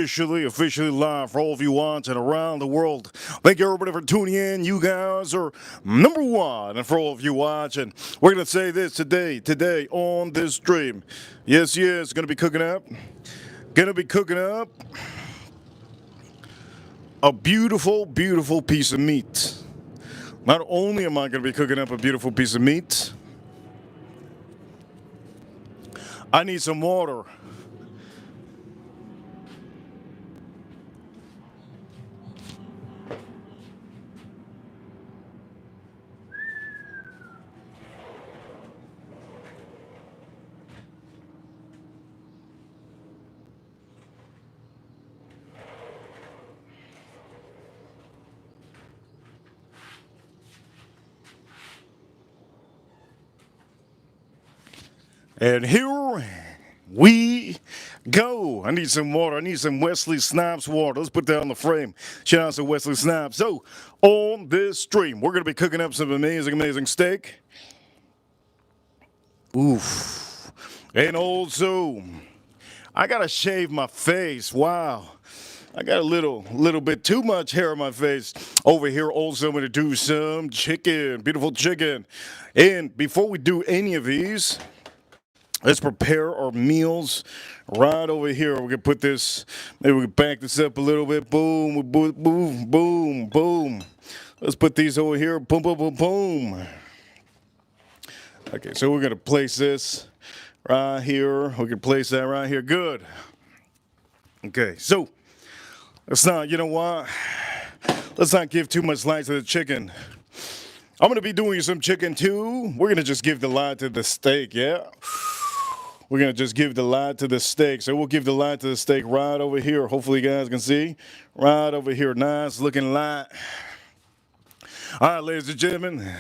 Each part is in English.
Officially live for all of you watching around the world. Thank you everybody for tuning in. You guys are number one. And for all of you watching, we're going to say this today on this stream. Yes, going to be cooking up. Going to be cooking up a beautiful, beautiful piece of meat. Not only am I going to be cooking up a beautiful piece of meat, I need some water. And here we go. I need some water. I need some Wesley Snipes water. Let's put that on the frame. Shout out to Wesley Snipes. So, on this stream, we're going to be cooking up some amazing steak. Oof. And also, I got to shave my face. Wow. I got a little bit too much hair on my face. Over here also I'm going to do some chicken. Beautiful chicken. And before we do any of these, let's prepare our meals right over here. We're going to put this, maybe we can back this up a little bit. Boom, boom, boom, boom, boom. Let's put these over here. Boom, boom, boom, boom. Okay, so we're going to place this right here. We can place that right here. Good. Okay, so let's not, you know what? Let's not give too much light to the chicken. I'm going to be doing some chicken too. We're going to just give the light to the steak, yeah? We're going to just give the light to the steak. So we'll give the light to the steak right over here. Hopefully you guys can see. Right over here. Nice looking light. All right, ladies and gentlemen.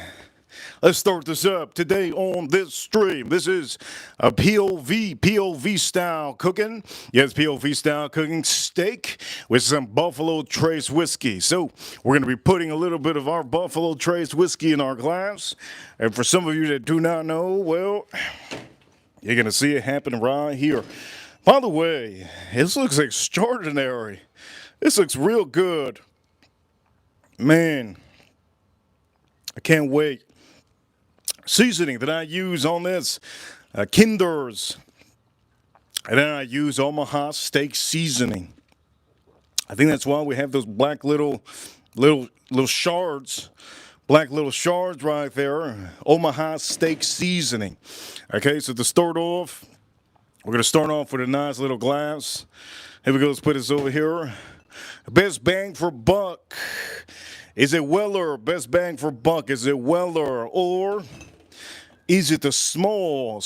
Let's start this up today on this stream. This is a POV style cooking. Yes, POV style cooking steak with some Buffalo Trace whiskey. So we're going to be putting a little bit of our Buffalo Trace whiskey in our glass. And for some of you that do not know, well, you're going to see it happen right here. By the way, this looks extraordinary. This looks real good. Man, I can't wait. Seasoning that I use on this, Kinder's. And then I use Omaha steak seasoning. I think that's why we have those black little shards. Black little shards right there. Omaha steak seasoning. Okay, so to start off, we're going to start off with a nice little glass. Here we go. Let's put this over here. Best bang for buck. Is it Weller? Best bang for buck. Is it Weller? Or is it the small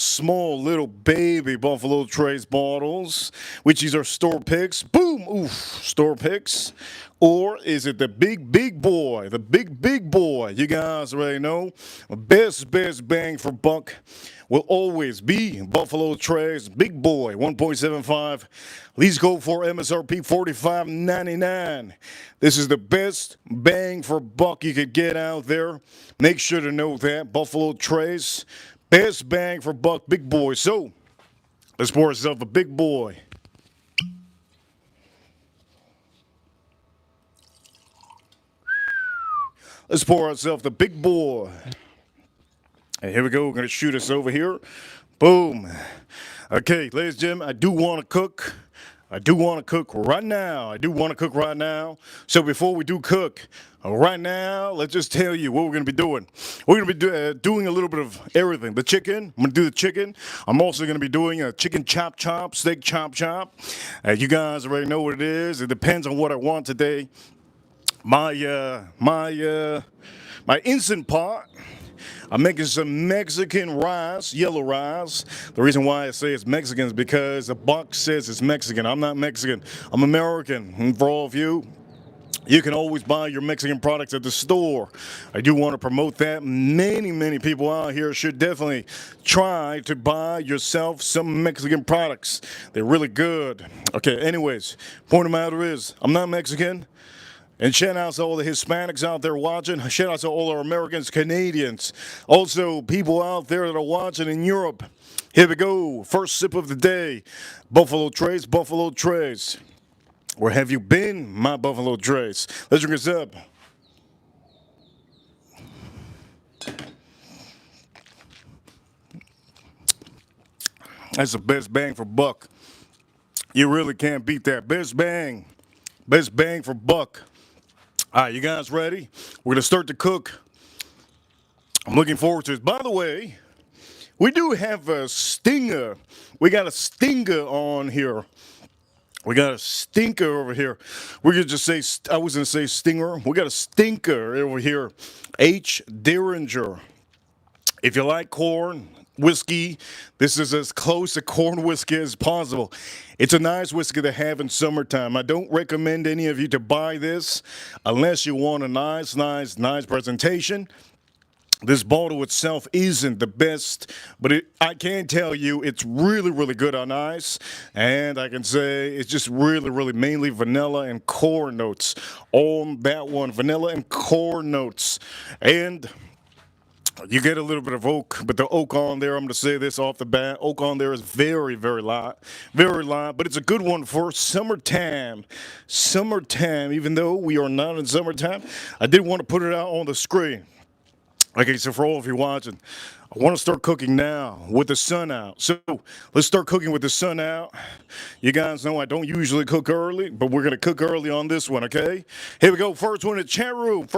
little baby Buffalo Trace bottles, which these are store picks? Boom! Oof! Store picks. Or is it the big boy? The big boy. You guys already know. Best bang for buck will always be Buffalo Trace Big Boy 1.75. These go for MSRP $45.99. This is the best bang for buck you could get out there. Make sure to know that. Buffalo Trace, best bang for buck Big Boy. So, let's pour ourselves a big boy. Let's pour ourselves the big boy. And here we go. We're going to shoot us over here. Boom. Okay, ladies and gentlemen, I do want to cook. I do want to cook right now. So before we do cook right now, let's just tell you what we're going to be doing. We're going to be doing a little bit of everything. The chicken. I'm going to do the chicken. I'm also going to be doing a chicken chop, steak chop. You guys already know what it is. It depends on what I want today. My Instant Pot. I'm making some Mexican rice, yellow rice. The reason why I say it's Mexican is because the box says it's Mexican. I'm not Mexican. I'm American. And for all of you, you can always buy your Mexican products at the store. I do want to promote that. Many people out here should definitely try to buy yourself some Mexican products. They're really good. Okay, anyways, point of the matter is, I'm not Mexican. And shout out to all the Hispanics out there watching. Shout out to all our Americans, Canadians. Also, people out there that are watching in Europe. Here we go. First sip of the day. Buffalo Trace. Where have you been, my Buffalo Trace? Let's drink this up. That's the best bang for buck. You really can't beat that. Best bang for buck. All right, you guys ready? We're gonna start to cook. I'm looking forward to it. By the way, we do have a stinger. We got a stinger on here. We got a stinker over here. We're gonna just say, I was gonna say stinger. We got a stinker over here. H. Derringer. If you like corn whiskey, this is as close to corn whiskey as possible. It's a nice whiskey to have in summertime. I don't recommend any of you to buy this unless you want a nice presentation. This bottle itself isn't the best, but I can tell you it's really, really good on ice. And I can say it's just really, really mainly vanilla and corn notes on that one. Vanilla and corn notes. And you get a little bit of oak, but the oak on there, I'm going to say this off the bat, oak on there is very, very light, but it's a good one for summertime. Summertime, even though we are not in summertime, I did want to put it out on the screen. Okay, so for all of you watching, I want to start cooking now with the sun out. So let's start cooking with the sun out. You guys know I don't usually cook early, but we're going to cook early on this one, okay? Here we go. First one in the chat room.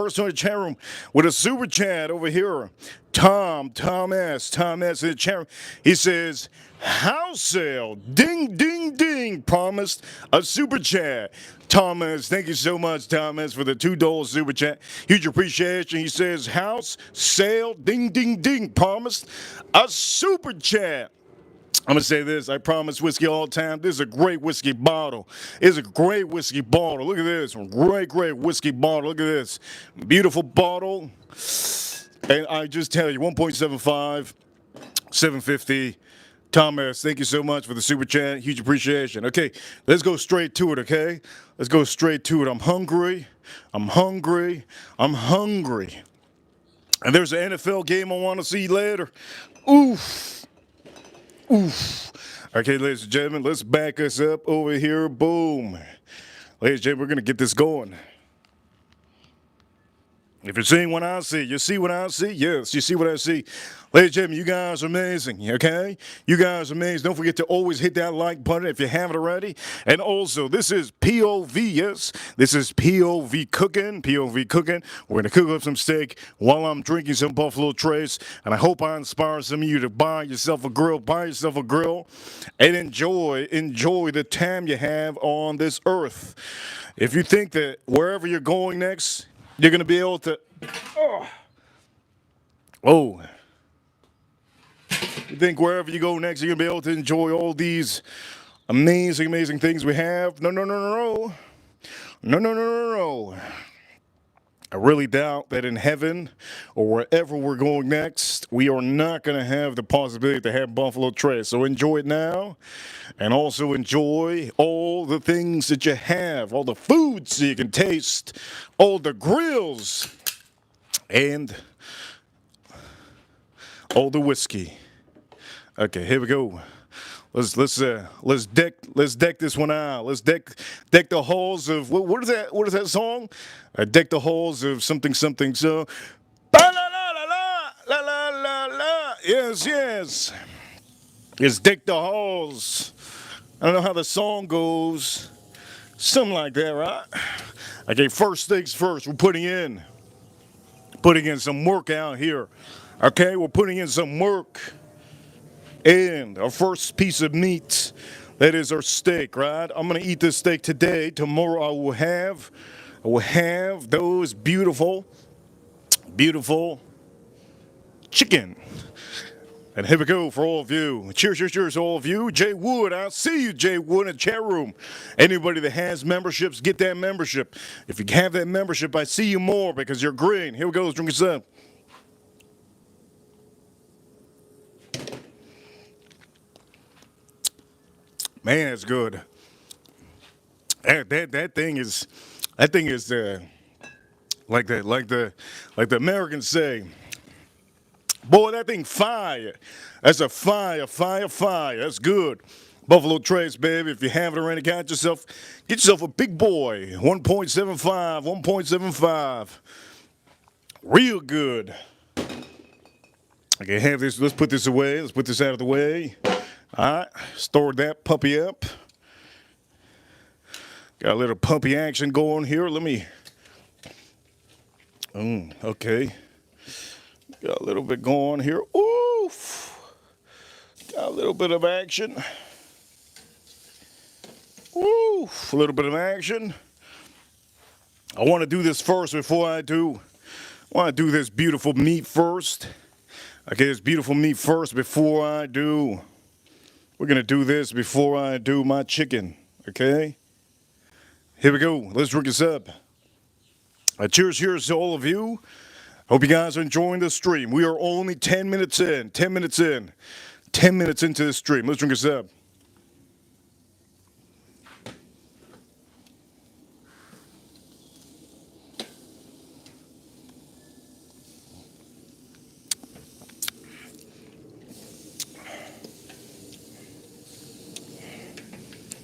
With a super chat over here. Tom S. in the chat room. He says, house sale. Ding, ding, ding. Promised a super chat. Thomas, thank you so much, Thomas, for the $2 super chat. Huge appreciation. He says, house sale, ding, ding, ding. Promised a super chat. I'm going to say this. I promise whiskey all the time. This is a great whiskey bottle. It's a great whiskey bottle. Look at this. Great whiskey bottle. Look at this. Beautiful bottle. And I just tell you, 1.75, 750. Thomas, thank you so much for the super chat. Huge appreciation. Okay, let's go straight to it, okay? Let's go straight to it. I'm hungry. And there's an NFL game I want to see later. Oof. Okay, ladies and gentlemen, let's back us up over here. Boom. Ladies and gentlemen, we're going to get this going. If you're seeing what I see, you see what I see? Yes, you see what I see. Ladies and gentlemen, you guys are amazing, okay? You guys are amazing. Don't forget to always hit that like button if you haven't already. And also, this is POV, yes? This is POV cooking. We're going to cook up some steak while I'm drinking some Buffalo Trace. And I hope I inspire some of you to buy yourself a grill, and enjoy the time you have on this earth. If you think that wherever you're going next, you're going to be able to, you think wherever you go next, you're going to be able to enjoy all these amazing things we have? No. I really doubt that in heaven or wherever we're going next, we are not going to have the possibility to have Buffalo Trace. So enjoy it now, and also enjoy all the things that you have, all the foods you can taste, all the grills, and all the whiskey. Okay, here we go. Let's deck this one out. Let's deck the halls of what is that? What is that song? Deck the halls of something. So, la la la. Yes. It's deck the halls. I don't know how the song goes. Something like that, right? Okay, first things first. We're putting in some work out here. Okay, we're putting in some work. And our first piece of meat, that is our steak, right? I'm going to eat this steak today. Tomorrow I will have those beautiful chicken. And here we go for all of you. Cheers, all of you. Jay Wood, I see you, Jay Wood, in the chat room. Anybody that has memberships, get that membership. If you have that membership, I see you more because you're green. Here we go, let's drink this up. Man, it's good. That thing is like the Americans say. Boy, that thing fire. That's a fire. That's good. Buffalo Trace, baby. If you haven't already, get yourself a big boy. 1.75, 1.75. Real good. Okay, have this. Let's put this away. Let's put this out of the way. All right, store that puppy up. Got a little puppy action going here. Let me. Okay. Got a little bit going here. Oof. Got a little bit of action. Oof. A little bit of action. I want to do this first before I do. I want to do this beautiful meat first. Okay, this beautiful meat first before I do. We're going to do this before I do my chicken. Okay? Here we go. Let's drink this up. Cheers to all of you. Hope you guys are enjoying the stream. We are only 10 minutes in. 10 minutes in. 10 minutes into the stream. Let's drink this up.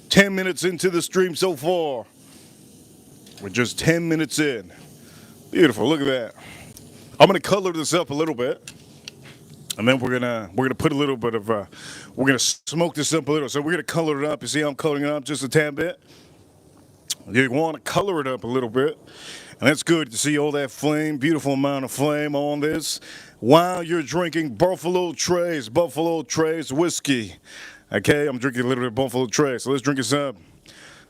Ten minutes into the stream so far. We're just 10 minutes in. Beautiful. Look at that. I'm gonna color this up a little bit, and then we're gonna put a little bit of we're gonna smoke this up a little. So we're gonna color it up. You see, I'm coloring it up just a tad bit. You want to color it up a little bit, and that's good to see all that flame, beautiful amount of flame on this while you're drinking Buffalo Trace whiskey. Okay, I'm drinking a little bit of Buffalo Trace. So let's drink this up.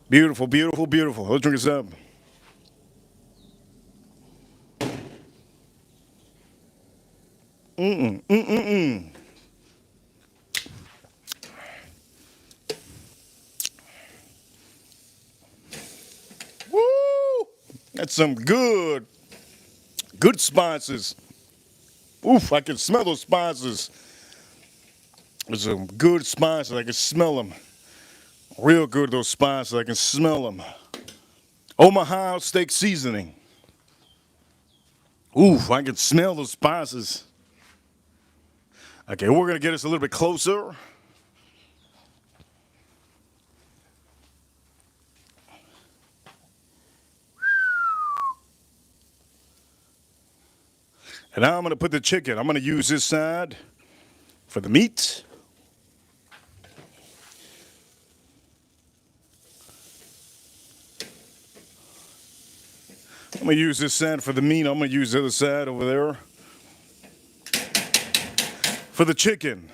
Beautiful, beautiful, beautiful. Let's drink this up. Woo! That's some good spices. Oof, I can smell those spices. There's some good spices. I can smell them. Real good, those spices. I can smell them. Omaha steak seasoning. Oof, I can smell those spices. Okay, we're going to get us a little bit closer. And now I'm going to put the chicken. I'm going to use this side for the meat. I'm going to use this side for the meat. I'm going to use the other side over there for the chicken.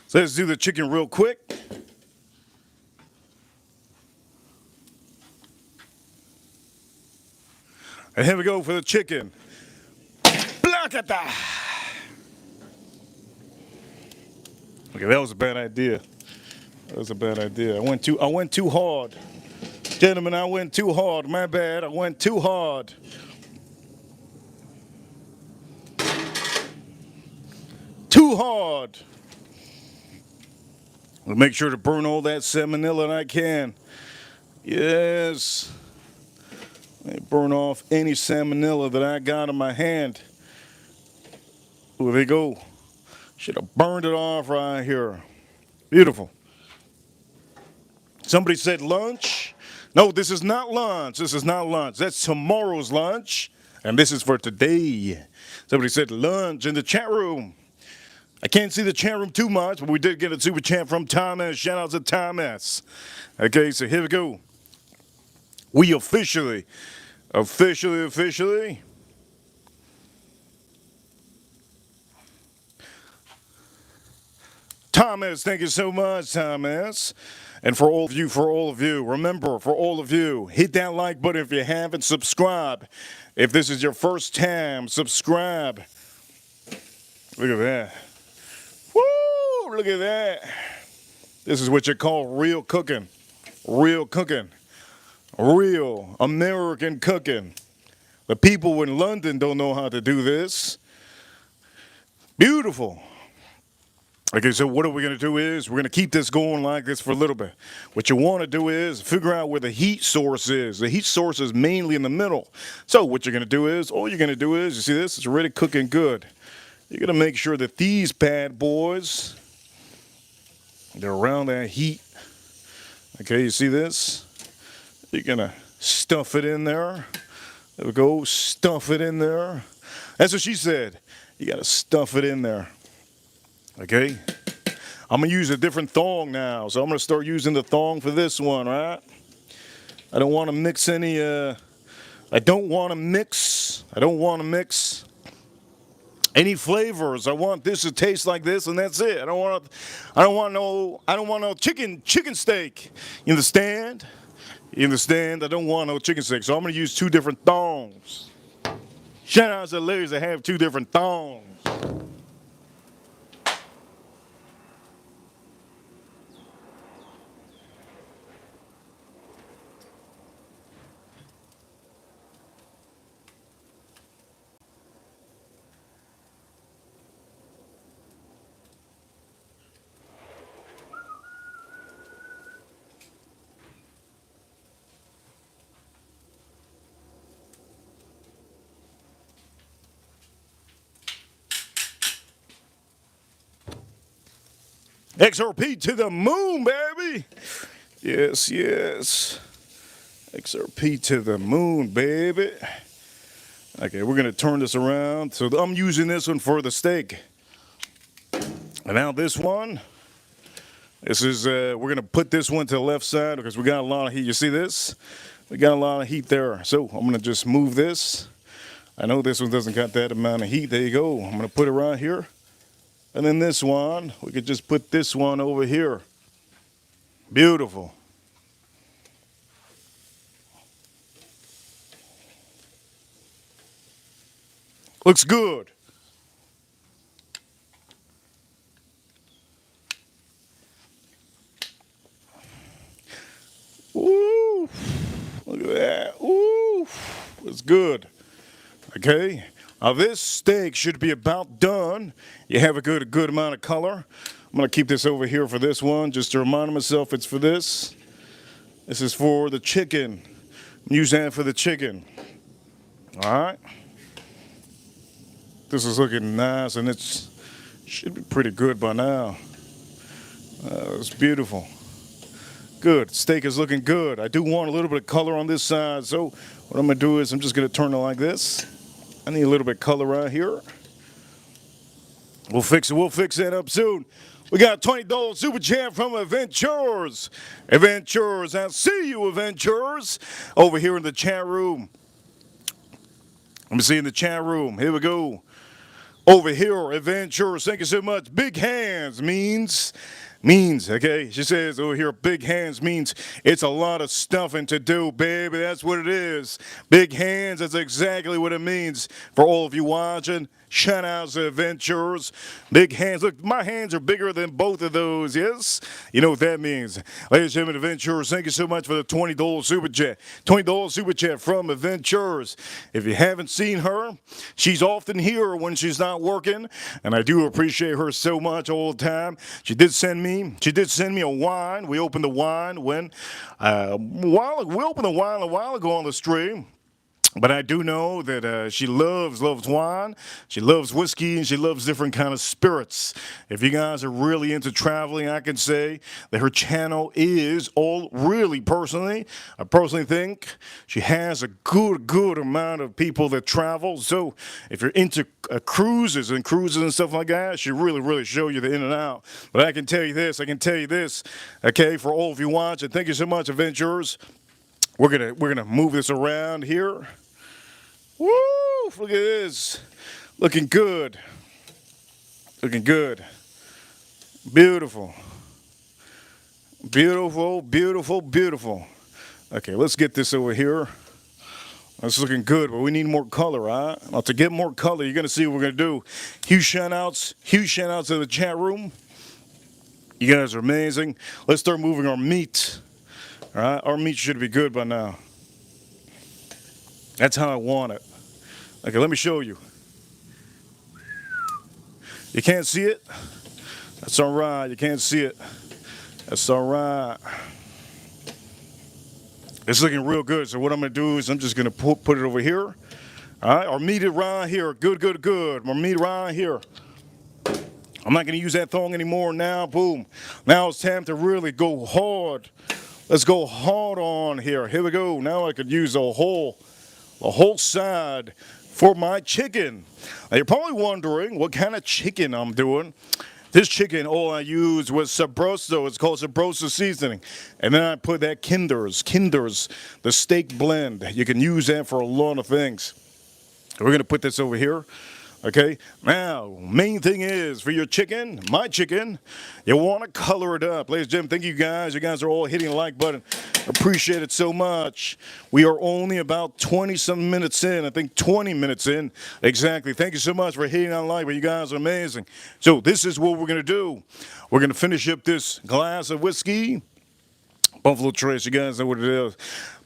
So let's do the chicken real quick. And here we go for the chicken. Blacata. Okay, that was a bad idea. That was a bad idea. I went too hard. Gentlemen, I went too hard. My bad. I went too hard. Too hard. I'll make sure to burn all that salmonella that I can. Yes. Let me burn off any salmonella that I got in my hand. There they go. Should have burned it off right here. Beautiful. Somebody said lunch. No, this is not lunch. This is not lunch. That's tomorrow's lunch. And this is for today. Somebody said lunch in the chat room. I can't see the chat room too much, but we did get a super chat from Thomas. Shout out to Thomas. Okay, so here we go. We officially. Thomas, thank you so much, Thomas. And for all of you, remember, for all of you, hit that like button if you haven't. Subscribe. If this is your first time, subscribe. Look at that. Woo! Look at that. This is what you call real cooking. Real cooking. Real American cooking. The people in London don't know how to do this. Beautiful. Okay, so what we're going to do is we're going to keep this going like this for a little bit. What you want to do is figure out where the heat source is. The heat source is mainly in the middle. So what you're going to do is, all you're going to do is, you see this? It's already cooking good. You're going to make sure that these bad boys They're around that heat. Okay, you see this? You're gonna stuff it in there. There we go, stuff it in there. That's what she said. You gotta stuff it in there. Okay? I'm gonna use a different thong now. So I'm gonna start using the thong for this one, right? I don't wanna mix any, I don't wanna mix any flavors. I want this to taste like this, and that's it. I don't want no chicken steak. You understand? You understand? I don't want no chicken steak. So I'm gonna use two different thongs. Shout out to the ladies that have two different thongs. XRP to the moon, baby. Yes, yes. XRP to the moon, baby. Okay, we're gonna turn this around. So I'm using this one for the steak. And now this one, this is, we're gonna put this one to the left side because we got a lot of heat. You see this? We got a lot of heat there. So I'm gonna just move this. I know this one doesn't got that amount of heat. There you go. I'm gonna put it right here. And then this one, we could just put this one over here. Beautiful. Looks good. Ooh, look at that. Ooh, it's good. Okay. Now this steak should be about done. You have a good amount of color. I'm gonna keep this over here for this one, just to remind myself it's for this. This is for the chicken. I'm using that for the chicken. All right. This is looking nice, and it should be pretty good by now. It's beautiful. Good. Steak is looking good. I do want a little bit of color on this side, so what I'm gonna do is I'm just gonna turn it like this. I need a little bit of color right here. We'll fix it. We'll fix that up soon. We got a $20 super chat from Adventures. Adventures. I see you, Adventures, over here in the chat room. Let me see in the chat room. Here we go. Over here, Adventures. Thank you so much. Big hands means, okay? She says over here, big hands means it's a lot of stuffing to do, baby. That's what it is. Big hands, that's exactly what it means. For all of you watching, shout out to Adventures. Big hands. Look, my hands are bigger than both of those, yes? You know what that means. Ladies and gentlemen, Adventures, thank you so much for the $20 super chat. $20 super chat from Adventures. If you haven't seen her, she's often here when she's not working, and I do appreciate her so much all the time. She did send me a wine. We opened the wine when we opened the wine a while ago on the stream. But I do know that she loves wine, she loves whiskey, and she loves different kind of spirits. If you guys are really into traveling, I can say that her channel is all really personally. I personally think she has a good amount of people that travel. So if you're into cruises and stuff like that, she really show you the in and out. But I can tell you this, okay, for all of you watching, thank you so much, Adventures. We're gonna move this around here. Woo! Look at this. Looking good. Looking good. Beautiful. Beautiful, beautiful, beautiful. Okay, let's get this over here. That's looking good, but we need more color, right? Now, to get more color, you're gonna see what we're gonna do. Huge shout outs to the chat room. You guys are amazing. Let's start moving our meat. All right, our meat should be good by now. That's how I want it. Okay, let me show you. You can't see it? That's all right. You can't see it. That's all right. It's looking real good. So what I'm going to do is I'm just going to put it over here. All right, our meat is right here. Good. Our meat right here. I'm not going to use that thong anymore now. Boom. Now it's time to really go hard. Let's go hard on here. Here we go. Now I could use the whole side for my chicken. Now you're probably wondering what kind of chicken I'm doing. This chicken, all I used was Sabroso. It's called Sabroso seasoning. And then I put that Kinder's, the steak blend. You can use that for a lot of things. We're going to put this over here. Okay, now, main thing is, for your chicken, my chicken, you want to color it up. Ladies and gentlemen, thank you guys. You guys are all hitting the like button. Appreciate it so much. We are only about 20-some minutes in. I think 20 minutes in. Exactly. Thank you so much for hitting on like, but you guys are amazing. So this is what we're going to do. We're going to finish up this glass of whiskey. Buffalo Trace, you guys know what it is.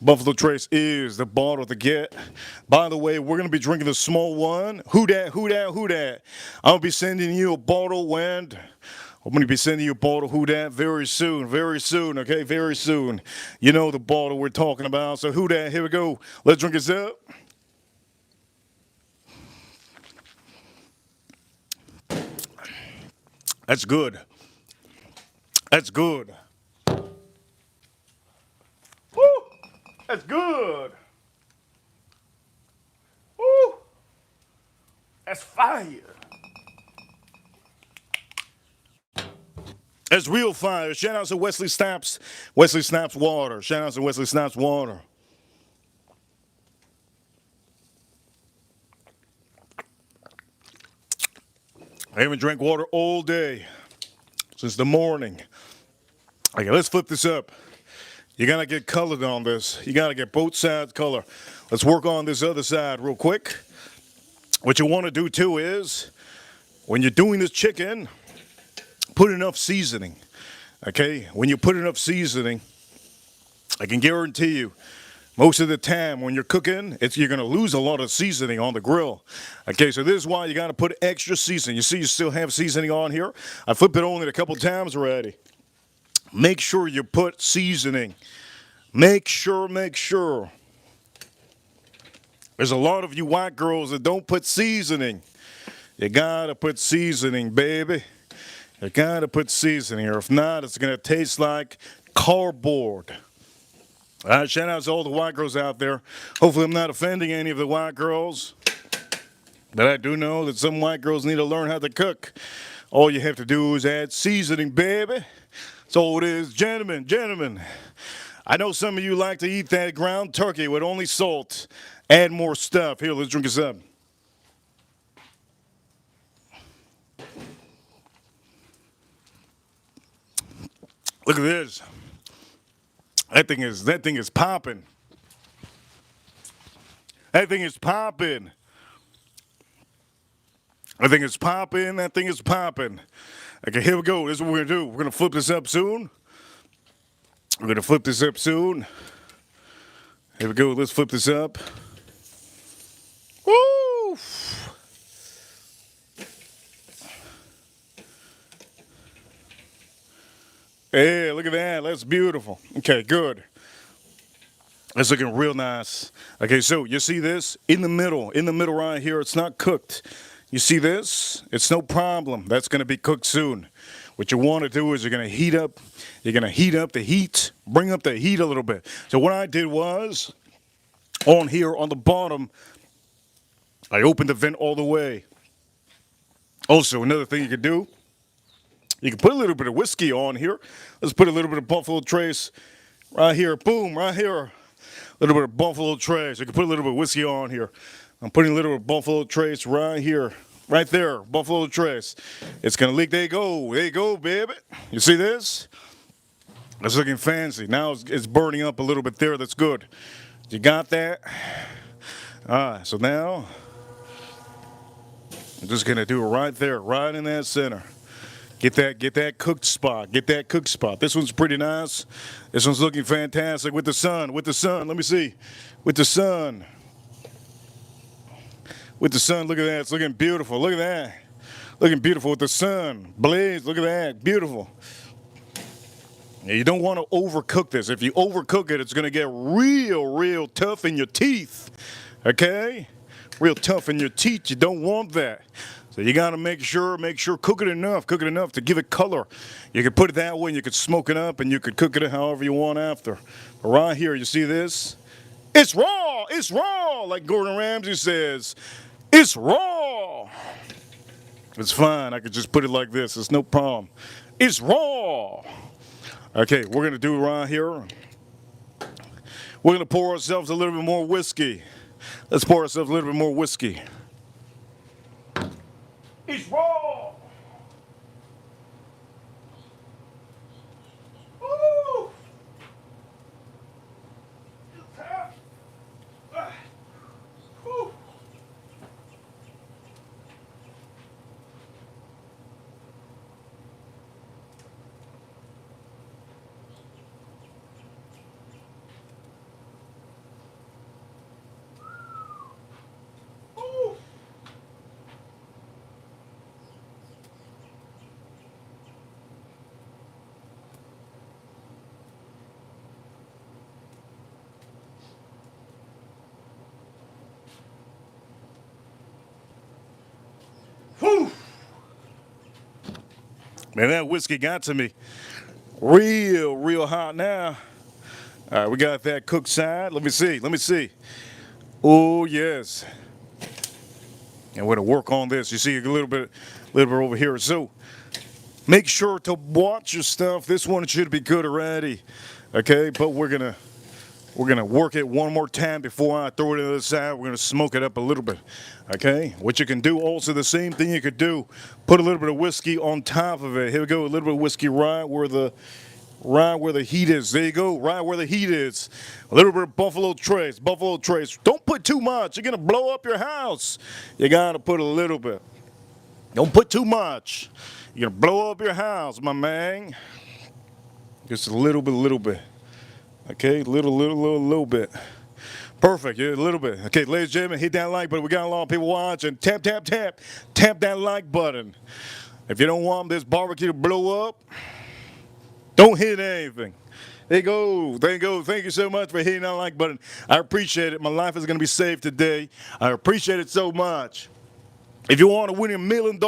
Buffalo Trace is the bottle to get. By the way, we're going to be drinking the small one. Who dat, who dat, who dat? I'll be sending you a bottle when... I'm going to be sending you a bottle who dat very soon, okay? Very soon. You know the bottle we're talking about. So who dat, here we go. Let's drink this up. That's good. That's good. Woo! That's good. Woo! That's fire. That's real fire. Shout out to Wesley Snipes water. Shout out to Wesley Snipes water. I haven't drank water all day since the morning. Okay, let's flip this up. You gotta get colored on this. You gotta get both sides color. Let's work on this other side real quick. What you wanna do too is, when you're doing this chicken, put enough seasoning, okay? When you put enough seasoning, I can guarantee you, most of the time when you're cooking, you're gonna lose a lot of seasoning on the grill. Okay, so this is why you gotta put extra seasoning. You see you still have seasoning on here. I flipped it on it a couple times already. Make sure you put seasoning. Make sure. There's a lot of you white girls that don't put seasoning. You gotta put seasoning, baby. You gotta put seasoning, or if not, it's gonna taste like cardboard. All right, shout out to all the white girls out there. Hopefully I'm not offending any of the white girls. But I do know that some white girls need to learn how to cook. All you have to do is add seasoning, baby. That's all it is. Gentlemen, I know some of you like to eat that ground turkey with only salt. Add more stuff. Here, let's drink this up. Look at this. That thing is popping. That thing is popping. That thing is popping. Okay, here we go. This is what we're gonna do. We're gonna flip this up soon. Here we go. Let's flip this up. Woo! Hey, look at that. That's beautiful. Okay, good. That's looking real nice. Okay, so you see this? In the middle right here, it's not cooked. You see this? It's no problem. That's going to be cooked soon. What you want to do is you're going to heat up the heat, bring up the heat a little bit. So what I did was, on here on the bottom, I opened the vent all the way. Also, another thing you could do, you can put a little bit of whiskey on here. Let's put a little bit of Buffalo Trace right here. Boom, right here. A little bit of Buffalo Trace. You can put a little bit of whiskey on here. I'm putting a little bit of Buffalo Trace right here. Right there, Buffalo Trace. It's going to leak. There you go, baby. You see this? It's looking fancy. Now it's burning up a little bit there. That's good. You got that? All right, so now I'm just going to do it right there, right in that center. Get that cooked spot. This one's pretty nice. This one's looking fantastic with the sun. Let me see. With the sun, look at that. It's looking beautiful. Look at that. Looking beautiful with the sun. Blaze, look at that. Beautiful. You don't want to overcook this. If you overcook it, it's going to get real tough in your teeth. Okay? Real tough in your teeth. You don't want that. So you gotta make sure, cook it enough to give it color. You could put it that way and you could smoke it up and you could cook it however you want after. But right here, you see this? It's raw, like Gordon Ramsay says. It's raw. It's fine, I could just put it like this, it's no problem. It's raw. Okay, we're gonna do right here. We're gonna pour ourselves a little bit more whiskey. Let's pour ourselves a little bit more whiskey. It's raw. Woo! Woo! Whew. Man, that whiskey got to me. Real hot now. All right, we got that cooked side. Let me see. Oh, yes. And we're gonna work on this. You see a little bit over here. So make sure to watch your stuff. This one should be good already. Okay, but we're gonna work it one more time before I throw it to the side. We're gonna smoke it up a little bit. Okay, what you can do also, the same thing you could do, put a little bit of whiskey on top of it. Here we go, a little bit of whiskey right where the heat is. There you go, right where the heat is. A little bit of Buffalo Trace. Don't put too much, you're gonna blow up your house. You gotta put a little bit. Don't put too much. You're gonna blow up your house, my man. Just a little bit. Okay, little bit. Perfect, yeah, a little bit. Okay, ladies and gentlemen, hit that like button. We got a lot of people watching. Tap that like button. If you don't want this barbecue to blow up, don't hit anything. There you go. Thank you so much for hitting that like button. I appreciate it. My life is going to be saved today. I appreciate it so much. If you want to win $1 million,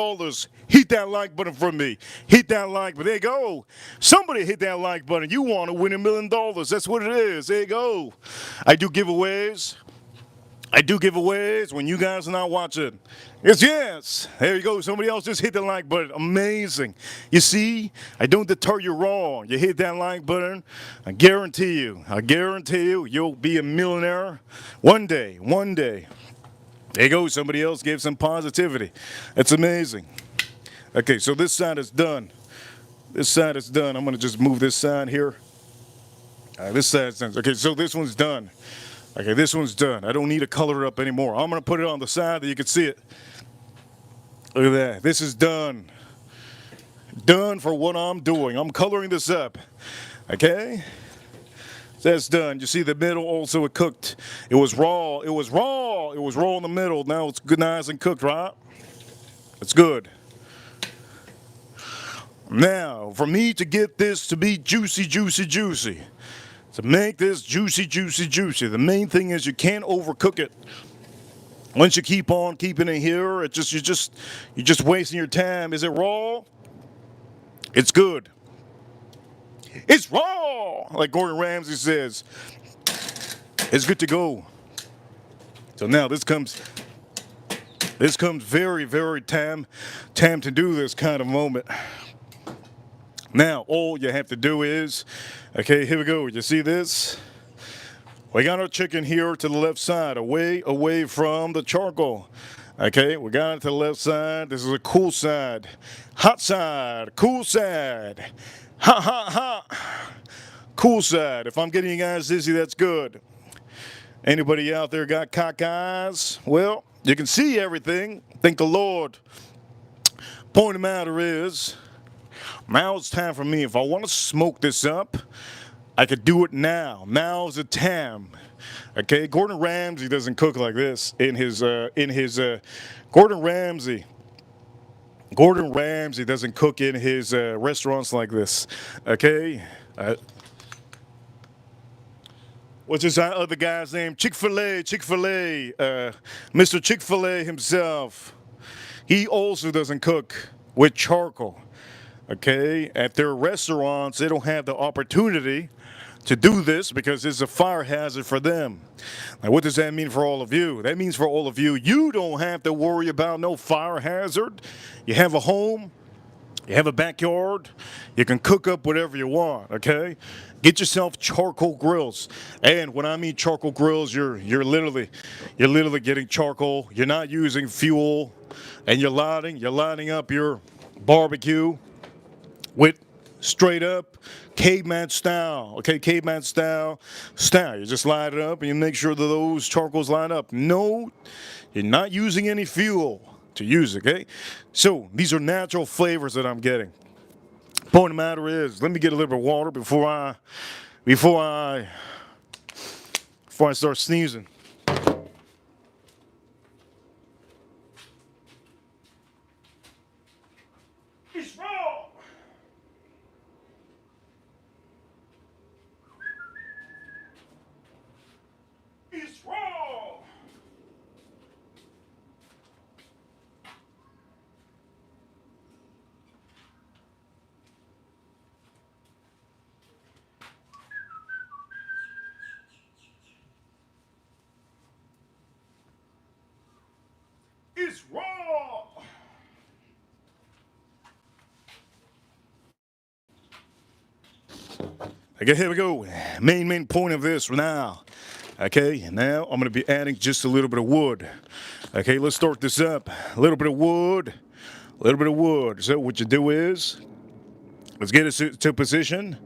hit that like button for me. Hit that like button. There you go. Somebody hit that like button. You want to win $1 million. That's what it is. There you go. I do giveaways when you guys are not watching. Yes. There you go. Somebody else just hit the like button. Amazing. You see, I don't deter you wrong. You hit that like button. I guarantee you, you'll be a millionaire one day. There you go, somebody else gave some positivity. That's amazing. Okay, so this side is done. I'm gonna just move this side here. This side's done. Okay, so this one's done. I don't need to color it up anymore. I'm gonna put it on the side that you can see it. Look at that, this is done. Done for what I'm doing. I'm coloring this up, okay? That's done. You see the middle also it cooked. It was raw in the middle. Now it's good, nice and cooked, right? It's good. Now, for me to get this to be juicy, to make this juicy, the main thing is you can't overcook it. Once you keep on keeping it here, you're just wasting your time. Is it raw? It's good. It's raw, like Gordon Ramsay says. It's good to go. So now this comes very time to do this kind of moment. Now all you have to do is, okay, here we go. You see this? We got our chicken here to the left side, away from the charcoal. Okay, we got it to the left side. This is a cool side, hot side, cool side. Ha. Cool side. If I'm getting you guys dizzy, that's good. Anybody out there got cock eyes? Well, you can see everything. Thank the Lord. Point of the matter is, now it's time for me. If I want to smoke this up, I could do it now. Now's the time. Okay, Gordon Ramsay doesn't cook like this in his Gordon Ramsay doesn't cook in his restaurants like this. Okay? What's this other guy's name? Chick-fil-A. Mr. Chick-fil-A himself. he also doesn't cook with charcoal. Okay, at their restaurants, they don't have the opportunity to do this because it's a fire hazard for them. Now, what does that mean for all of you? That means for all of you, you don't have to worry about no fire hazard. You have a home, you have a backyard, you can cook up whatever you want, okay? Get yourself charcoal grills. And when I mean charcoal grills, you're literally getting charcoal. You're not using fuel, and you're lighting up your barbecue with straight up caveman style, okay, caveman style. You just light it up and you make sure that those charcoals line up. No, you're not using any fuel to use it, okay? So these are natural flavors that I'm getting. Point of the matter is, let me get a little bit of water before I start sneezing. It's raw. It's raw. It's raw. Okay, here we go. Main point of this now. Okay, now I'm going to be adding just a little bit of wood. Okay, let's start this up. A little bit of wood, a little bit of wood. So what you do is, let's get it to position.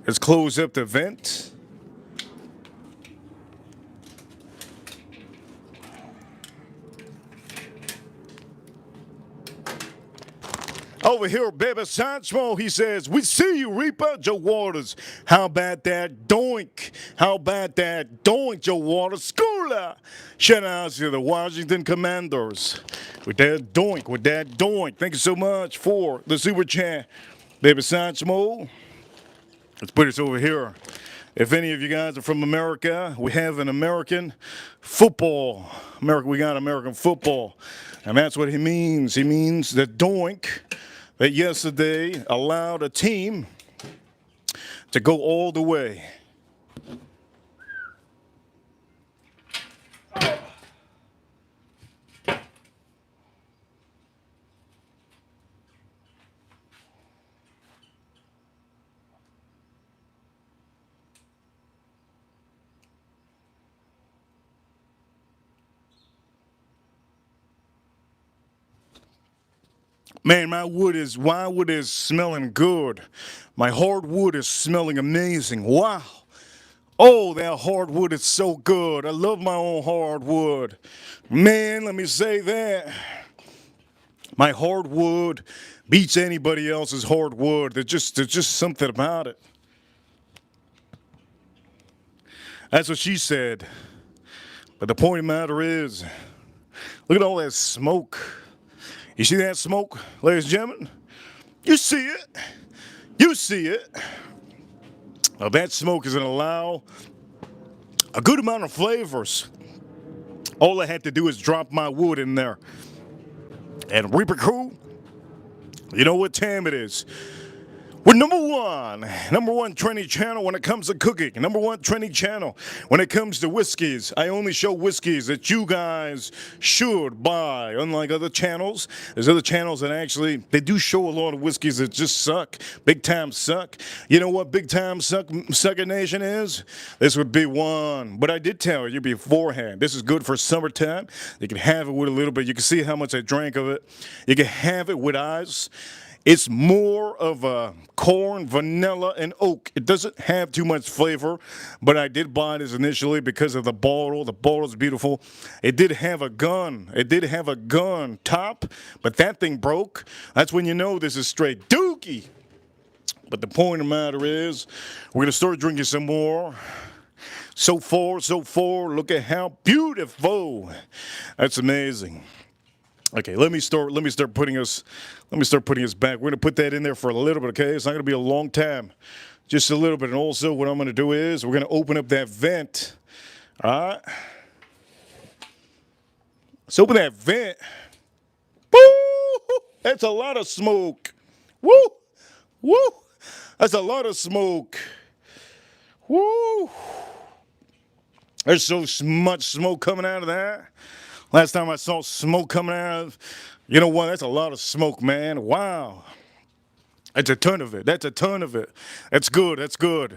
Let's close up the vent. Over here, baby Sancho, he says, we see you, Reaper, Joe Waters. How about that doink? How about that doink, Joe Waters? Schooler! Shout out to the Washington Commanders. With that doink. Thank you so much for the super chat, baby Sancho. Let's put this over here. If any of you guys are from America, we have an American football. We got American football. And that's what he means. He means the doink that yesterday allowed a team to go all the way. Man, my wood is smelling good. My hardwood is smelling amazing. Wow. Oh, that hardwood is so good. I love my own hardwood. Man, let me say that. My hardwood beats anybody else's hardwood. There's just something about it. That's what she said. But the point of the matter is, look at all that smoke. You see that smoke, ladies and gentlemen? You see it. You see it. Now that smoke is going to allow a good amount of flavors. All I had to do is drop my wood in there. And Reaper Crew, you know what time it is. We're number one trending channel when it comes to cooking. Number one trending channel when it comes to whiskeys. I only show whiskeys that you guys should buy. Unlike other channels, there's other channels that actually, they do show a lot of whiskeys that just suck. Big time suck. You know what big time sucker nation is? This would be one. But I did tell you beforehand, this is good for summertime. You can have it with a little bit. You can see how much I drank of it. You can have it with ice. It's more of a corn, vanilla, and oak. It doesn't have too much flavor, but I did buy this initially because of the bottle. The bottle's beautiful. It did have a gun. It did have a gun top, but that thing broke. That's when you know this is straight dookie. But the point of the matter is, we're going to start drinking some more. So far, look at how beautiful. That's amazing. Okay, let me start putting us back. We're gonna put that in there for a little bit, okay? It's not gonna be a long time, just a little bit. And also, what I'm gonna do is we're gonna open up that vent. All right. Let's open that vent. That's a lot of smoke. Woo! Woo! That's a lot of smoke. Woo! There's so much smoke coming out of that. Last time I saw smoke coming out of, you know what? That's a lot of smoke, man. Wow. That's a ton of it. That's a ton of it. That's good. That's good.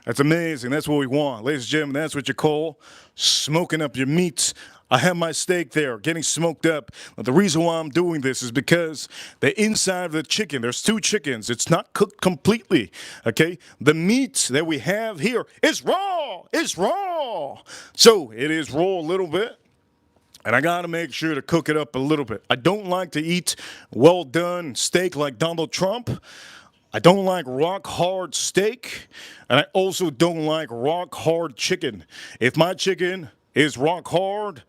That's amazing. That's what we want. Ladies and gentlemen, that's what you call smoking up your meats. I have my steak there, getting smoked up. But the reason why I'm doing this is because the inside of the chicken, there's two chickens. It's not cooked completely, okay? The meat that we have here is raw. It's raw. So it is raw a little bit. And I gotta make sure to cook it up a little bit. I don't like to eat well done steak like Donald Trump. I don't like rock hard steak. And I also don't like rock hard chicken. If my chicken is rock hard,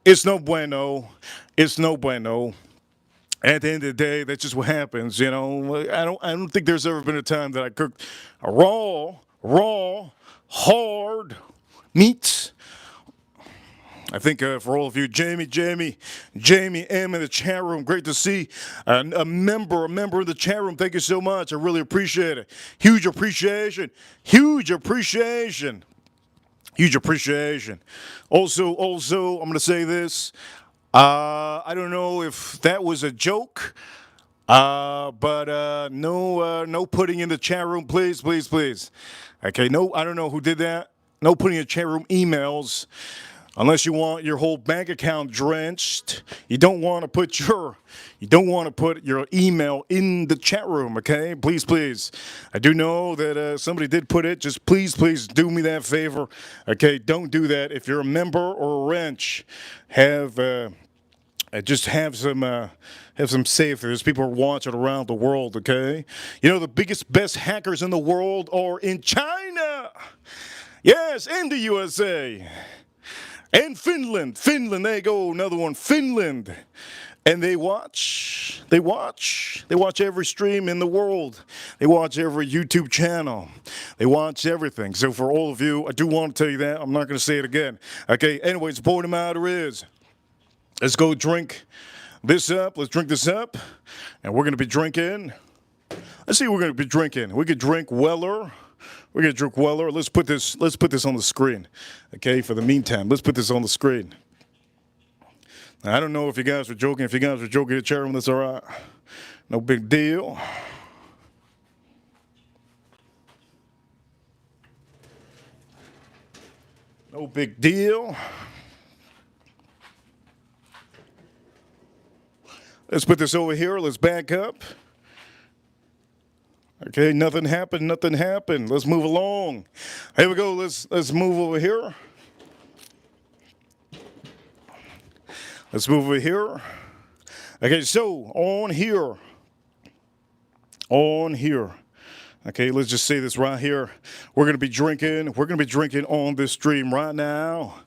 it's no bueno. It's no bueno. At the end of the day, that's just what happens, you know. I don't think there's ever been a time that I cooked a raw, hard meat. I think for all of you, Jamie M in the chat room, great to see a member in the chat room. Thank you so much. I really appreciate it. Huge appreciation. Huge appreciation. Huge appreciation. Also, I'm going to say this. I don't know if that was a joke, but no putting in the chat room, please, please, please. Okay, no, I don't know who did that. No putting in chat room emails. Unless you want your whole bank account drenched, you don't want to put your email in the chat room, okay? Please, please. I do know that somebody did put it. Just please, please do me that favor, okay? Don't do that. If you're a member or a wrench, just have some safe. There's people watching around the world, okay? You know, the biggest, best hackers in the world are in China. Yes, in the USA. And Finland, there you go, another one, Finland. And they watch every stream in the world. They watch every YouTube channel. They watch everything. So for all of you, I do want to tell you that. I'm not going to say it again. Okay, anyways, the point of the matter is, let's go drink this up. Let's drink this up. And we're going to be drinking. Let's see what we're going to be drinking. We could drink Weller. We're gonna drink Weller. Let's put this on the screen. Okay, for the meantime, let's put this on the screen. Now, I don't know if you guys were joking. If you guys were joking in the chat room, that's all right. No big deal. No big deal. Let's put this over here. Let's back up. Okay, nothing happened. Let's move along. Here we go. Let's move over here. Let's move over here. Okay, so on here. Okay, let's just say this right here. We're gonna be drinking on this stream right now.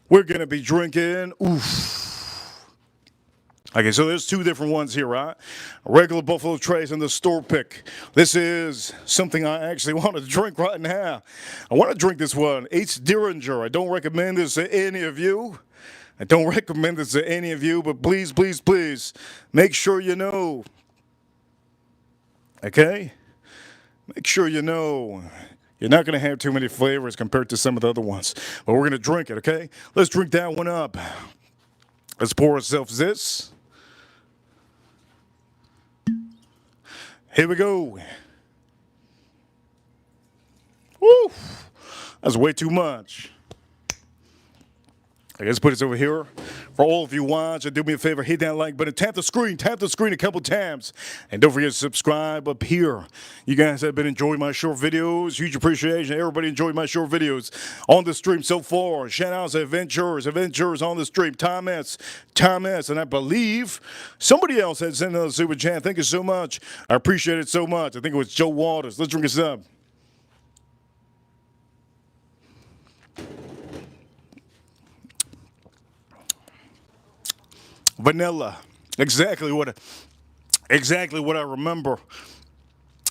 We're gonna be drinking. Oof. Okay, so there's two different ones here, right? A regular Buffalo Trace and the store pick. This is something I actually want to drink right now. I want to drink this one, H. Derringer. I don't recommend this to any of you. But please, please, please, make sure you know. Okay? Make sure you know. You're not going to have too many flavors compared to some of the other ones. But we're going to drink it, okay? Let's drink that one up. Let's pour ourselves this. Here we go. Woo! That's way too much. Let's put this over here. For all of you watching, do me a favor, hit that like button, tap the screen a couple times, and don't forget to subscribe up here. You guys have been enjoying my short videos. Huge appreciation. Everybody enjoyed my short videos on the stream so far. Shout outs to adventurers on the stream. Thomas, and I believe somebody else had sent another super chat. Thank you so much. I appreciate it so much. I think it was Joe Waters. Let's drink this up. Vanilla, exactly what I remember.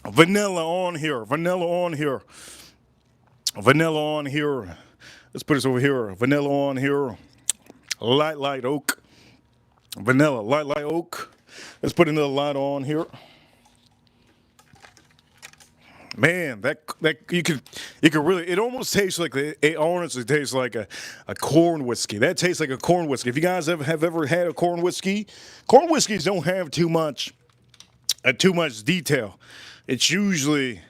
Vanilla on here. Let's put this over here. Vanilla on here. Light oak. Vanilla, light oak. Let's put another light on here. Man, that you could really, it almost tastes like, it honestly tastes like a corn whiskey. That tastes like a corn whiskey. If you guys have ever had a corn whiskeys don't have too much detail. It's usually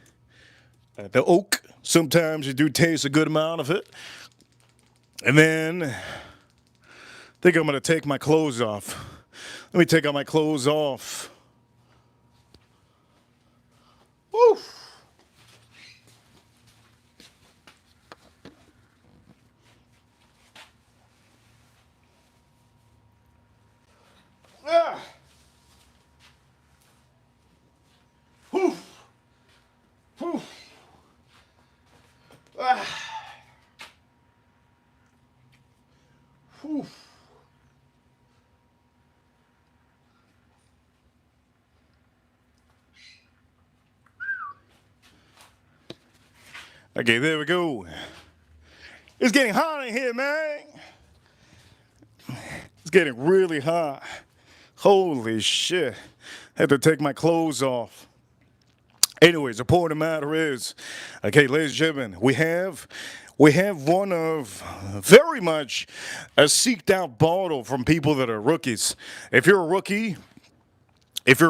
the oak. Sometimes you do taste a good amount of it. And then I think I'm going to take my clothes off. Let me take all my clothes off. Woo! Ah! Whew! Whew! Ah! Whew! Okay, there we go. It's getting hot in here, man. It's getting really hot. Holy shit. Had to take my clothes off. Anyways, the point of the matter is, okay, ladies and gentlemen, we have one of very much a seeked out bottle from people that are rookies. If you're a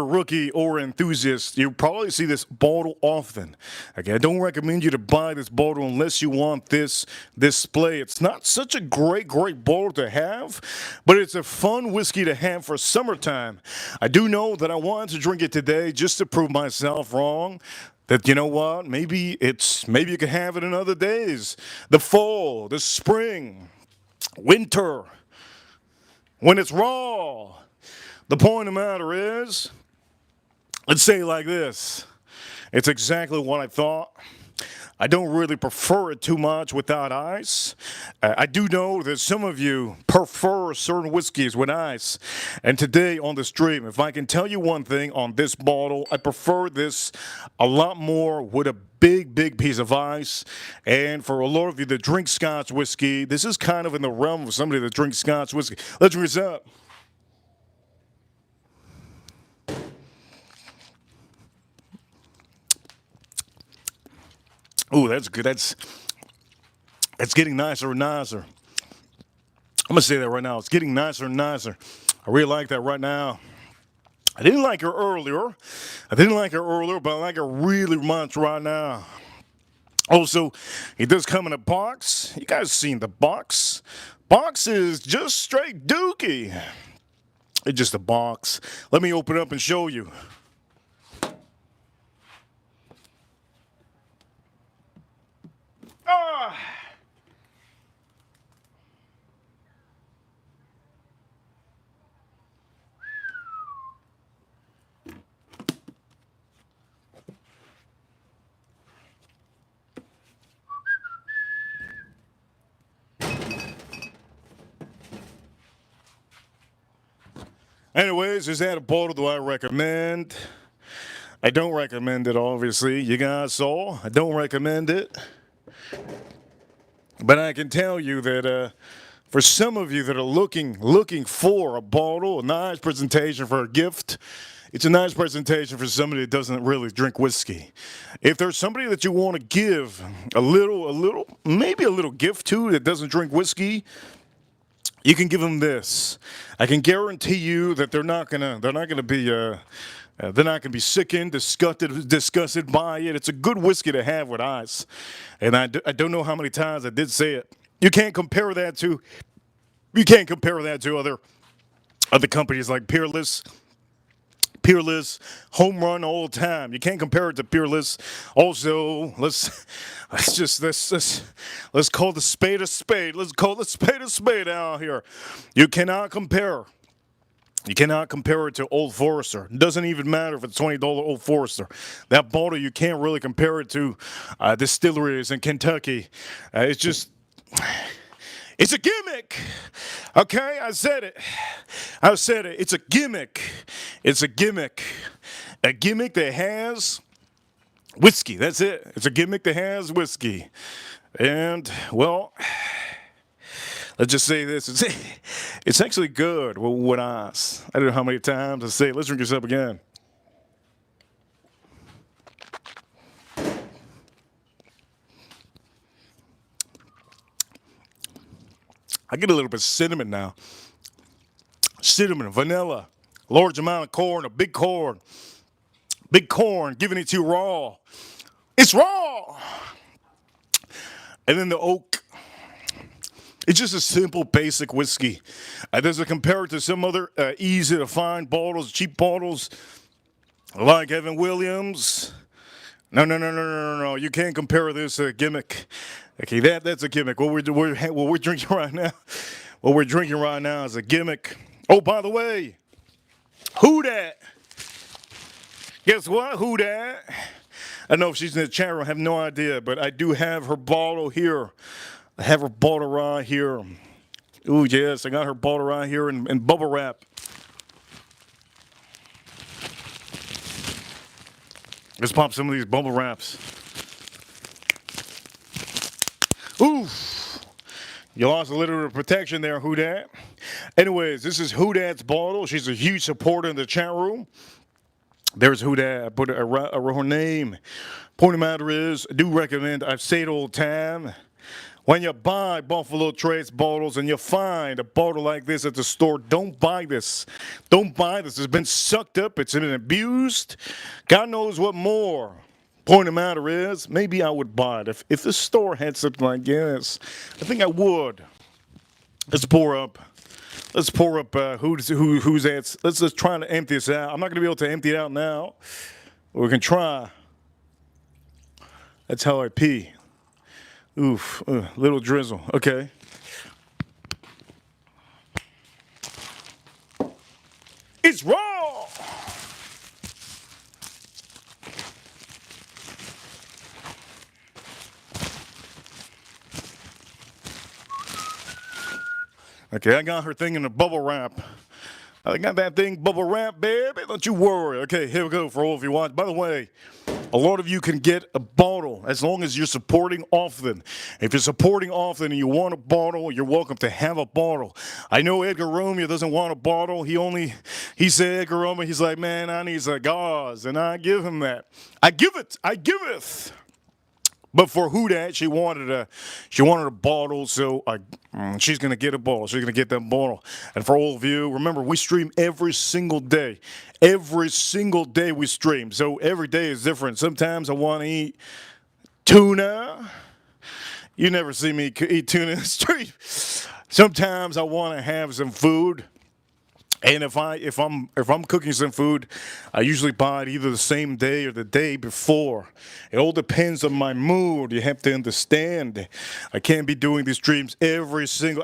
rookie or enthusiast, you'll probably see this bottle often. Okay, I don't recommend you to buy this bottle unless you want this display. It's not such a great bottle to have, but it's a fun whiskey to have for summertime. I do know that I wanted to drink it today just to prove myself wrong. That, you know what, maybe you can have it in other days. The fall, the spring, winter, when it's raw. The point of the matter is, let's say it like this. It's exactly what I thought. I don't really prefer it too much without ice. I do know that some of you prefer certain whiskeys with ice. And today on the stream, if I can tell you one thing on this bottle, I prefer this a lot more with a big piece of ice. And for a lot of you that drink Scotch whiskey, this is kind of in the realm of somebody that drinks Scotch whiskey. Let's drink this up. Ooh, that's good. That's getting nicer and nicer. I'm going to say that right now. It's getting nicer and nicer. I really like that right now. I didn't like her earlier, but I like her really much right now. Also, it does come in a box. You guys seen the box? Box is just straight dookie. It's just a box. Let me open it up and show you. Ah! Anyways, is that a bottle do I recommend? I don't recommend it, obviously. You guys saw. I don't recommend it. But I can tell you that for some of you that are looking for a bottle, a nice presentation for a gift, it's a nice presentation for somebody that doesn't really drink whiskey. If there's somebody that you want to give maybe a little gift to that doesn't drink whiskey, you can give them this. I can guarantee you that they're not gonna be sickened, disgusted by it. It's a good whiskey to have with ice. And I don't know how many times I did say it. You can't compare that to other companies like Peerless, home run all the time. You can't compare it to Peerless. Also, let's call the spade a spade. Let's call the spade a spade out here. You cannot compare it to Old Forester. It doesn't even matter if it's $20 Old Forester. That bottle, you can't really compare it to distilleries in Kentucky. It's a gimmick. Okay, I said it. It's a gimmick. It's a gimmick. A gimmick that has whiskey. That's it. It's a gimmick that has whiskey. And, well, let's just say this. It's actually good with ice. I don't know how many times I say it. Let's drink this up again. I get a little bit of cinnamon now. Cinnamon, vanilla, large amount of corn, a big corn. Big corn, giving it to you raw. It's raw! And then the oak. It's just a simple, basic whiskey. Does it compare it to some other easy to find bottles, cheap bottles, like Evan Williams? No. You can't compare this to a gimmick. Okay, that's a gimmick. What we're drinking right now, is a gimmick. Oh, by the way, who dat? Guess what? Who dat? I don't know if she's in the chat room. I have no idea, but I do have her bottle here. I have her bottle right here. Ooh, yes, I got her bottle right here in bubble wrap. Let's pop some of these bubble wraps. Ooh, you lost a little bit of protection there, Who Dat. Anyways, this is Who Dat's bottle. She's a huge supporter in the chat room. There's Who Dat. I put her name. Point of matter is, I do recommend, I've said all the time, when you buy Buffalo Trace bottles and you find a bottle like this at the store, don't buy this. Don't buy this. It's been sucked up. It's been abused. God knows what more. Point of matter is, maybe I would buy it. If the store had something like this, I think I would. Let's pour up who's that. Let's just try to empty this out. I'm not going to be able to empty it out now. But we can try. That's how I pee. Oof, little drizzle. Okay. It's raw. Okay, I got her thing in the bubble wrap. I got that thing bubble wrap, baby. Don't you worry. Okay, here we go for all of you watch. By the way, a lot of you can get a bottle as long as you're supporting often. If you're supporting often and you want a bottle, you're welcome to have a bottle. I know Edgar Romeo doesn't want a bottle. He said, Edgar Romeo, he's like, man, I need cigars. And I give him that. I giveth. But for Who Dat, she wanted a bottle, so she's gonna get a bottle. She's gonna get that bottle. And for all of you, remember, we stream every single day. Every single day we stream. So every day is different. Sometimes I want to eat tuna. You never see me eat tuna in the street. Sometimes I want to have some food. And if I'm cooking some food, I usually buy it either the same day or the day before. It all depends on my mood. You have to understand. I can't be doing these streams every single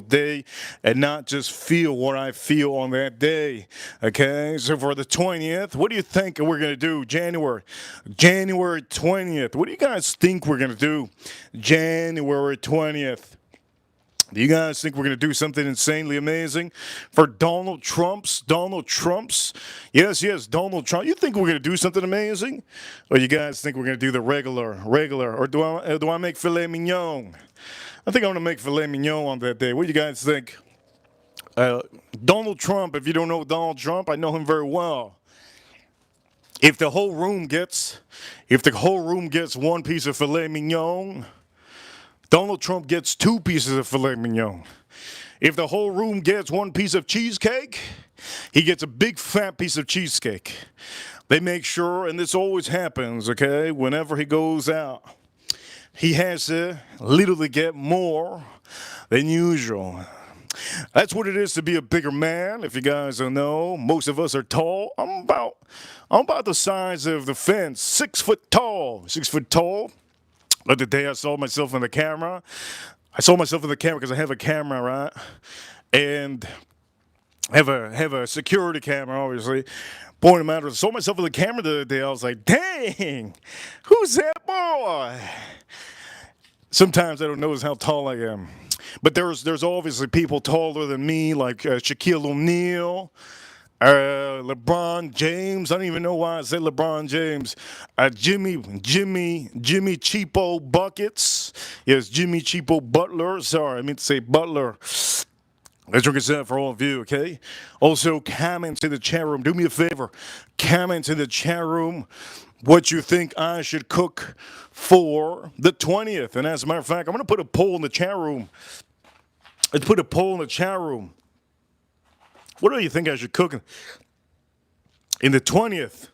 day and not just feel what I feel on that day. Okay? So for the 20th, what do you think we're gonna do? January 20th. What do you guys think we're gonna do? January 20th. Do you guys think we're going to do something insanely amazing for Donald Trump's? Yes, Donald Trump. You think we're going to do something amazing? Or you guys think we're going to do the regular? Or do I make filet mignon? I think I'm going to make filet mignon on that day. What do you guys think? Donald Trump, if you don't know Donald Trump, I know him very well. If the whole room gets one piece of filet mignon, Donald Trump gets 2 pieces of filet mignon. If the whole room gets 1 piece of cheesecake, he gets a big fat piece of cheesecake. They make sure, and this always happens, okay, whenever he goes out, he has to literally get more than usual. That's what it is to be a bigger man. If you guys don't know, most of us are tall. I'm about the size of the fence, 6 foot tall. But the day I saw myself in the camera, because I have a camera, right? And I have a security camera, obviously. Point of matter, I saw myself in the camera the other day. I was like, dang, who's that boy? Sometimes I don't notice how tall I am. But there's obviously people taller than me, like Shaquille O'Neal. LeBron James. I don't even know why I said LeBron James. Jimmy Cheapo Buckets. Yes, Jimmy Cheapo Butler. Sorry, I meant to say Butler. Let's drink this out for all of you, okay? Also, comments in the chat room. Do me a favor. Comments in the chat room what you think I should cook for the 20th. And as a matter of fact, I'm going to put a poll in the chat room. Let's put a poll in the chat room. What do you think I should cook in the 20th?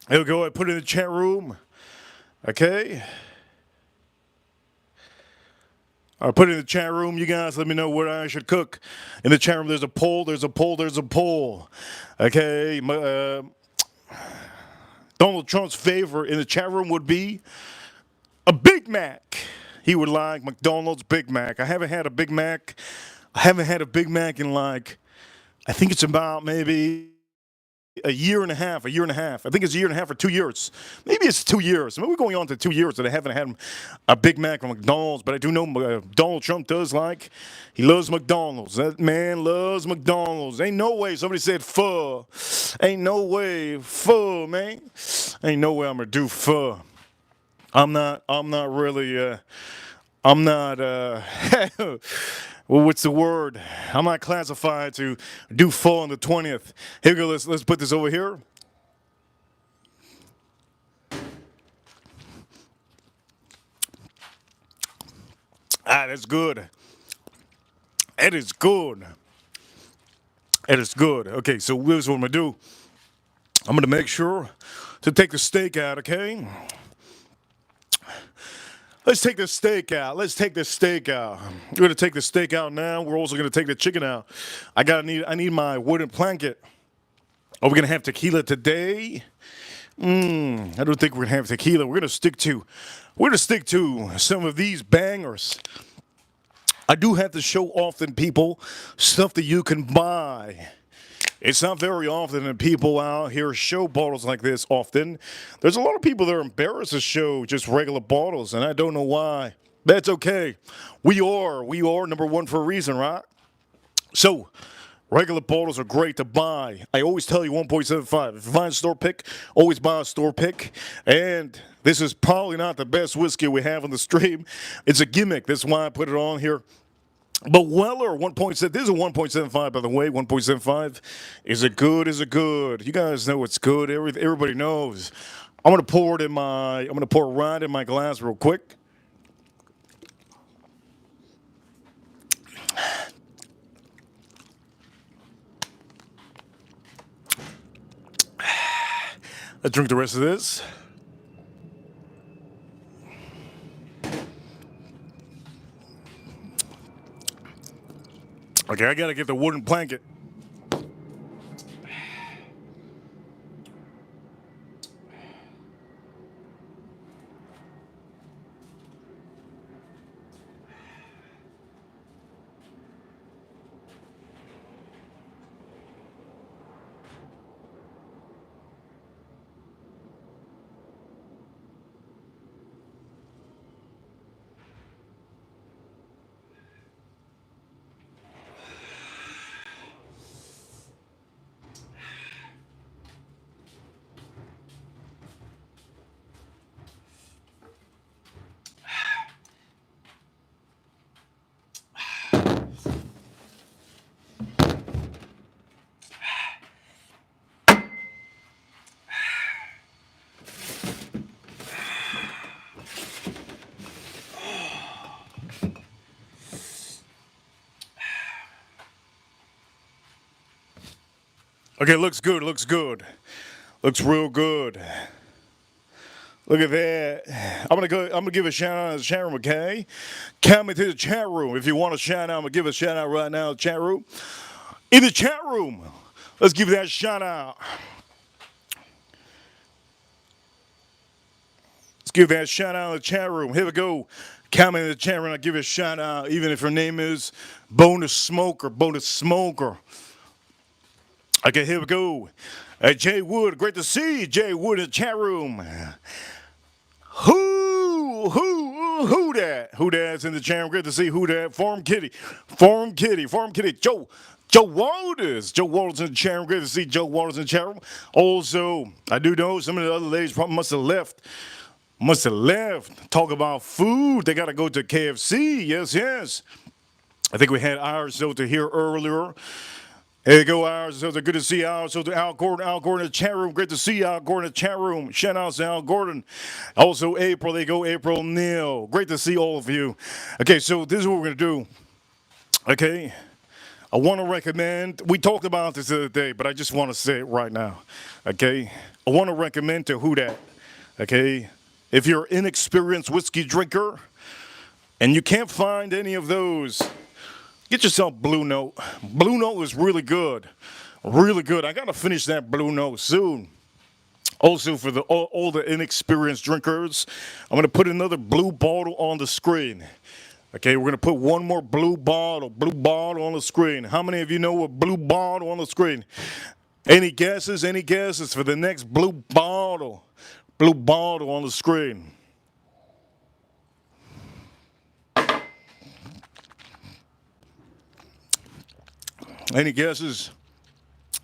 Here we go. I put it in the chat room. Okay. I put it in the chat room. You guys let me know what I should cook. In the chat room, there's a poll. There's a poll. There's a poll. Okay. Donald Trump's favorite in the chat room would be a Big Mac. He would like McDonald's Big Mac. I haven't had a Big Mac. I haven't had a Big Mac in like, I think it's about maybe a year and a half. I think it's a year and a half or 2 years. Maybe it's 2 years. Maybe we're going on to 2 years that I haven't had a Big Mac from McDonald's. But I do know Donald Trump does like, he loves McDonald's. That man loves McDonald's. Ain't no way somebody said pho. Ain't no way pho, man. Ain't no way I'm going to do pho. I'm not really, I'm not, well, what's the word? I'm not classified to do pho on the 20th. Here we go, let's put this over here. That's good. That is good. That is good. Okay, so this is what I'm going to do. I'm going to make sure to take the steak out, okay? Let's take the steak out. Let's take the steak out. We're going to take the steak out now. We're also going to take the chicken out. I need my wooden blanket. Are we going to have tequila today? I don't think we're going to have tequila. We're going to stick to some of these bangers. I do have to show often people stuff that you can buy. It's not very often that people out here show bottles like this often. There's a lot of people that are embarrassed to show just regular bottles, and I don't know why. That's okay. We are number one for a reason, right? So, regular bottles are great to buy. I always tell you 1.75. If you find a store pick, always buy a store pick. And this is probably not the best whiskey we have on the stream. It's a gimmick. That's why I put it on here. But Weller 1.7. This is a 1.75, by the way. 1.75. Is it good? Is it good? You guys know it's good. Everybody knows. I'm gonna pour it right in my glass real quick. Let's drink the rest of this. Okay, I gotta get the wooden blanket. Okay, looks good, looks good. Looks real good. Look at that. I'm gonna give a shout out to the chat room, okay? Comment to the chat room. If you want a shout out, I'm gonna give a shout out right now to the chat room. In the chat room. Let's give that shout out. Let's give that shout out in the chat room. Here we go. Comment in the chat room. I'll give you a shout out, even if your name is Bonus Smoker. Bonus Smoker. Okay, here we go. Jay Wood, great to see you, Jay Wood in the chat room. Who that? Who that's in the chat room? Great to see who that. Farm Kitty. Joe Walters. Joe Walters in the chat room. Great to see Joe Walters in the chat room. Also, I do know some of the other ladies probably must have left. Talk about food. They got to go to KFC. Yes. I think we had Irish Filter here earlier. There you go, Irish Filter. Good to see Irish Filter. Al Gordon in the chat room. Great to see Al Gordon in the chat room. Shout out to Al Gordon. Also, April. There you go, April Neal. Great to see all of you. Okay, so this is what we're going to do. Okay. I want to recommend, we talked about this the other day, but I just want to say it right now. Okay. I want to recommend to who that. Okay. If you're an inexperienced whiskey drinker and you can't find any of those, get yourself Blue Note. Blue Note is really good. Really good. I got to finish that Blue Note soon. Also, for all the inexperienced drinkers, I'm going to put another blue bottle on the screen. Okay, we're going to put one more blue bottle on the screen. How many of you know a blue bottle on the screen? Any guesses? Any guesses for the next blue bottle? Blue bottle on the screen. Any guesses?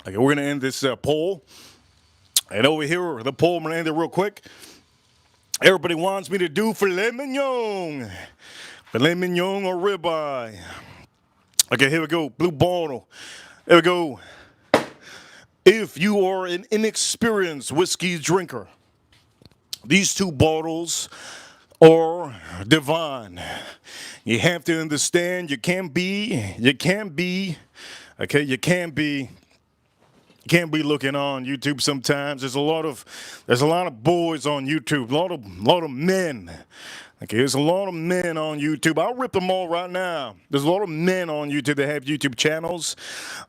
Okay, we're going to end this poll. And over here, the poll, I'm going to end it real quick. Everybody wants me to do filet mignon. Filet mignon or ribeye. Okay, here we go. Blue bottle. There we go. If you are an inexperienced whiskey drinker, these two bottles are divine. You have to understand you can't be looking on YouTube sometimes. There's a lot of boys on YouTube, a lot of men. Okay, there's a lot of men on YouTube. I'll rip them all right now. There's a lot of men on YouTube that have YouTube channels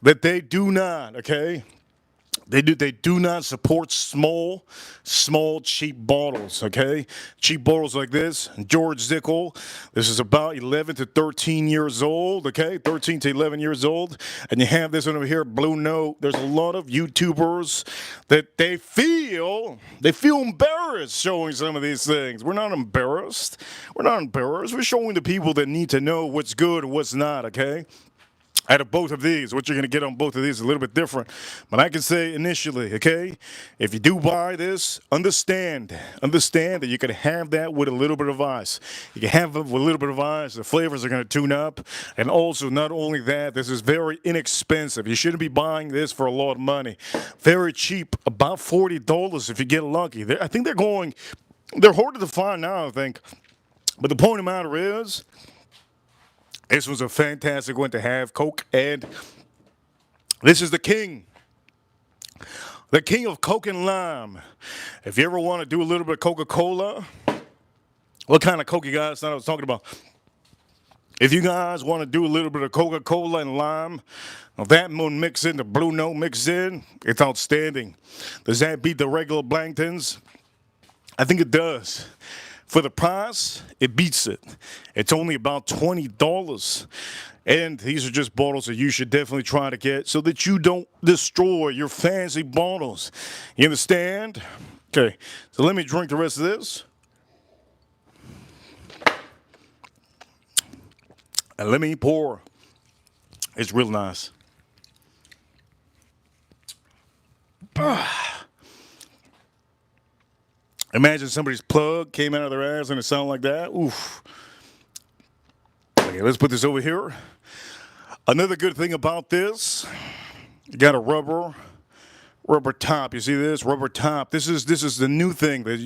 that they do not, okay? They do not support small, cheap bottles, okay? Cheap bottles like this. George Zickel, this is about 11 to 13 years old, okay? 13 to 11 years old. And you have this one over here, Blue Note. There's a lot of YouTubers that they feel embarrassed showing some of these things. We're not embarrassed. We're showing the people that need to know what's good and what's not, okay? Out of both of these, what you're going to get on both of these is a little bit different. But I can say initially, okay, if you do buy this, understand that you can have that with a little bit of ice. You can have it with a little bit of ice. The flavors are going to tune up. And also, not only that, this is very inexpensive. You shouldn't be buying this for a lot of money. Very cheap, about $40 if you get lucky. I think they're harder to find now, I think. But the point of the matter is, this was a fantastic one to have, Coke, and this is the king of Coke and lime. If you ever want to do a little bit of Coca-Cola, what kind of Coke you guys thought I was talking about? If you guys want to do a little bit of Coca-Cola and lime, that one mixed in, the Blue Note mixed in, it's outstanding. Does that beat the regular Blangtons? I think it does. For the price, it beats it. It's only about $20. And these are just bottles that you should definitely try to get so that you don't destroy your fancy bottles. You understand? Okay, so let me drink the rest of this. And let me pour. It's real nice. Imagine somebody's plug came out of their ass and it sounded like that. Oof. Okay, let's put this over here. Another good thing about this, you got a rubber top. You see this? Rubber top. This is the new thing that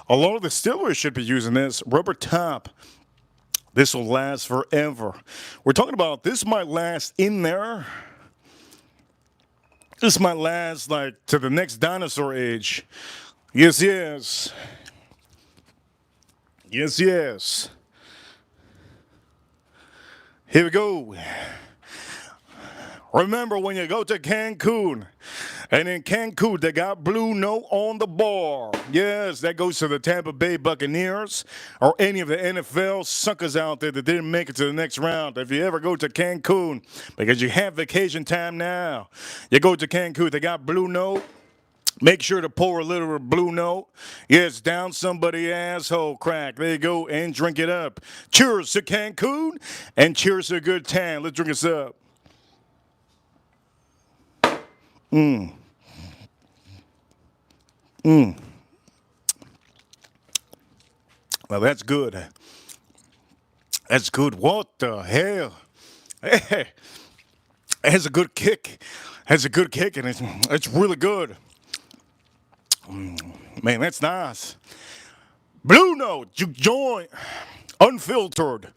a lot of the distilleries should be using this. Rubber top. This will last forever. We're talking about this might last in there This might last like to the next dinosaur age. Yes, yes. Yes, yes. Here we go. Remember when you go to Cancun, and in Cancun they got Blue Note on the bar. Yes, that goes to the Tampa Bay Buccaneers or any of the NFL suckers out there that didn't make it to the next round. If you ever go to Cancun, because you have vacation time now, you go to Cancun, they got Blue Note. Make sure to pour a little Blue Note. Yes, down somebody's asshole crack. There you go, and drink it up. Cheers to Cancun, and cheers to a good time. Let's drink this up. Well, that's good. That's good. What the hell? Hey, it has a good kick. Has a good kick, and it's really good. Man, that's nice. Blue Note, you joint, unfiltered.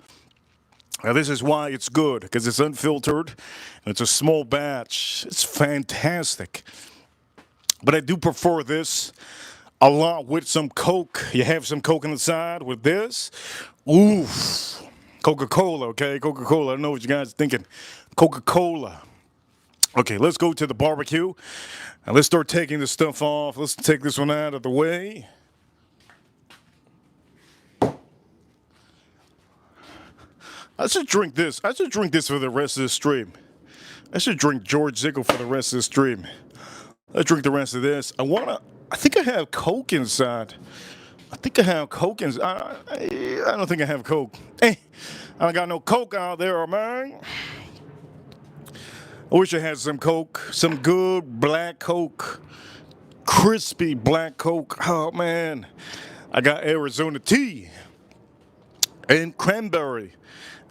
Now, this is why it's good, because it's unfiltered, and it's a small batch. It's fantastic. But I do prefer this a lot with some Coke. You have some Coke on the side with this. Oof. Coca-Cola, okay? Coca-Cola. I don't know what you guys are thinking. Coca-Cola. Okay, let's go to the barbecue. And let's start taking this stuff off. Let's take this one out of the way. I should drink this. I should drink this for the rest of the stream. I should drink George Ziegel for the rest of the stream. Let's drink the rest of this. I think I have Coke inside. I think I have Coke inside. I don't think I have Coke. Hey, I don't got no Coke out there, man. I wish I had some Coke. Some good black Coke. Crispy black Coke. Oh, man. I got Arizona tea. And cranberry.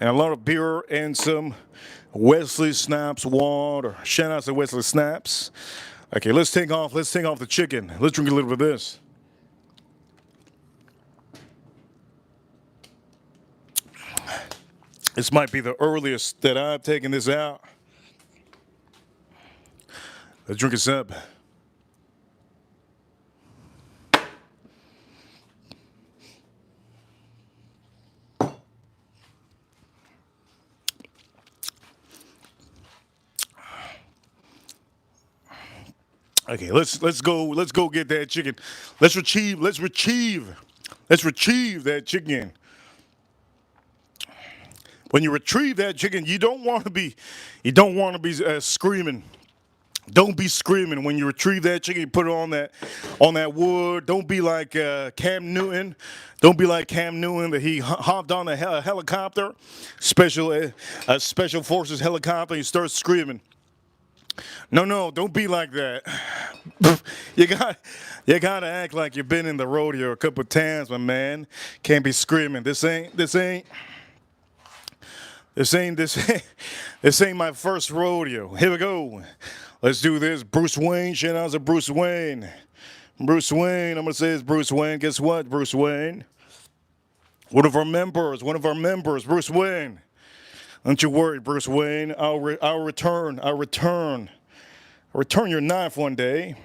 And a lot of beer and some Wesley Snaps water. Shout out to Wesley Snaps. Okay, let's take off the chicken. Let's drink a little bit of this. This might be the earliest that I've taken this out. Let's drink this up. Okay, let's go get that chicken. Let's retrieve that chicken. When you retrieve that chicken, you don't want to be screaming. Don't be screaming when you retrieve that chicken. You put it on that wood. Don't be like Cam Newton. Don't be like Cam Newton that he hopped on a helicopter, special forces helicopter. And he starts screaming. No, don't be like that. You gotta act like you've been in the rodeo a couple of times, my man. Can't be screaming. This ain't my first rodeo. Here we go. Let's do this. Bruce Wayne. Shout out to Bruce Wayne. Bruce Wayne. I'm gonna say it's Bruce Wayne. Guess what, Bruce Wayne? One of our members. Bruce Wayne. Don't you worry, Bruce Wayne. I'll return your knife one day.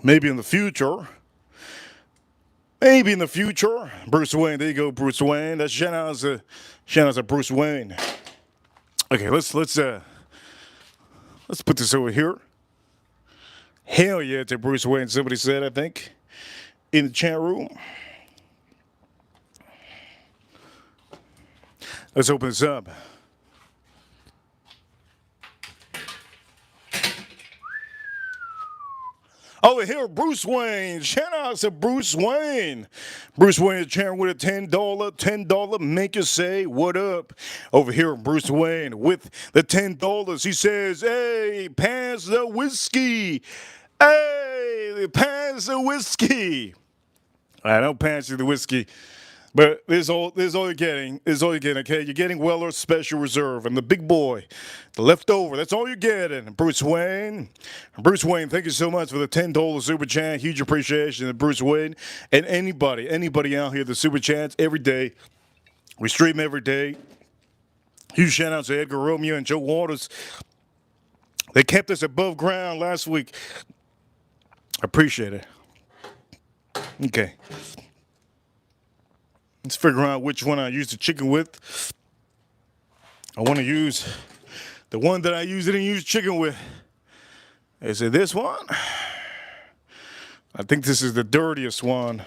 Maybe in the future. Bruce Wayne. There you go, Bruce Wayne. That's shout out to Bruce Wayne. Okay, let's put this over here. Hell yeah to Bruce Wayne. Somebody said, I think, in the chat room. Let's open this up. Over here, Bruce Wayne. Shout out to Bruce Wayne. Bruce Wayne is sharing with a $10. Make you say, what up? Over here, Bruce Wayne with the $10. He says, hey, pass the whiskey. Hey, pass the whiskey. I don't pass you the whiskey. But this is all you're getting. Okay? You're getting Weller's Special Reserve and the big boy, the leftover. That's all you're getting. Bruce Wayne, thank you so much for the $10 super chat. Huge appreciation to Bruce Wayne and anybody out here that super chats every day. We stream every day. Huge shout out to Edgar Romeo and Joe Waters. They kept us above ground last week. Appreciate it. Okay. Let's figure out which one I use the chicken with. I want to use the one that I didn't use chicken with. Is it this one? I think this is the dirtiest one.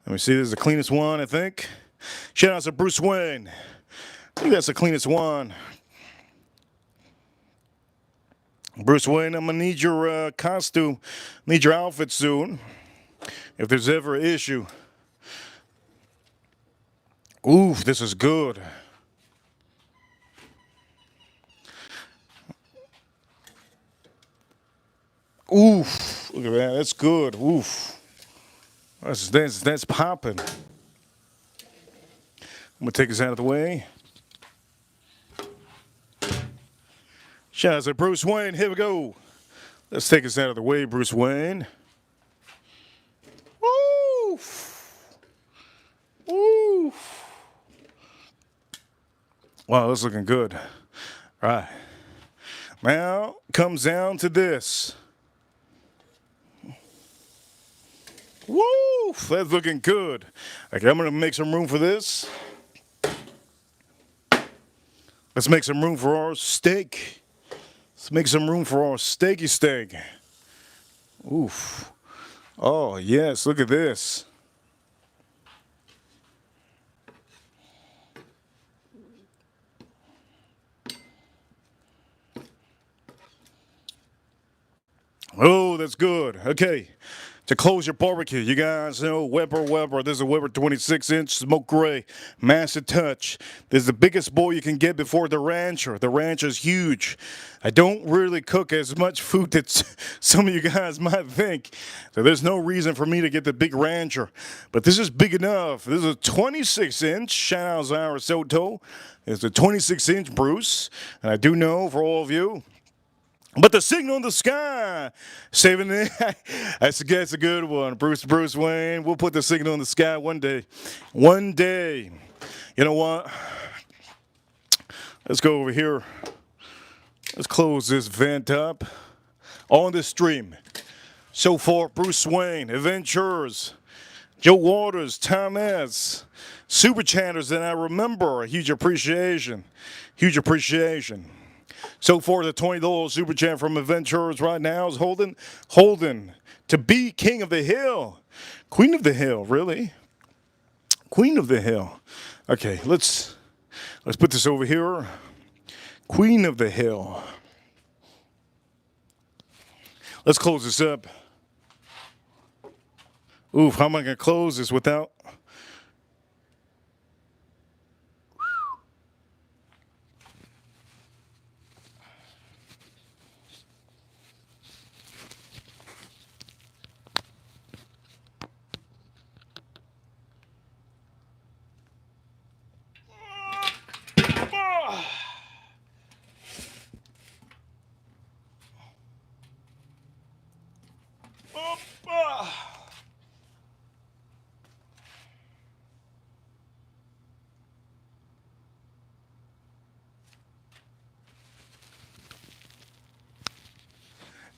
Let me see, this is the cleanest one, I think. Shout out to Bruce Wayne. I think that's the cleanest one. Bruce Wayne, I'm gonna need your costume, need your outfit soon. If there's ever an issue. Ooh, this is good. Oof, look at that, that's good. Oof. That's popping. I'm gonna take this out of the way. Shout out to Bruce Wayne, here we go. Let's take this out of the way, Bruce Wayne. Oof. Oof. Wow, that's looking good. All right. Now, comes down to this. Woo! That's looking good. Okay, I'm gonna make some room for this. Let's make some room for our steak. Let's make some room for our steaky steak. Oof. Oh, yes, look at this. Oh, that's good. Okay. To close your barbecue, you guys know Weber. This is a Weber 26-inch smoke gray, massive touch. This is the biggest bowl you can get before the Rancher. The Rancher's huge. I don't really cook as much food that some of you guys might think. So there's no reason for me to get the big Rancher. But this is big enough. This is a 26-inch. Shout out to Arizona. It's a 26-inch Bruce. And I do know for all of you, but the signal in the sky, saving it. That's a good one. Bruce Wayne. We'll put the signal in the sky one day. One day. You know what? Let's go over here. Let's close this vent up. On the stream. So far, Bruce Wayne, Adventures, Joe Waters, Tom S., Super Chatters, and I remember. Huge appreciation. Huge appreciation. So far, the $20 super chat from Adventures right now is Holden to be King of the Hill. Queen of the Hill, really? Queen of the Hill. Okay, let's put this over here. Queen of the Hill. Let's close this up. Oof, how am I going to close this without...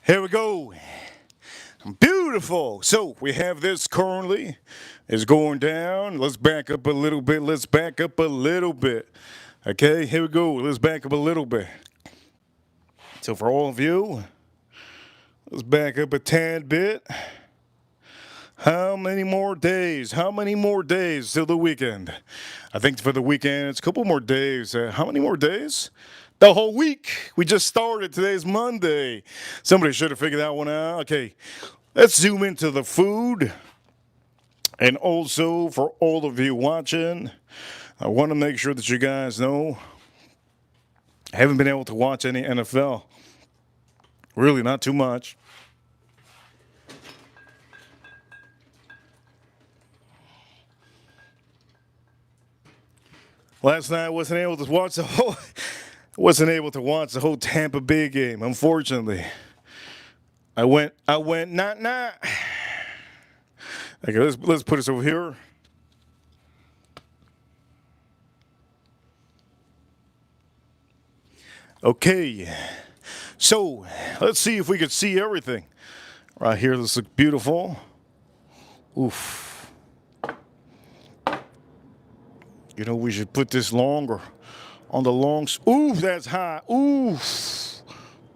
Here we go. Beautiful. So we have this currently is going down. Let's back up a little bit. Okay, here we go. Let's back up a little bit. So for all of you, let's back up a tad bit. How many more days? How many more days till the weekend? I think for the weekend, it's a couple more days. How many more days? The whole week. We just started. Today's Monday. Somebody should have figured that one out. Okay, let's zoom into the food. And also, for all of you watching, I want to make sure that you guys know I haven't been able to watch any NFL. Really, not too much. Last night I wasn't able to watch the whole Tampa Bay game, unfortunately. I went not. Okay, let's put this over here. Okay. So let's see if we could see everything. Right here, this looks beautiful. Oof. You know, we should put this longer on the longs. Oof, that's high. Oof.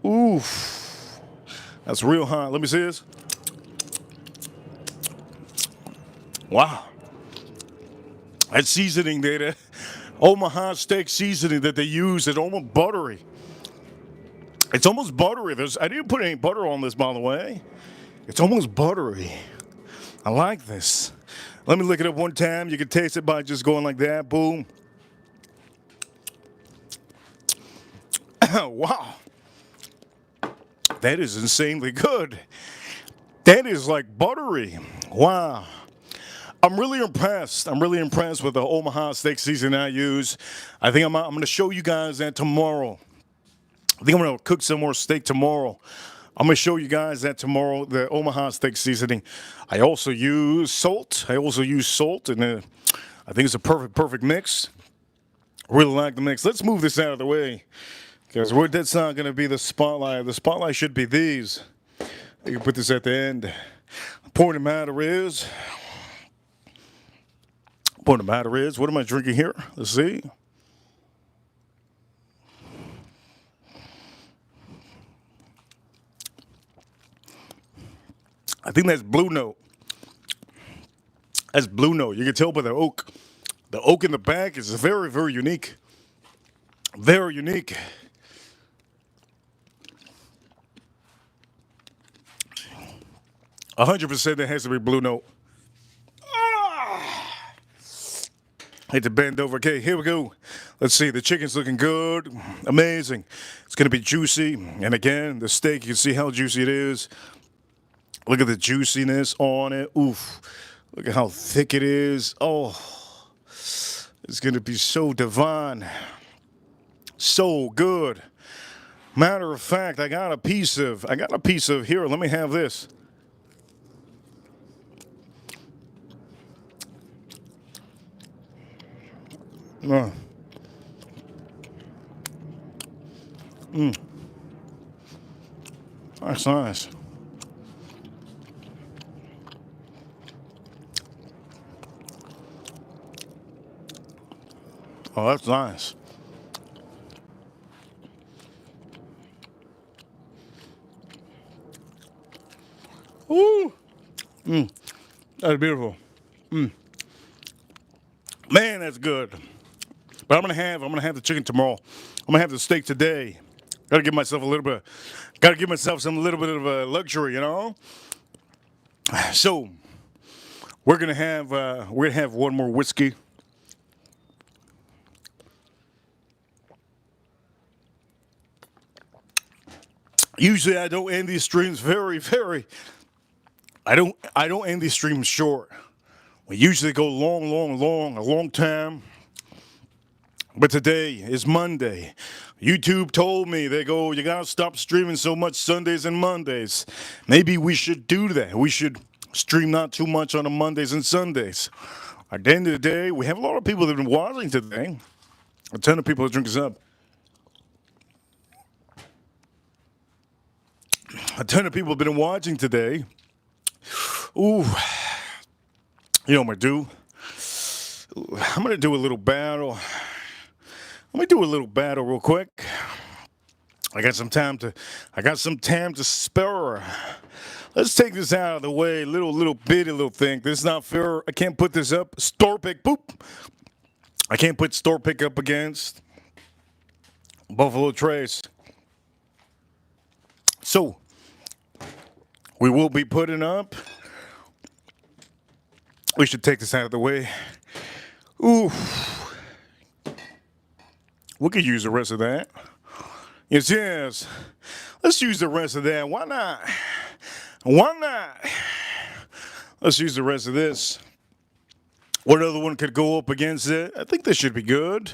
Oof. That's real high. Let me see this. Wow. That seasoning there, Omaha steak seasoning that they use, it's almost buttery. It's almost buttery. I didn't put any butter on this, by the way. It's almost buttery. I like this. Let me look it up one time. You can taste it by just going like that. Boom. Wow. That is insanely good. That is like buttery. Wow. I'm really impressed. I'm really impressed with the Omaha steak seasoning I use. I think I'm going to show you guys that tomorrow. I think I'm going to cook some more steak tomorrow. I'm going to show you guys that tomorrow, the Omaha steak seasoning. I also use salt. and I think it's a perfect mix. Really like the mix. Let's move this out of the way because that's not going to be the spotlight. The spotlight should be these. You can put this at the end. The point of the matter is, what am I drinking here? Let's see. I think that's Blue Note. That's Blue Note. You can tell by the oak. The oak in the back is very, very unique. Very unique. %, that has to be Blue Note. Hate to bend over. Okay, here we go. Let's see. The chicken's looking good. Amazing. It's going to be juicy. And again, the steak, you can see how juicy it is. Look at the juiciness on it. Oof. Look at how thick it is. Oh, it's going to be so divine. So good. Matter of fact, I got a piece of here. Let me have this. That's nice. Oh, that's nice. Ooh. That's beautiful. Man, that's good. But I'm gonna have the chicken tomorrow. I'm gonna have the steak today. Gotta give myself some little bit of a luxury, you know. So we're gonna have one more whiskey. Usually I don't end these streams I don't end these streams short. We usually go a long time. But today is Monday. YouTube told me, they go, you gotta stop streaming so much Sundays and Mondays. Maybe we should do that. We should stream not too much on the Mondays and Sundays. At the end of the day, we have a lot of people that have been watching today. A ton of people are drinking up. A ton of people have been watching today. Ooh. You know what I'm gonna do? I'm gonna do a little battle. Let me do a little battle real quick. I got some time to spare. Let's take this out of the way. Little thing. This is not fair. I can't put this up. Store pick. Boop. I can't put store pick up against Buffalo Trace. So we will be putting up. We should take this out of the way. Ooh. We could use the rest of that. Yes. Let's use the rest of that. Why not? Let's use the rest of this. What other one could go up against it? I think this should be good.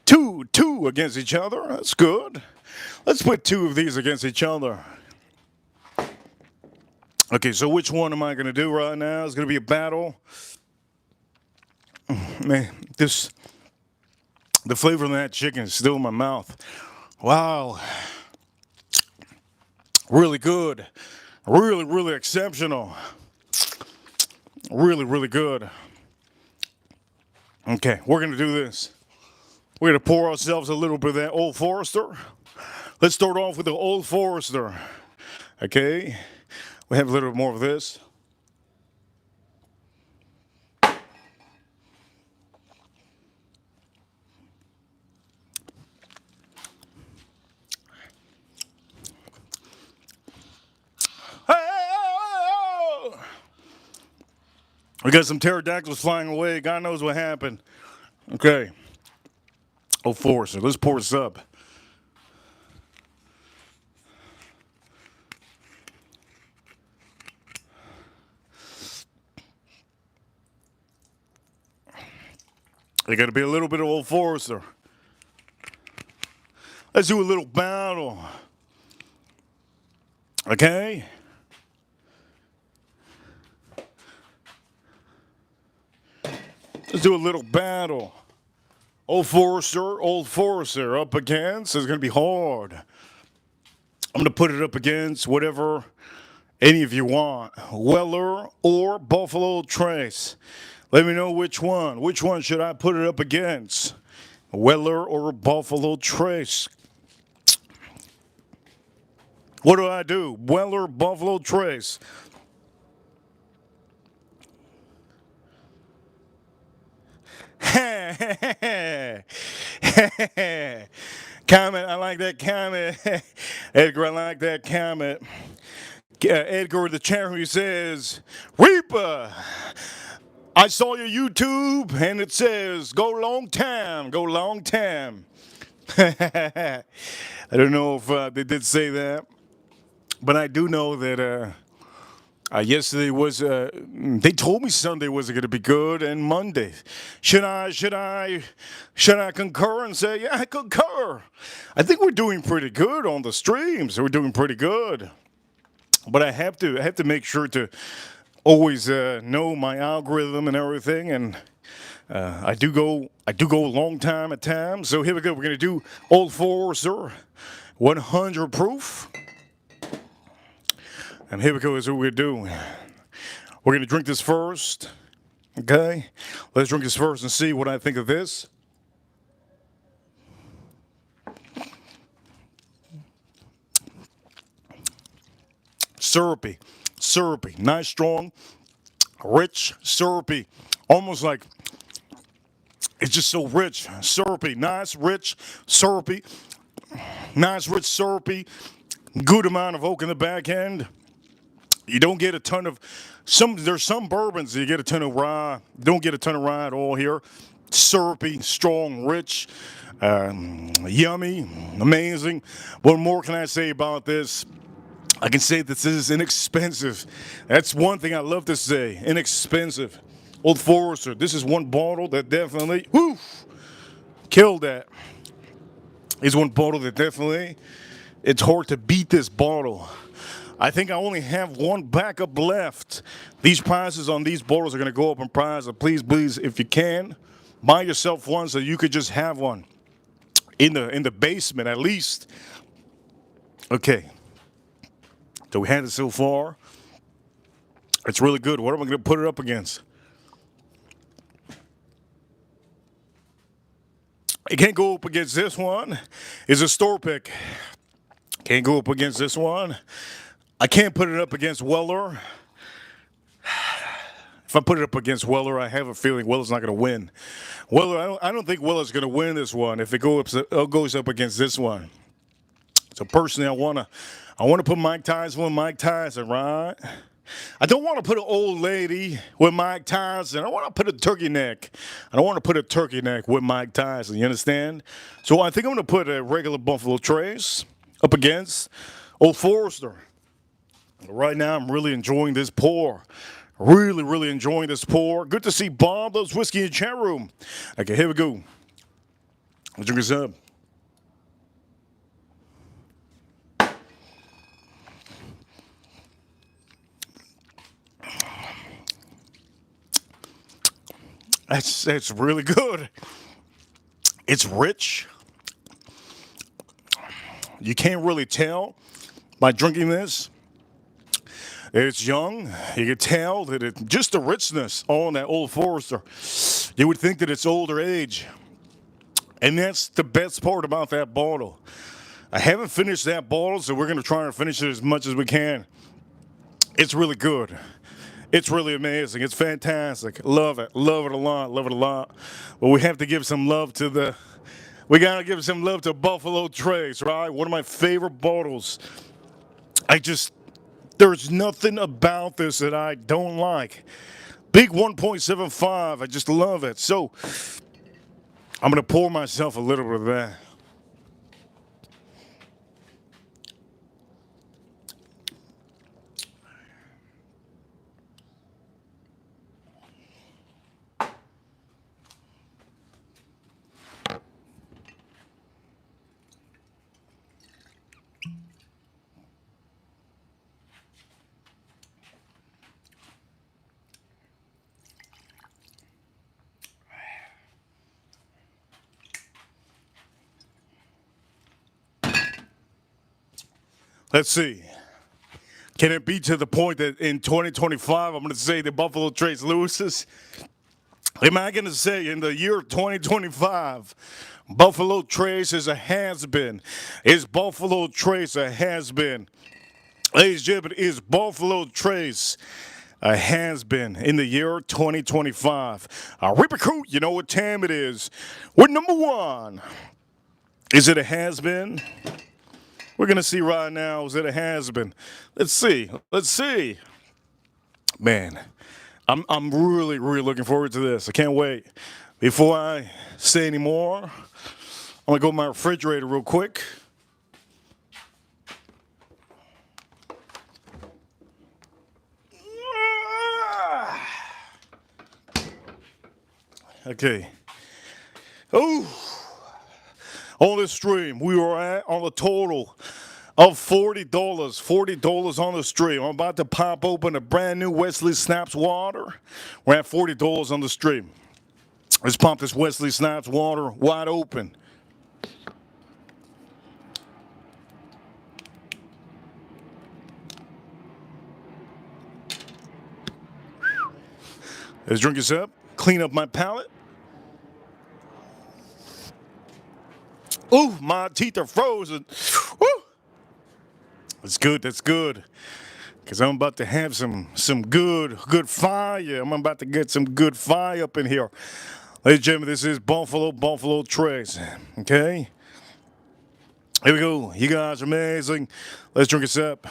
Two against each other. That's good. Let's put 2 of these against each other. Okay, so which one am I going to do right now? It's going to be a battle. Man, the flavor of that chicken is still in my mouth. Wow. Really good. Really, really exceptional. Really, really good. Okay, we're going to do this. We're going to pour ourselves a little bit of that Old Forester. Let's start off with the Old Forester. Okay, we have a little bit more of this. We got some pterodactyls flying away. God knows what happened. Okay. Old Forester. Let's pour this up. There got to be a little bit of Old Forester. Let's do a little battle. Okay? Let's do a little battle. Old Forester up against. It's going to be hard. I'm going to put it up against whatever any of you want. Weller or Buffalo Trace. Let me know which one. Which one should I put it up against? Weller or Buffalo Trace? What do I do? Weller, Buffalo Trace. Comment, I like that comment. Edgar, I like that comment. Edgar in the chat room, he says, Reaper, I saw your YouTube and it says, go long time, go long time. I don't know if they did say that, but I do know that yesterday was, they told me Sunday wasn't going to be good, and Monday. Should I concur and say, yeah, I concur. I think we're doing pretty good on the streams. We're doing pretty good. But I have to make sure to always know my algorithm and everything, and I do go a long time at times. So here we go. We're going to do Old Forester 100 proof. And here we go, is what we're doing. We're going to drink this first, okay? Let's drink this first and see what I think of this. Syrupy, nice, strong, rich, syrupy, almost like it's just so rich, syrupy, nice, rich, syrupy, good amount of oak in the back end. You don't get a ton of, there's some bourbons you get a ton of rye. You don't get a ton of rye at all here. Syrupy, strong, rich, yummy, amazing. What more can I say about this? I can say this is inexpensive. That's one thing I love to say, inexpensive. Old Forester, this is one bottle that definitely, killed that. It's one bottle that definitely, it's hard to beat this bottle. I think I only have one backup left. These prices on these bottles are going to go up in price. So please, if you can, buy yourself one so you could just have one in the basement at least. Okay. So we had it so far. It's really good. What am I going to put it up against? It can't go up against this one. It's a store pick. Can't go up against this one. I can't put it up against Weller. If I put it up against Weller, I have a feeling Weller's not going to win. Weller, I don't think Weller's going to win this one if it goes up against this one. So personally, I want to put Mike Tyson with Mike Tyson, right? I don't want to put an old lady with Mike Tyson. I want to put a turkey neck. I don't want to put a turkey neck with Mike Tyson. You understand? So I think I'm going to put a regular Buffalo Trace up against Old Forester. Right now, I'm really enjoying this pour. Really, really enjoying this pour. Good to see Bob Loves Whiskey in the chat room. Okay, here we go. Let's drink this up. That's really good. It's rich. You can't really tell by drinking this. It's young. You can tell that it just the richness on that Old Forester. You would think that it's older age. And that's the best part about that bottle. I haven't finished that bottle, so we're going to try and finish it as much as we can. It's really good. It's really amazing. It's fantastic. Love it. Love it a lot. Love it a lot. But we have to give some love to we got to give some love to Buffalo Trace, right? One of my favorite bottles. There's nothing about this that I don't like. Big 1.75. I just love it. So, I'm going to pour myself a little bit of that. Let's see. Can it be to the point that in 2025, I'm going to say the Buffalo Trace loses? Am I going to say in the year 2025, Buffalo Trace is a has-been? Is Buffalo Trace a has-been? Ladies and gentlemen, is Buffalo Trace a has-been in the year 2025? Recruit, you know what time it is. We're number one. Is it a has-been? We're going to see right now, is it a has-been? Let's see. Let's see. Man, I'm really, really looking forward to this. I can't wait. Before I say any more, I'm going to go to my refrigerator real quick. Okay. Oh. On this stream, we were at on a total of $40. $40 on the stream. I'm about to pop open a brand new Wesley Snipes water. We're at $40 on the stream. Let's pump this Wesley Snipes water wide open. Let's drink this up. Clean up my palate. Ooh, my teeth are frozen. Woo! That's good, that's good. Because I'm about to have some good fire. I'm about to get some good fire up in here. Ladies and gentlemen, this is Buffalo Trace. Okay? Here we go. You guys are amazing. Let's drink this up.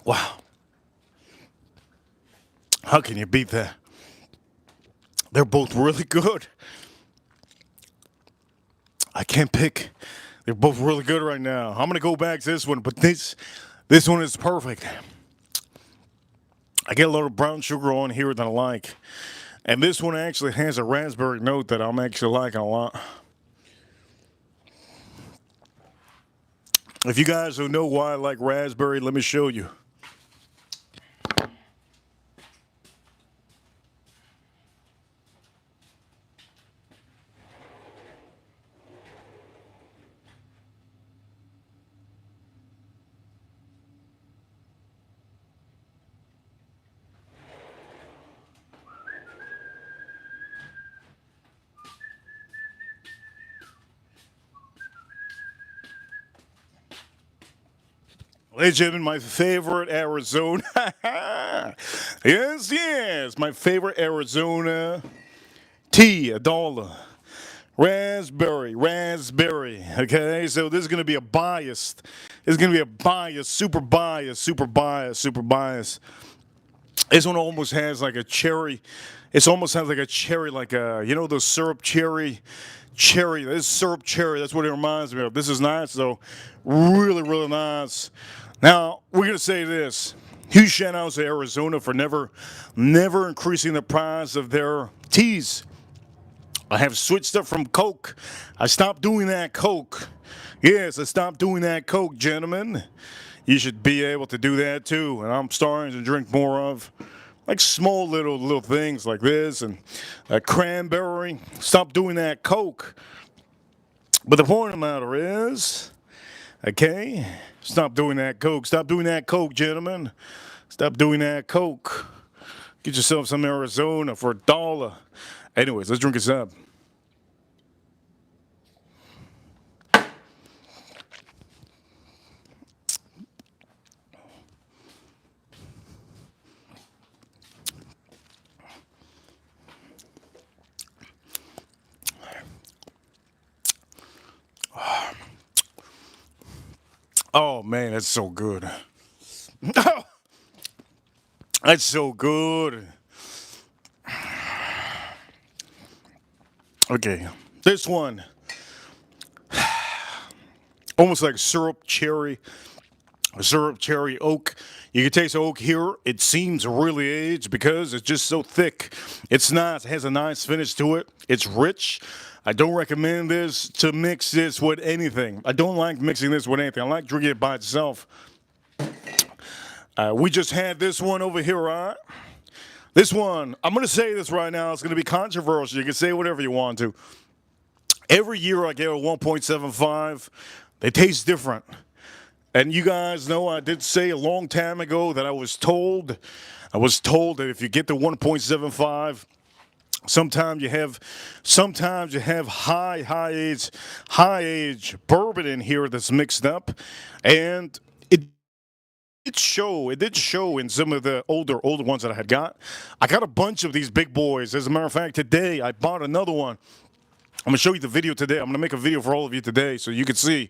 Wow. How can you beat that? They're both really good. I can't pick. They're both really good right now. I'm going to go back to this one, but this one is perfect. I get a lot of brown sugar on here that I like. And this one actually has a raspberry note that I'm actually liking a lot. If you guys don't know why I like raspberry, let me show you. Ladies and gentlemen, my favorite Arizona. Yes, my favorite Arizona tea, $1. Raspberry. Okay, so this is going to be a biased. This is going to be a bias, super bias. This one almost has like a cherry. It almost has like a cherry, like a, you know, the syrup cherry. This is syrup cherry. That's what it reminds me of. This is nice, though. Really, really nice. Now, we're going to say this. Huge shout outs to Arizona for never increasing the price of their teas. I have switched up from Coke. I stopped doing that Coke. Yes, I stopped doing that Coke, gentlemen. You should be able to do that too. And I'm starting to drink more of like small little things like this and cranberry. Stop doing that Coke. But the point of the matter is, okay, stop doing that Coke. Stop doing that Coke, gentlemen. Stop doing that Coke. Get yourself some Arizona for $1. Anyways, let's drink this up. Oh man, that's so good. That's so good. Okay, this one, almost like syrup cherry oak. You can taste the oak here. It seems really aged because it's just so thick. It's not. It has a nice finish to it. It's rich. I don't recommend this to mix this with anything. I don't like mixing this with anything. I like drinking it by itself. We just had this one over here, right? This one, I'm going to say this right now. It's going to be controversial. You can say whatever you want to. Every year I get a 1.75. They taste different. And you guys know I did say a long time ago that I was told that if you get the 1.75, sometimes you have high age bourbon in here that's mixed up, and it did show in some of the older ones that I had got. I got a bunch of these big boys. As a matter of fact, today I bought another one. I'm gonna show you the video today. I'm gonna make a video for all of you today so you can see.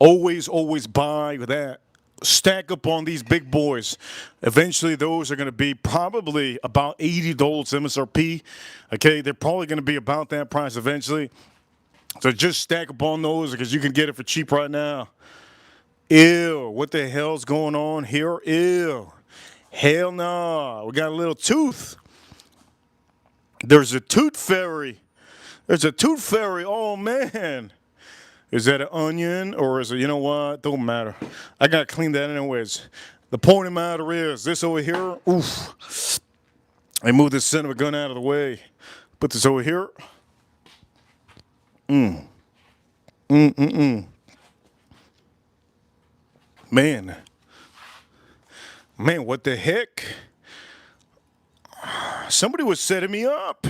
Always buy that. Stack up on these big boys. Eventually, those are going to be probably about $80 MSRP. Okay, they're probably going to be about that price eventually. So just stack up on those because you can get it for cheap right now. Ew, what the hell's going on here? Ew, hell no. We got a little tooth. There's a tooth fairy. There's a tooth fairy. Oh man. Is that an onion or is it, you know what? Don't matter. I got to clean that anyways. The point of the matter is, this over here, oof. I move this son of a gun out of the way. Put this over here. Man. Man, what the heck? Somebody was setting me up.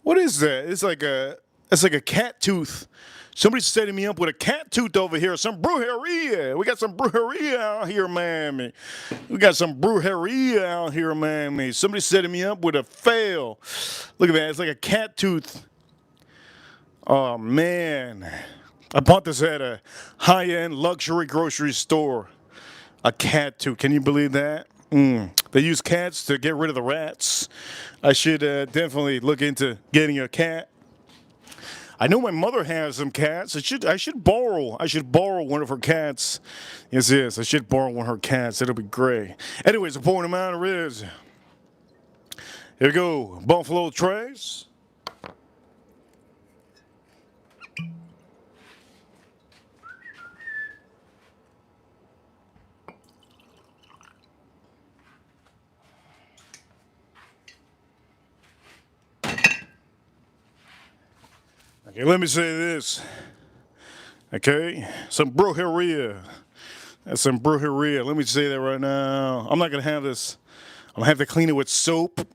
What is that? It's like a cat tooth. Somebody's setting me up with a cat tooth over here. Some brujeria. We got some brujeria out here, mammy. We got some brujeria out here, mammy. Somebody's setting me up with a fail. Look at that. It's like a cat tooth. Oh, man. I bought this at a high-end luxury grocery store. A cat tooth. Can you believe that? They use cats to get rid of the rats. I should definitely look into getting a cat. I know my mother has some cats. I should borrow one of her cats. Yes, I should borrow one of her cats. It'll be great. Anyways, the point of the matter is, here we go. Buffalo Trace. Okay, let me say this. Okay, some brujeria. That's some brujeria. Let me say that right now. I'm not gonna have this. I'm gonna have to clean it with soap,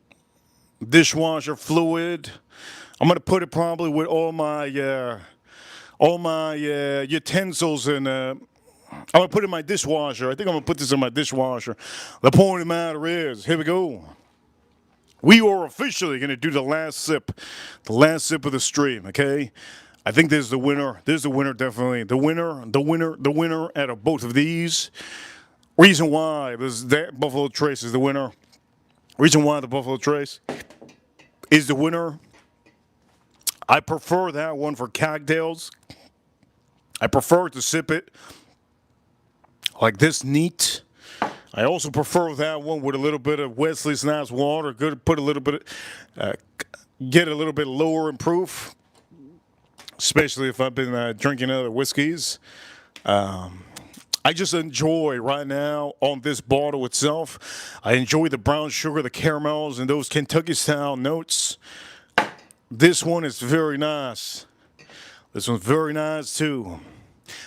dishwasher fluid. I'm gonna put it probably with all my utensils and. I'm gonna put it in my dishwasher. I think I'm gonna put this in my dishwasher. The point of the matter is, here we go. We are officially going to do the last sip of the stream, okay? I think there's the winner. There's the winner, definitely. The winner out of both of these. Reason why that Buffalo Trace is the winner. Reason why the Buffalo Trace is the winner. I prefer that one for cocktails. I prefer to sip it like this neat. I also prefer that one with a little bit of Wesley Snipes water. Good, put a little bit of get a little bit lower in proof, especially if I've been drinking other whiskeys. I just enjoy right now on this bottle itself. I enjoy the brown sugar, the caramels, and those Kentucky style notes. This one is very nice. This one's very nice too.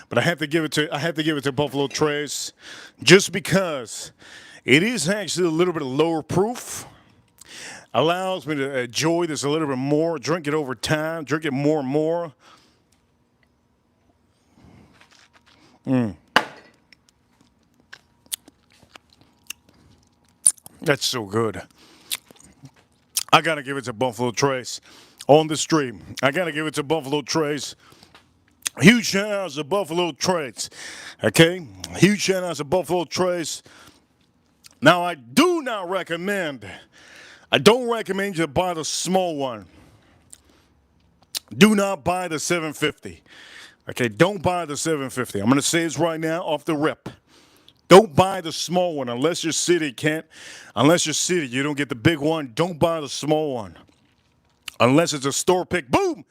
But I have to give it to Buffalo Trace, just because it is actually a little bit lower proof. Allows me to enjoy this a little bit more, drink it over time, drink it more and more. That's so good. I gotta give it to Buffalo Trace on the stream. I gotta give it to Buffalo Trace. Huge shout outs to Buffalo Trace. Okay? Huge shout outs to Buffalo Trace. Now, I don't recommend you to buy the small one. Do not buy the 750. Okay, don't buy the 750. I'm going to say this right now off the rip. Don't buy the small one unless your city you don't get the big one. Don't buy the small one. Unless it's a store pick, boom.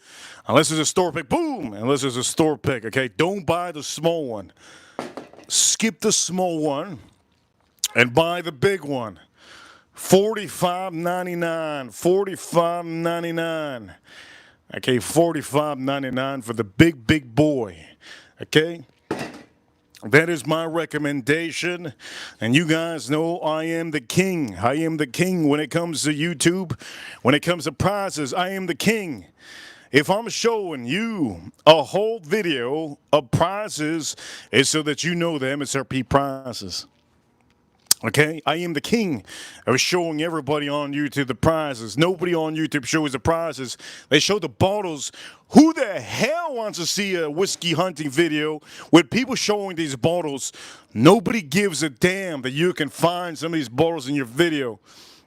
Unless it's a store pick, boom. Unless it's a store pick, okay? Don't buy the small one. Skip the small one and buy the big one. $45.99. $45.99. Okay, $45.99 for the big boy. Okay? That is my recommendation. And you guys know I am the king. I am the king when it comes to YouTube. When it comes to prizes, I am the king. If I'm showing you a whole video of prizes, it's so that you know the MSRP prizes. Okay, I am the king of showing everybody on YouTube the prizes. Nobody on YouTube shows the prizes. They show the bottles. Who the hell wants to see a whiskey hunting video with people showing these bottles? Nobody gives a damn that you can find some of these bottles in your video.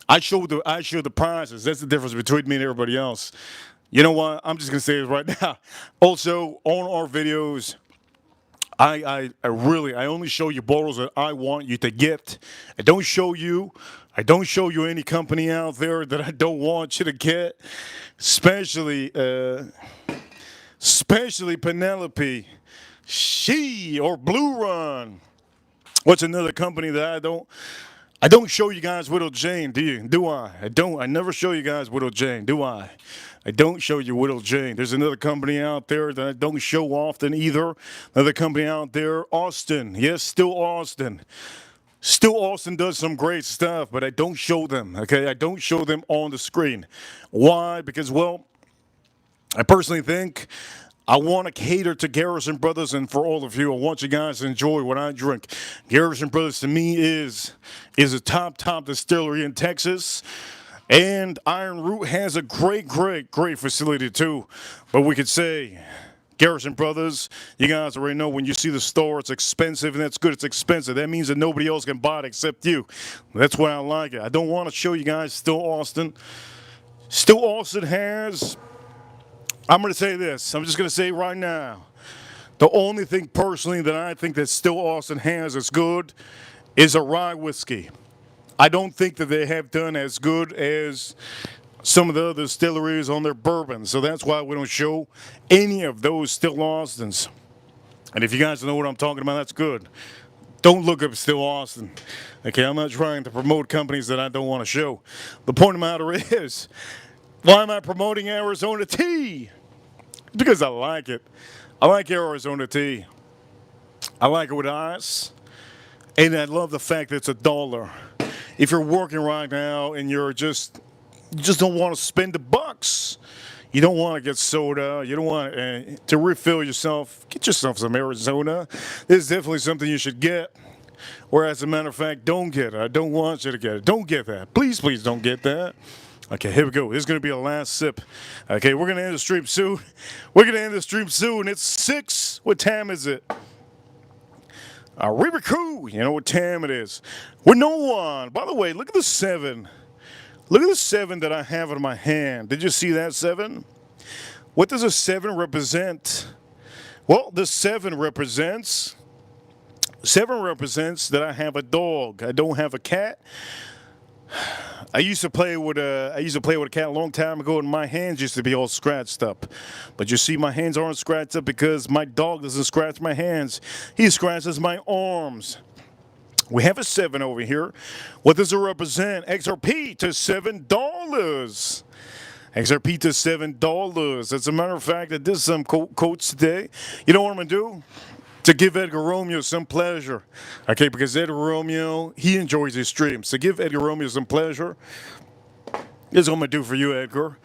I show the prizes. That's the difference between me and everybody else. You know what? I'm just gonna say this right now. Also, on our videos, I only show you bottles that I want you to get. I don't show you any company out there that I don't want you to get. Especially Penelope, or Blue Run. What's another company that I don't show you guys Widow Jane, do you? Do I? I never show you guys Widow Jane, do I? I don't show you Widow Jane. There's another company out there that I don't show often either. Another company out there, Austin. Yes, still Austin. Still Austin does some great stuff, but I don't show them, okay? I don't show them on the screen. Why? Because, well, I personally think I want to cater to Garrison Brothers, and for all of you, I want you guys to enjoy what I drink. Garrison Brothers, to me, is a top distillery in Texas. And Iron Root has a great facility too. But we could say, Garrison Brothers, you guys already know when you see the store, it's expensive, and that's good, it's expensive. That means that nobody else can buy it except you. That's why I like it. I don't want to show you guys Still Austin. Still Austin has, I'm going to say this. I'm just going to say right now. The only thing personally that I think that Still Austin has is good is a rye whiskey. I don't think that they have done as good as some of the other distilleries on their bourbon. So that's why we don't show any of those Still Austins. And if you guys know what I'm talking about, that's good. Don't look up Still Austin. Okay, I'm not trying to promote companies that I don't want to show. The point of the matter is, why am I promoting Arizona tea? Because I like it. I like Arizona tea. I like it with ice. And I love the fact that it's $1. If you're working right now and you just don't want to spend the bucks, you don't want to get soda, you don't want to refill yourself, get yourself some Arizona. This is definitely something you should get. Or as a matter of fact, don't get it. I don't want you to get it. Don't get that. Please don't get that. Okay, here we go. This is going to be a last sip. Okay, we're going to end the stream soon. It's 6. What time is it? Ribiku, you know what time it is. We're no one. By the way, look at the 7. Look at the 7 that I have in my hand. Did you see that 7? What does a 7 represent? Well, the 7 represents that I have a dog. I don't have a cat. I used to play with a cat a long time ago, and my hands used to be all scratched up. But you see, my hands aren't scratched up because my dog doesn't scratch my hands. He scratches my arms. We have a 7 over here. What does it represent? XRP to $7. XRP to $7. As a matter of fact, I did some quotes today. You know what I'm gonna do? To give Edgar Romeo some pleasure. Okay, because Edgar Romeo, he enjoys his streams. So give Edgar Romeo some pleasure. This is what I'm gonna do for you, Edgar.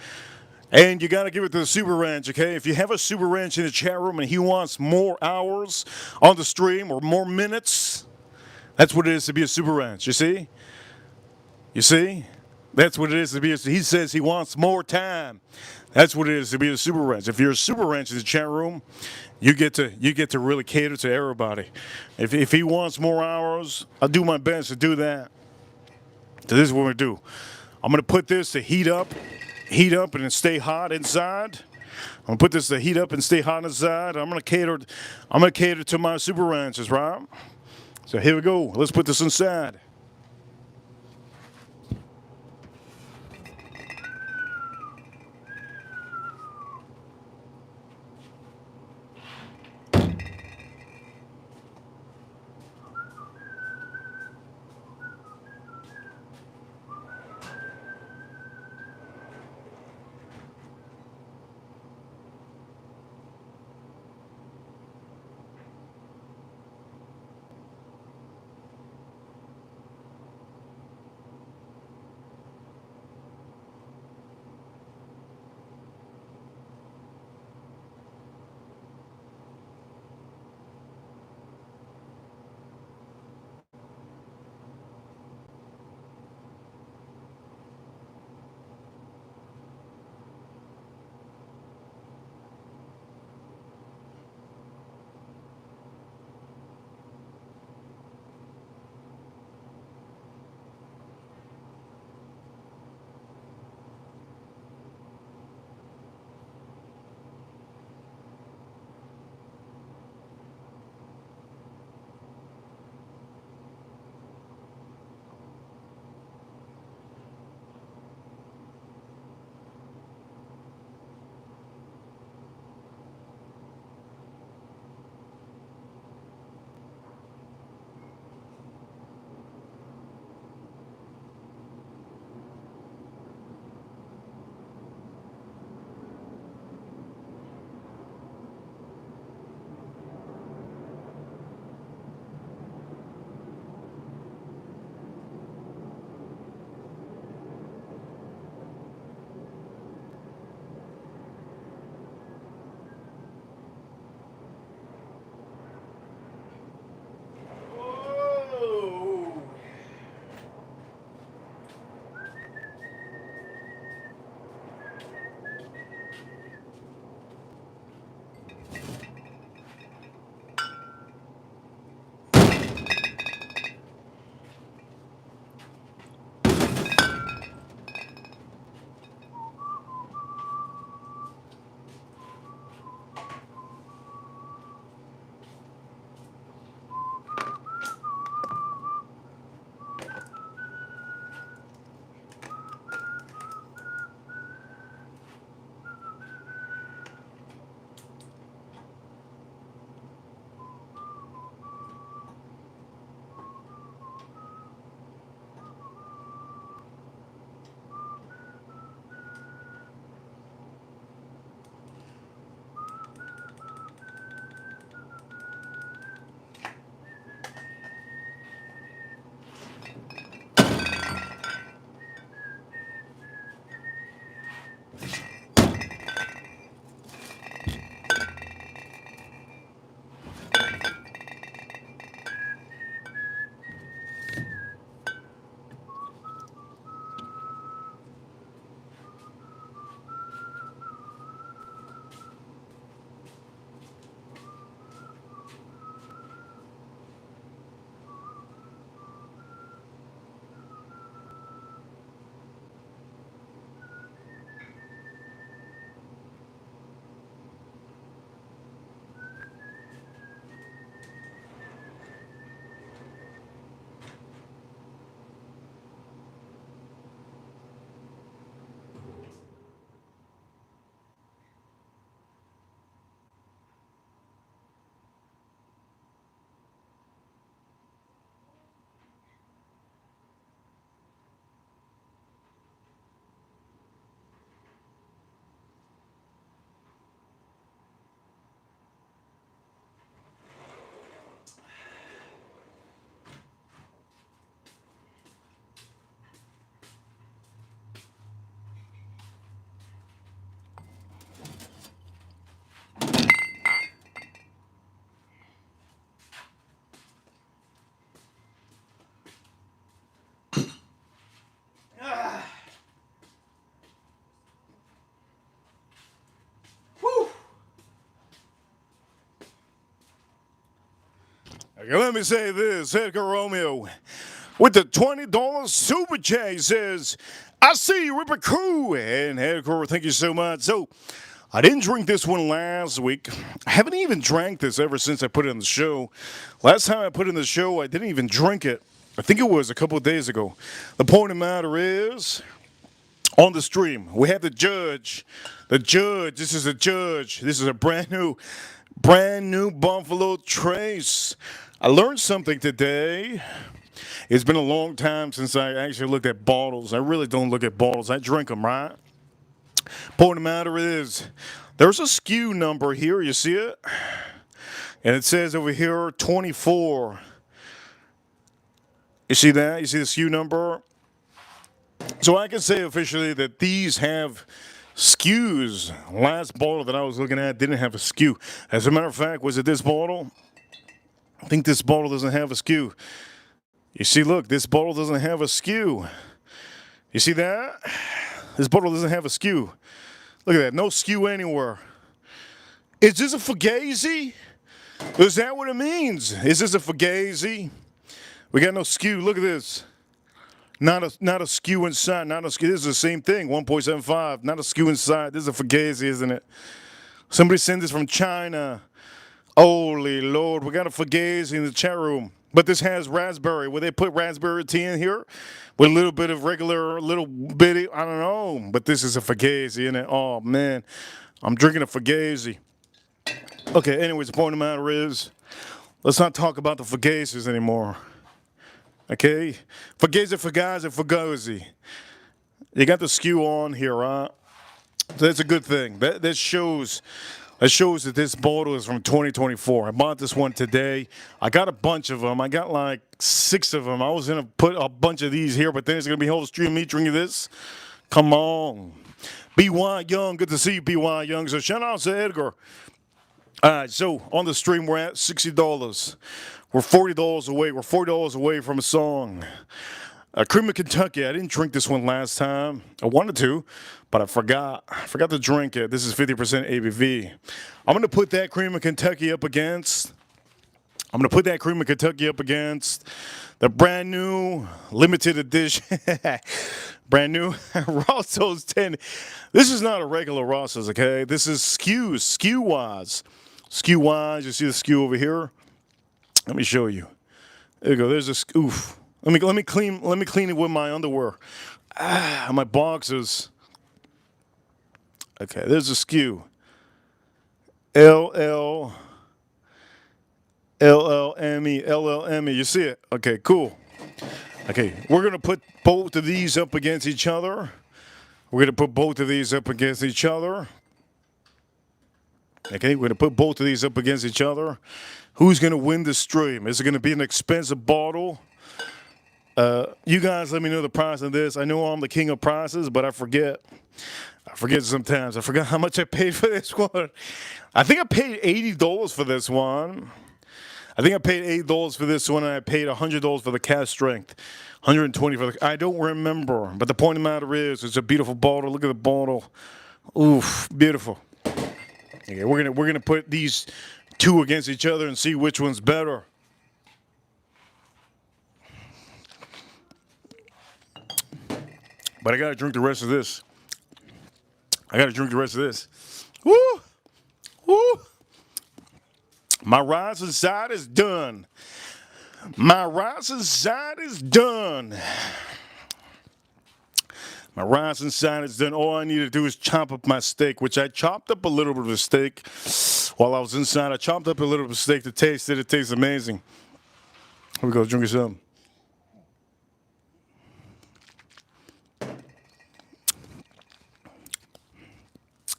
And you gotta give it to the Super Ranch, okay? If you have a Super Ranch in the chat room and he wants more hours on the stream or more minutes, that's what it is to be a Super Ranch, you see? You see? That's what it is to be. He says he wants more time. That's what it is to be a Super Ranch. If you're a Super Ranch in the chat room, you get to really cater to everybody. If he wants more hours, I'll do my best to do that. So this is what we're gonna do. I'm gonna put this to heat up and then stay hot inside. I'm gonna put this to heat up and stay hot inside. I'm gonna cater to my Super Ranches, right? So here we go. Let's put this inside. Okay, let me say this. Edgar Romeo with the $20 super chat says, I see you, Ripper Crew. And Edgar, thank you so much. So, I didn't drink this one last week. I haven't even drank this ever since I put it in the show. Last time I put it in the show, I didn't even drink it. I think it was a couple of days ago. The point of the matter is, on the stream, we have the judge. The judge, this is a judge. This is a brand new Buffalo Trace. I learned something today. It's been a long time since I actually looked at bottles. I really don't look at bottles. I drink them, right? Point of the matter is, there's a SKU number here. You see it? And it says over here 24. You see that? You see the SKU number? So I can say officially that these have SKUs. Last bottle that I was looking at didn't have a SKU. As a matter of fact, was it this bottle? I think this bottle doesn't have a SKU. You see, look, this bottle doesn't have a SKU. You see that? This bottle doesn't have a SKU. Look at that, no SKU anywhere. Is this a Fugazi? Is that what it means? Is this a Fugazi? We got no SKU. Look at this. Not a SKU inside. Not a SKU. This is the same thing. 1.75. Not a SKU inside. This is a Fugazi, isn't it? Somebody sent this from China. Holy Lord, we got a Fugazi in the chat room. But this has raspberry. Will they put raspberry tea in here? With a little bit of regular, little bitty, I don't know. But this is a Fugazi, isn't it? Oh, man. I'm drinking a Fugazi. Okay, anyways, the point of the matter is, let's not talk about the Fugazis anymore. Okay? Fugazi. You got the SKU on here, right? So that's a good thing. That shows that this bottle is from 2024. I bought this one today. I got a bunch of them. I got like 6 of them. I was going to put a bunch of these here, but then it's going to be a whole stream of me drinking this. Come on. B.Y. Young, good to see you, B.Y. Young. So shout out to Edgar. All right, so on the stream, we're at $60. We're $40 away. We're $40 away from a song. Cream of Kentucky. I didn't drink this one last time. I wanted to, but I forgot. I forgot to drink it. This is 50% ABV. I'm going to put that Cream of Kentucky up against. The brand new limited edition. Brand new Rosso's 10. This is not a regular Rosso's, okay? This is SKU-wise. SKU-wise, you see the SKU over here? Let me show you. There you go. There's a oof. Let me clean it with my underwear. My boxers. Okay, there's a SKU. LLME. You see it? Okay, cool. Okay, we're gonna put both of these up against each other. Okay, we're gonna put both of these up against each other. Who's gonna win the stream? Is it gonna be an expensive bottle? You guys let me know the price of this. I know I'm the king of prices, but I forget sometimes. I forgot how much I paid for this one. I think I paid $80 for this one. And I paid $100 for the cast strength. $120 for the... I don't remember. But the point of the matter is, it's a beautiful bottle. Look at the bottle. Oof, beautiful. Okay, we're gonna put these two against each other and see which one's better. But I gotta drink the rest of this. Woo! Woo! My rising side is done. All I need to do is chop up my steak, which I chopped up a little bit of a steak while I was inside. I chopped up a little bit of steak to taste it. It tastes amazing. Here we go, drink some.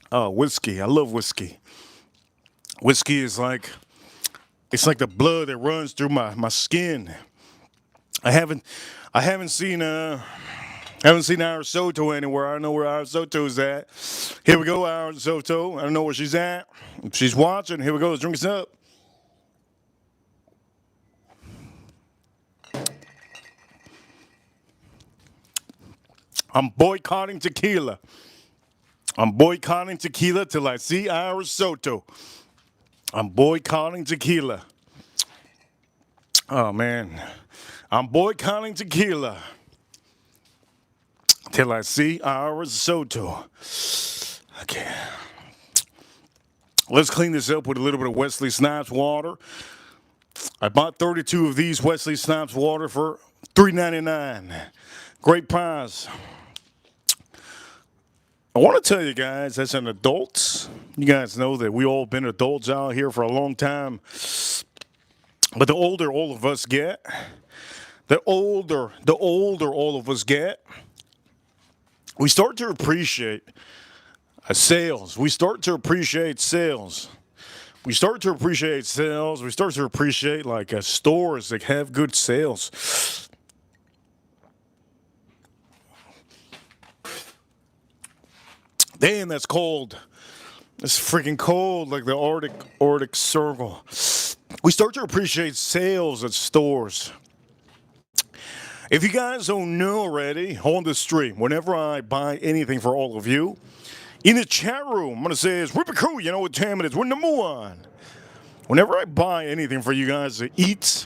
Oh, whiskey. I love whiskey. Whiskey is like, it's like the blood that runs through my skin. I haven't seen Arisoto anywhere. I don't know where Arisoto's at. Here we go, Arisoto. I don't know where she's at. If she's watching, here we go. Let's drink this up. I'm boycotting tequila. Till I see Arisoto. I'm boycotting tequila. Oh man, I'm boycotting tequila till I see our risotto. Okay, let's clean this up with a little bit of Wesley Snipes water. I bought 32 of these Wesley Snipes water for $3.99. Great prize. I want to tell you guys, as an adult, you guys know that we all been adults out here for a long time. But the older all of us get, the older all of us get, we start to appreciate sales. We start to appreciate sales. We start to appreciate sales. We start to appreciate like stores that have good sales. Damn, that's cold. It's freaking cold, like the Arctic Circle. We start to appreciate sales at stores. If you guys don't know already, on the stream, whenever I buy anything for all of you, in the chat room, I'm going to say it's Ripper Crew, you know what time it is, we're number one. Whenever I buy anything for you guys to eat,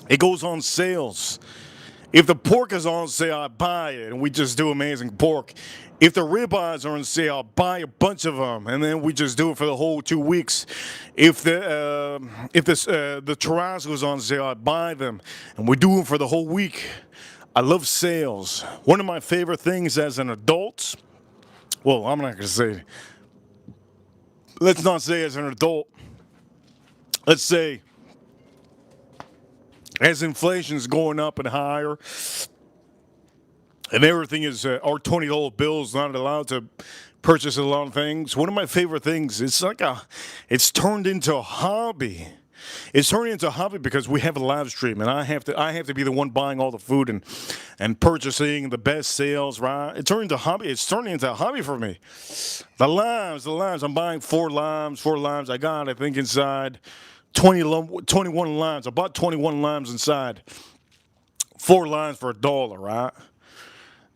it goes on sales. If the pork is on sale, I buy it, and we just do amazing pork. If the ribeyes are on sale, I'll buy a bunch of them, and then we just do it for the whole 2 weeks. If the churrasco is on sale, I buy them, and we do them for the whole week. I love sales. One of my favorite things as an adult, well, I'm not going to say, let's not say as an adult, let's say as inflation's going up and higher, and everything is, our $20 bills not allowed to purchase a lot of things. One of my favorite things, it's turned into a hobby. It's turning into a hobby because we have a live stream, and I have to be the one buying all the food and purchasing the best sales, right? It's turning into a hobby. It's turning into a hobby for me. The limes. I'm buying four limes. I got, I think, inside 21 limes. I bought 21 limes inside. 4 limes for $1, right?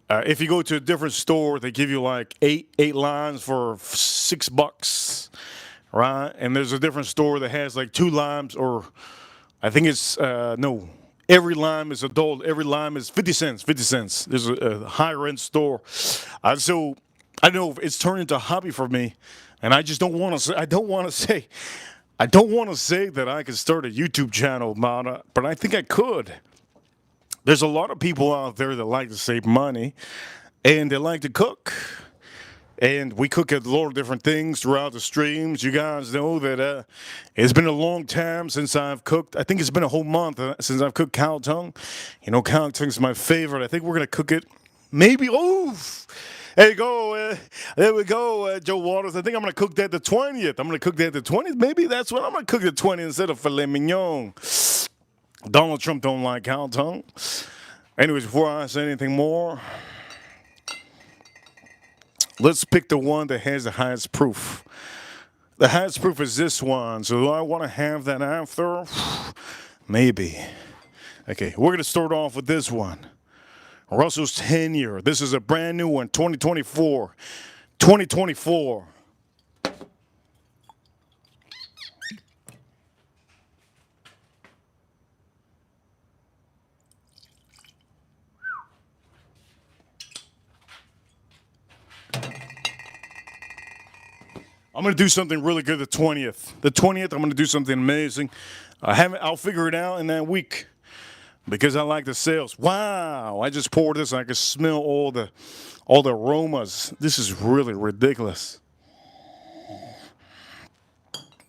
If you go to a different store, they give you like eight limes for $6, right? And there's a different store that has like 2 limes, or I think it's no. Every lime is $1. Every lime is 50 cents. 50 cents. There's a higher end store. So I know it's turned into a hobby for me, and I just don't want to. I don't want to say that I could start a YouTube channel about it, but I think I could. There's a lot of people out there that like to save money, and they like to cook. And we cook a lot of different things throughout the streams. You guys know that it's been a long time since I've cooked. I think it's been a whole month since I've cooked cow tongue. You know, cow tongue is my favorite. I think we're going to cook it maybe. There you go. There we go, Joe Waters. I think I'm going to cook that the 20th. Maybe that's what I'm going to cook the 20th instead of filet mignon. Donald Trump don't like cow tongue. Anyways, before I say anything more, let's pick the one that has the highest proof. The highest proof is this one. So do I want to have that after? Maybe. Okay, we're going to start off with this one. Russell's 10-year. This is a brand new one, 2024. 2024. I'm going to do something really good the 20th. The 20th, I'm going to do something amazing. I'll figure it out in that week because I like the sales. Wow, I just poured this and I can smell all the aromas. This is really ridiculous.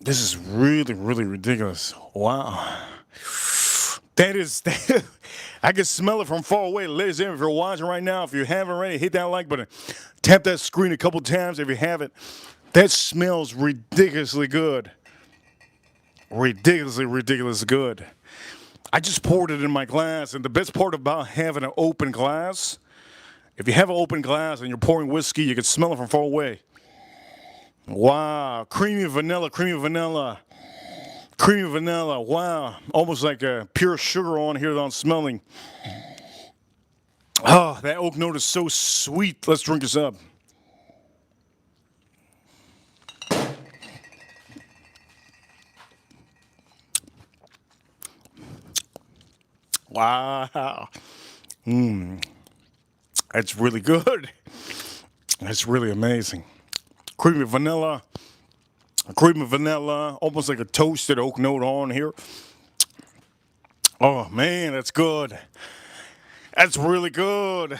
This is really, really ridiculous. Wow. That I can smell it from far away. Ladies and gentlemen, if you're watching right now, if you haven't already, hit that like button. Tap that screen a couple times if you haven't. That smells ridiculously good. Ridiculously good. I just poured it in my glass, and the best part about having an open glass, if you have an open glass and you're pouring whiskey, you can smell it from far away. Wow, creamy vanilla. Wow, almost like a pure sugar on here that I'm smelling. Oh, that oak note is so sweet. Let's drink this up. Wow. That's really good. That's really amazing. Creamy vanilla. Creamy vanilla. Almost like a toasted oak note on here. Oh, man, that's good. That's really good.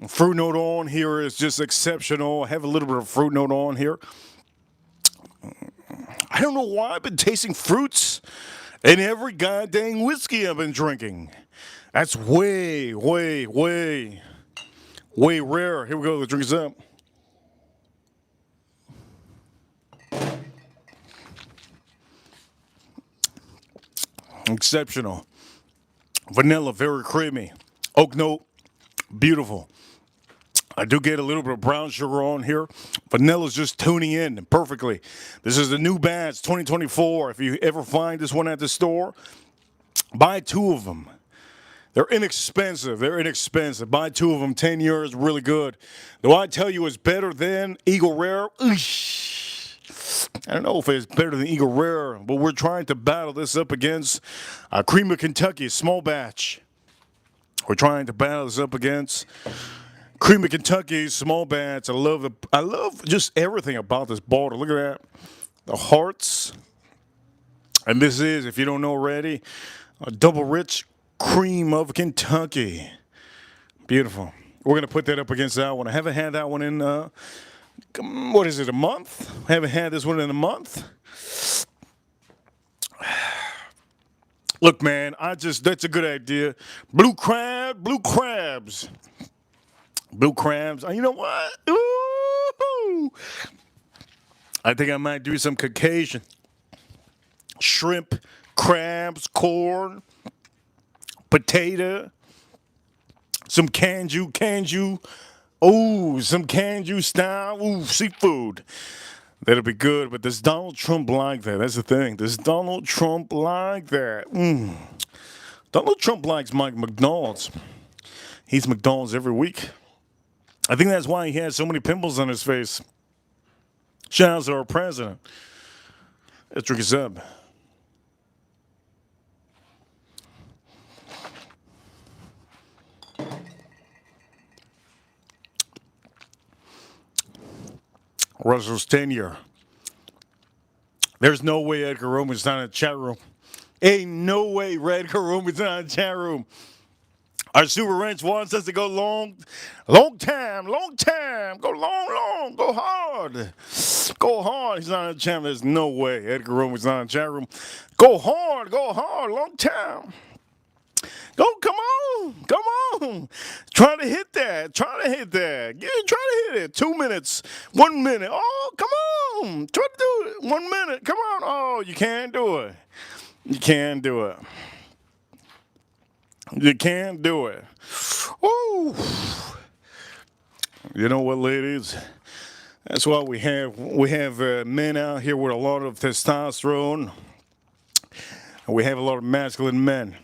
Fruit note on here is just exceptional. I have a little bit of fruit note on here. I don't know why I've been tasting fruits in every goddamn whiskey I've been drinking. That's way, way, way, way rare. Here we go. The drink is up. Exceptional. Vanilla, very creamy. Oak note, beautiful. I do get a little bit of brown sugar on here. Vanilla's just tuning in perfectly. This is the new batch 2024. If you ever find this one at the store, buy 2 of them. They're inexpensive. They're inexpensive. Buy 2 of them. 10 years, really good. Do I tell you it's better than Eagle Rare? I don't know if it's better than Eagle Rare, but we're trying to battle this up against Cream of Kentucky, small batch. We're trying to battle this up against Cream of Kentucky, small batch. I love just everything about this bottle. Look at that. The hearts. And this is, if you don't know already, a double rich Cream of Kentucky. Beautiful. We're going to put that up against that one. I haven't had that one in, what is it, a month? I haven't had this one in a month. Look, man, that's a good idea. Blue crabs. Blue crabs. You know what? Ooh. I think I might do some Caucasian. Shrimp, crabs, corn, potato, some canju. Oh, some canju style. Ooh, seafood. That'll be good. But does Donald Trump like that? That's the thing. Does Donald Trump like that? Donald Trump likes Mike McDonald's. He's McDonald's every week. I think that's why he has so many pimples on his face. Shout out to our president. Let's drink this up. Russell's tenure. There's no way Edgar Roman's not in the chat room. Ain't no way Edgar Roman's not in the chat room. Our Super Ranch wants us to go long time. Go long, go hard. Go hard. He's not in the chat room. There's no way Edgar Roman's not in the chat room. Go hard, long time. Come on. Try to hit that. Yeah, try to hit it. 2 minutes, 1 minute. Oh, come on. Try to do it. 1 minute. Come on. Oh, you can't do it. You can't do it. Woo. You know what, ladies? That's why we have men out here with a lot of testosterone, and we have a lot of masculine men.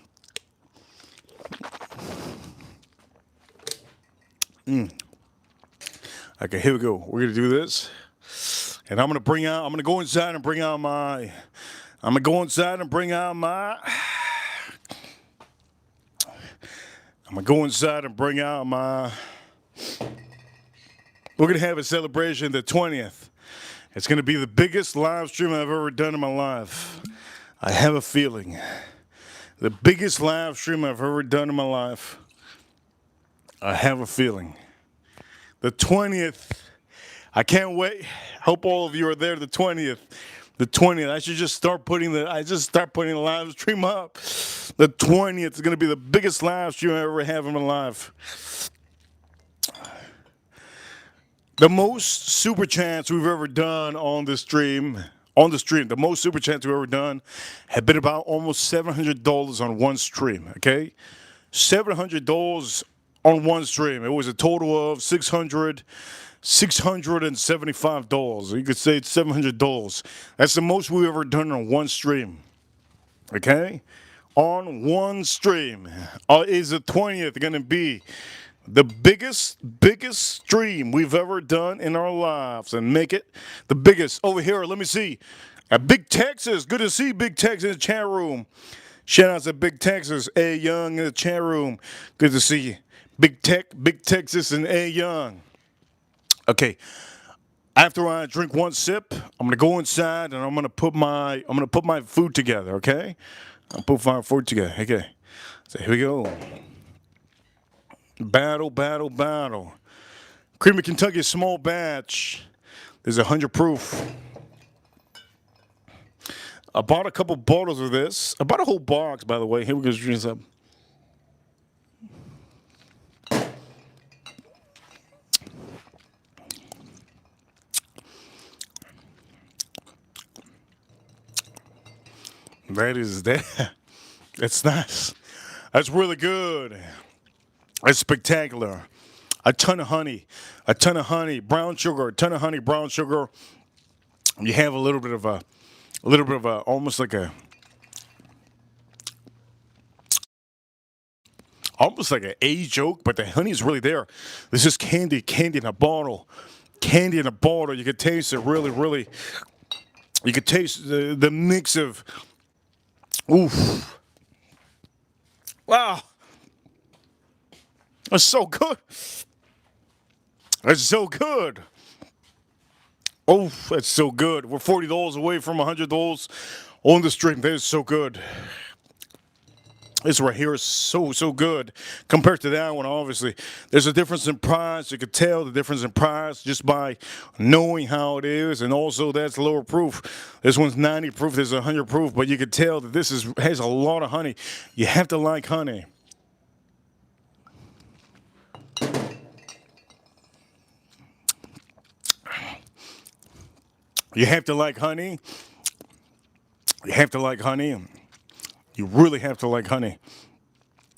Okay, here we go. We're gonna do this, and I'm gonna go inside and bring out my. We're gonna have a celebration the 20th. It's gonna be the biggest live stream I've ever done in my life. I have a feeling. The biggest live stream I've ever done in my life. I have a feeling. The 20th. I can't wait. Hope all of you are there the 20th. The 20th. I should just start putting the live stream up. The 20th is going to be the biggest live stream I ever have in my life. The most super chats we've ever done on the stream. The most super chats we've ever done have been about almost $700 on one stream, okay? $700 on one stream. It was a total of $675. You could say it's $700. That's the most we've ever done on one stream, okay? On one stream. Is the 20th going to be the biggest stream we've ever done in our lives, and make it the biggest. Over here, let me see. Big Texas, good to see Big Texas in the chat room. Shout out to Big Texas, A Young in the chat room. Good to see you. Big Texas, and A Young. Okay. After I drink one sip, I'm gonna go inside and I'm gonna put my food together. Okay. I'll put my food together. Okay. So here we go. Battle. Cream of Kentucky small batch. There's 100 proof. I bought a couple bottles of this. I bought a whole box, by the way. Here we go. Drink some. That is that. That's nice. That's really good. That's spectacular. A ton of honey, brown sugar, a ton of honey, brown sugar. You have a little bit of almost like an age oak, but the honey is really there. This is candy in a bottle. Candy in a bottle. You could taste it really. You could taste the mix of, oof. Wow. That's so good. That's so good. Oh, that's so good. We're $40 away from $100 on the stream. That is so good. This right here is so good compared to that one. Obviously, there's a difference in price. You could tell the difference in price just by knowing how it is, and also that's lower proof. This one's 90 proof. There's 100 proof, but you could tell that this has a lot of honey. You have to like honey. You have to like honey. You have to like honey. You really have to like honey.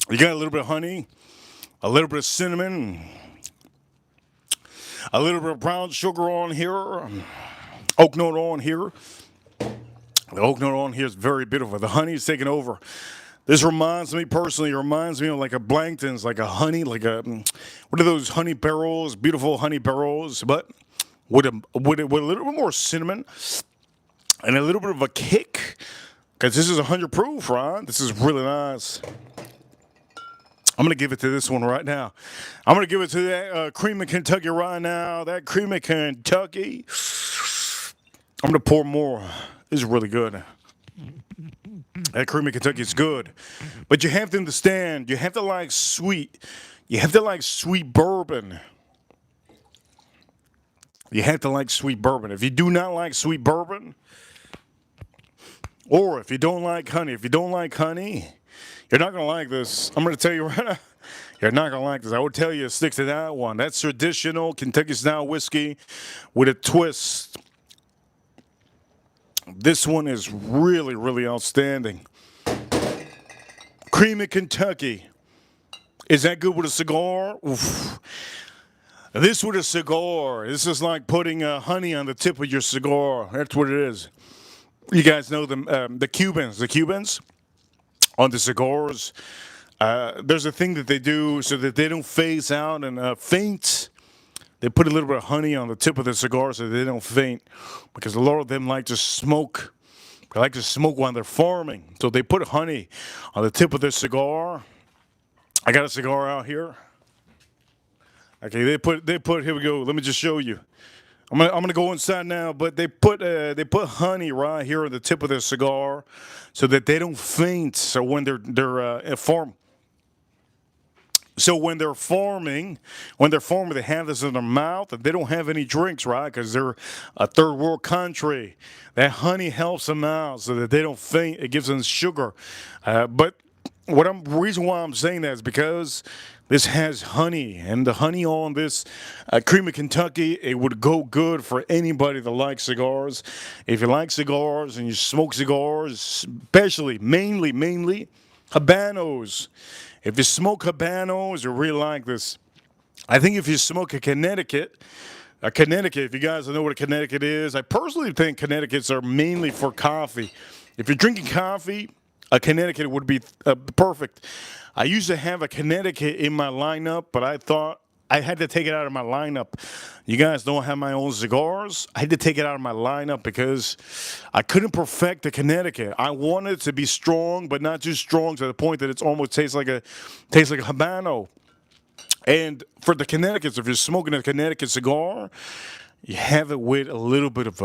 You got a little bit of honey, a little bit of cinnamon, a little bit of brown sugar on here, oak note on here. The oak note on here is very beautiful. The honey is taking over. This reminds me personally, of like a Blankton's, like a honey, what are those honey barrels, beautiful honey barrels, but with a little bit more cinnamon and a little bit of a kick. Because this is 100 proof, right? This is really nice. I'm going to give it to this one right now. I'm going to give it to that Cream of Kentucky right now. That Cream of Kentucky. I'm going to pour more. This is really good. That Cream of Kentucky is good. But you have to understand, you have to like sweet. You have to like sweet bourbon. You have to like sweet bourbon. If you do not like sweet bourbon, or if you don't like honey, you're not going to like this. I'm going to tell you right now, you're not going to like this. I would tell you to stick to that one. That's traditional Kentucky style whiskey with a twist. This one is really outstanding. Cream of Kentucky. Is that good with a cigar? Oof. This with a cigar. This is like putting honey on the tip of your cigar. That's what it is. You guys know the Cubans on the cigars. There's a thing that they do so that they don't phase out and faint. They put a little bit of honey on the tip of the cigar so they don't faint, because a lot of them like to smoke. They like to smoke while they're farming, so they put honey on the tip of their cigar. I got a cigar out here. Okay, they put. Here we go. Let me just show you. I'm gonna go inside now, but they put honey right here on the tip of their cigar, so that they don't faint. So when they're farming, they have this in their mouth, and they don't have any drinks, right? Because they're a third world country. That honey helps them out so that they don't faint. It gives them sugar. But reason why I'm saying that is because this has honey, and the honey on this Cream of Kentucky, it would go good for anybody that likes cigars. If you like cigars and you smoke cigars, especially, mainly Habanos. If you smoke Habanos, you really like this. I think if you smoke a Connecticut, if you guys know what a Connecticut is, I personally think Connecticut's are mainly for coffee. If you're drinking coffee, a Connecticut would be perfect. I used to have a Connecticut in my lineup, but I thought I had to take it out of my lineup. You guys don't have my own cigars. I had to take it out of my lineup because I couldn't perfect the Connecticut. I wanted it to be strong, but not too strong to the point that it's almost tastes like a Habano. And for the Connecticut's, if you're smoking a Connecticut cigar, you have it with a little bit of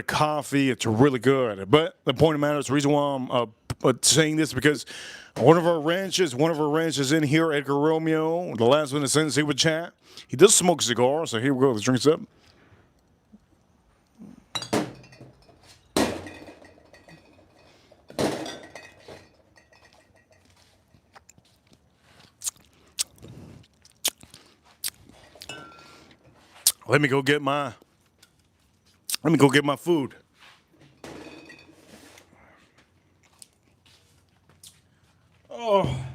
coffee. It's really good. But the point of the matter is the reason why I'm saying this because one of our ranches in here, Edgar Romeo, the last one that sent us with chat, he does smoke cigars. So here we go. Let's drink this up. Let me go get my food. Oh.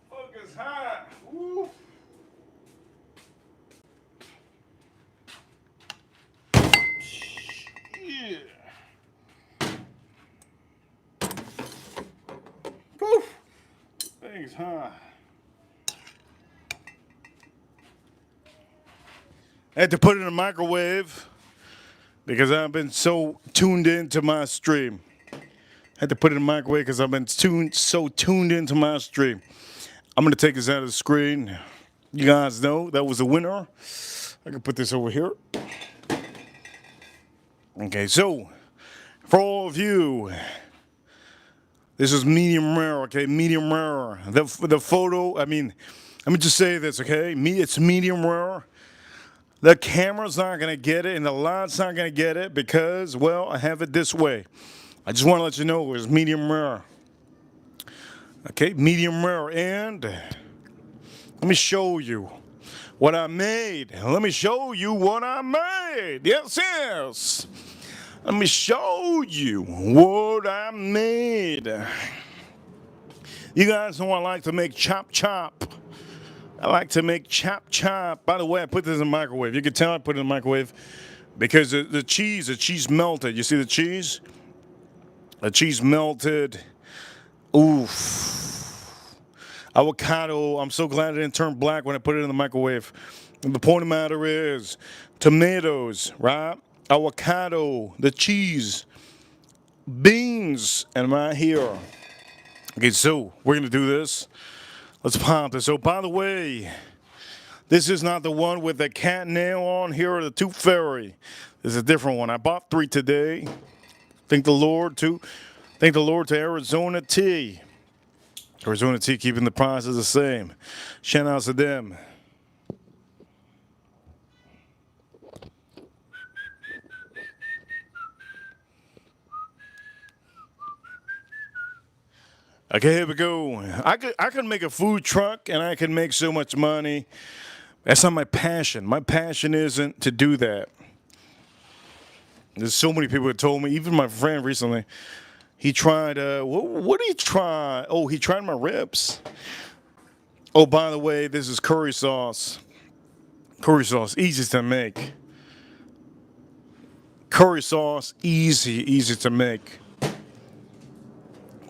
Focus high. Woo. Yeah. Poof. Thanks, huh? I had to put it in the microwave because I've been so tuned into my stream. I had to put it in the microwave because I've been so tuned into my stream. I'm going to take this out of the screen. You guys know that was a winner. I can put this over here. Okay, so for all of you, this is medium rare, okay? Medium rare. The photo, I mean, let me just say this, okay? It's medium rare. The camera's not going to get it and the light's not going to get it because, well, I have it this way. I just want to let you know it was medium rare. Okay, medium rare. And let me show you what I made. Let me show you what I made. Yes, yes. Let me show you what I made. You guys know I like to make chop chop. I like to make chop chop. By the way, I put this in the microwave. You can tell I put it in the microwave because the cheese melted. You see the cheese? The cheese melted. Oof. Avocado. I'm so glad it didn't turn black when I put it in the microwave. And the point of the matter is tomatoes, right? Avocado, the cheese, beans, and right here. Okay, so we're going to do this. Let's pop this. So, by the way, This is not the one with the cat nail on here or the tooth fairy. This is a different one. I bought 3 today. Thank the Lord to Arizona Tea. Arizona Tea keeping the prices the same. Shout outs to them. Okay, here we go. I could make a food truck and I can make so much money. That's not my passion. My passion isn't to do that. There's so many people that told me, even my friend recently, he tried, what did he try? Oh, he tried my ribs. Oh, by the way, this is curry sauce. Curry sauce, easy to make. Curry sauce, easy to make.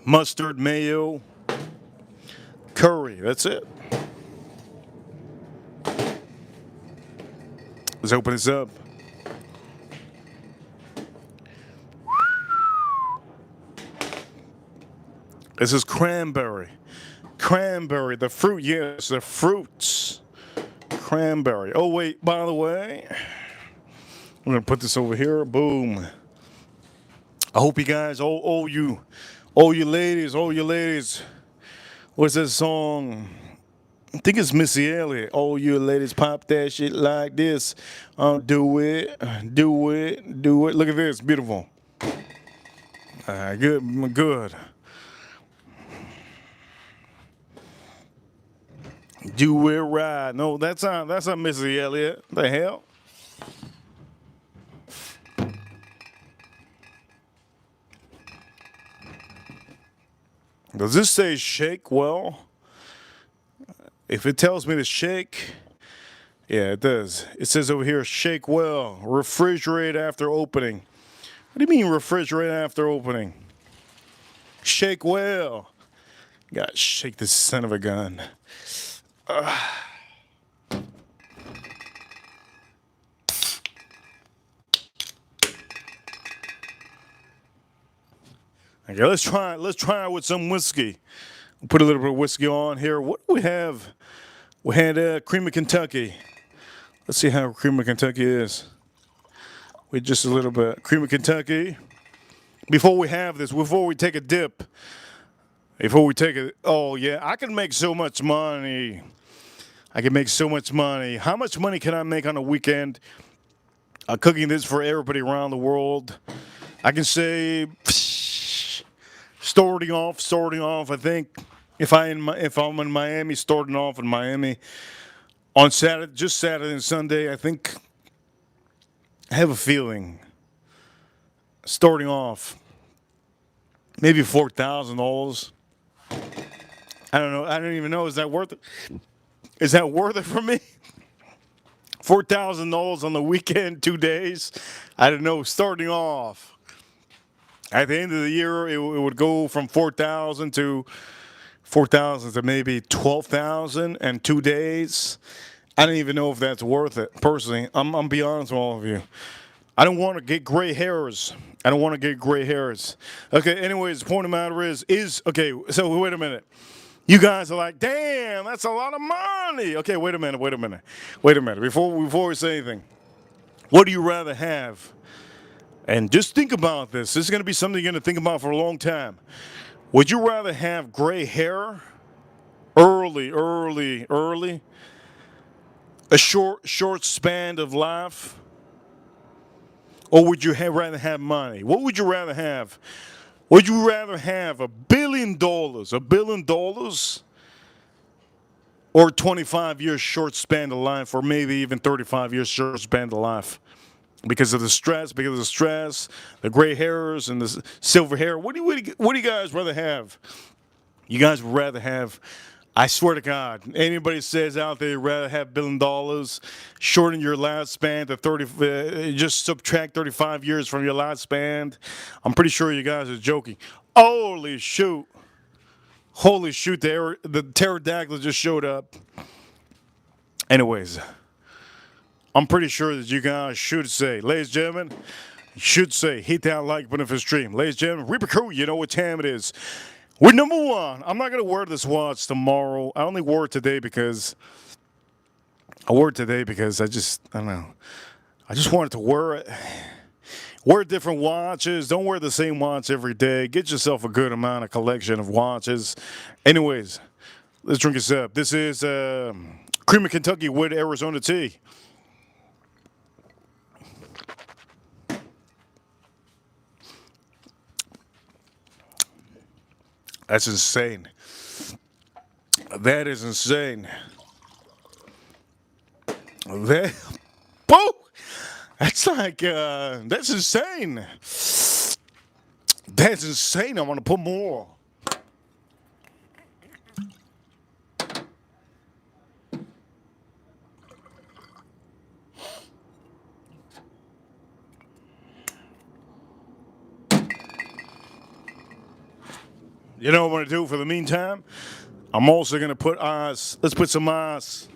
Mustard, mayo, curry, that's it. Let's open this up. This is cranberry. Cranberry, the fruit, yes, the fruits. Cranberry. Oh, wait, by the way, I'm going to put this over here. Boom. I hope you guys, all you ladies, what's that song? I think it's Missy Elliott. All you ladies pop that shit like this. Do it. Look at this, beautiful. Good. Do it right. No, that's not Missy Elliott. The hell? Does this say shake well? If it tells me to shake, yeah, it does. It says over here, shake well. Refrigerate after opening. What do you mean refrigerate after opening? Shake well. Gotta shake this son of a gun. Okay, let's try it with some whiskey. We'll put a little bit of whiskey on here. What do we have? We had cream of Kentucky. Let's see how cream of Kentucky is. With just a little bit cream of Kentucky. Before we have this, before we take a dip, oh yeah, I can make so much money. How much money can I make on a weekend cooking this for everybody around the world? I can say, starting off, I think if I'm in Miami, starting off in Miami on Saturday and Sunday, I think I have a feeling starting off maybe $4,000. I don't know. I don't even know. Is that worth it? Is that worth it for me? $4,000 on the weekend, 2 days. I don't know. Starting off. At the end of the year, it would go from 4,000 to maybe 12,000 in 2 days. I don't even know if that's worth it. Personally, I'm be honest with all of you. I don't want to get gray hairs. Okay. Anyways, the point of the matter is okay. So wait a minute. You guys are like, damn, that's a lot of money. Okay, wait a minute. Before we say anything, what do you rather have? And just think about this. This is going to be something you're going to think about for a long time. Would you rather have gray hair early, a short span of life? Or would you rather have money? What would you rather have? Would you rather have $1 billion, or 25 years short span of life, or maybe even 35 years short span of life? Because of the stress, the gray hairs and the silver hair. What do you guys rather have? You guys would rather have, I swear to God, anybody says out there you'd rather have $1 billion, shorten your lifespan to 30, just subtract 35 years from your lifespan. I'm pretty sure you guys are joking. Holy shoot, the pterodactyl just showed up. Anyways, I'm pretty sure that you guys should say, ladies and gentlemen, hit that like button for the stream. Ladies and gentlemen, Reaper Crew, you know what time it is. We're #1. I'm not going to wear this watch tomorrow. I only wore it today because I wore it today because I don't know. I just wanted to wear it. Wear different watches. Don't wear the same watch every day. Get yourself a good amount of collection of watches. Anyways, let's drink this up. This is Cream of Kentucky with Arizona tea. That's insane. That is insane. That, whoa! That's like, that's insane. That's insane. I want to put more. You know what I'm going to do for the meantime? I'm also going to put ice. Let's put some ice.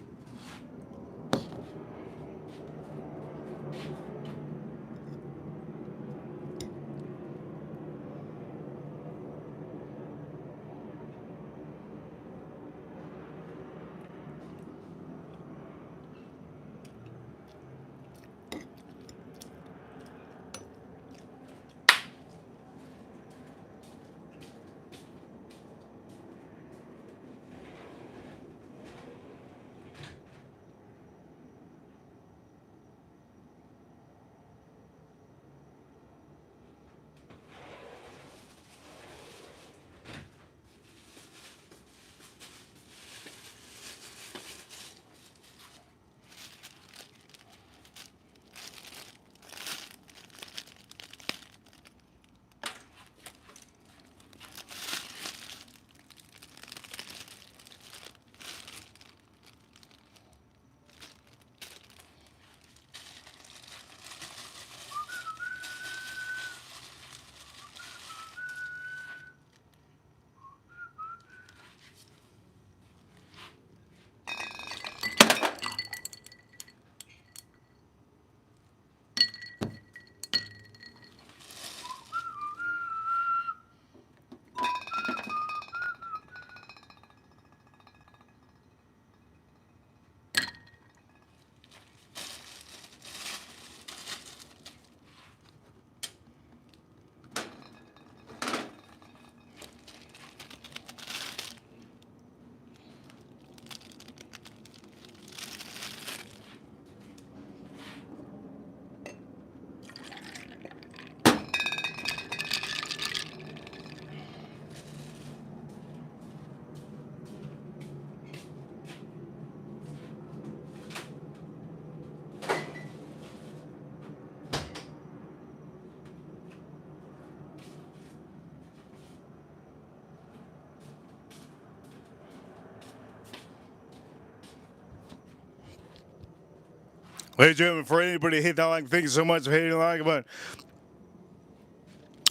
Ladies and gentlemen, for anybody hit that like, thank you so much for hitting the like button.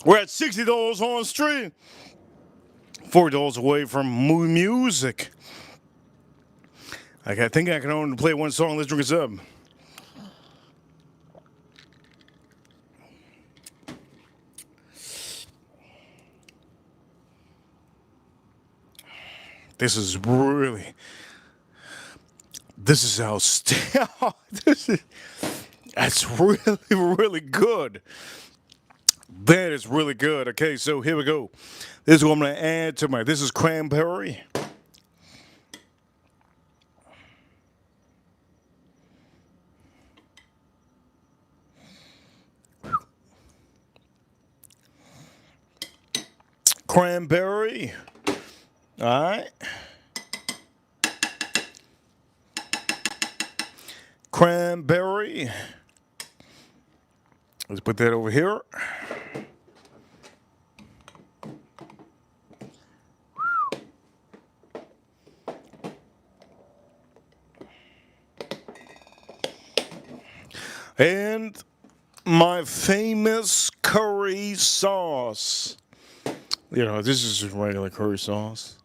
We're at $60 on stream. $4 away from music. I think I can only play one song. Let's drink this up. This is outstanding. That's really, really good. That is really good. Okay, so here we go. This is what I'm going to add to this is cranberry. Cranberry. All right. Cranberry. Let's put that over here. And my famous curry sauce. You know, this is just regular curry sauce.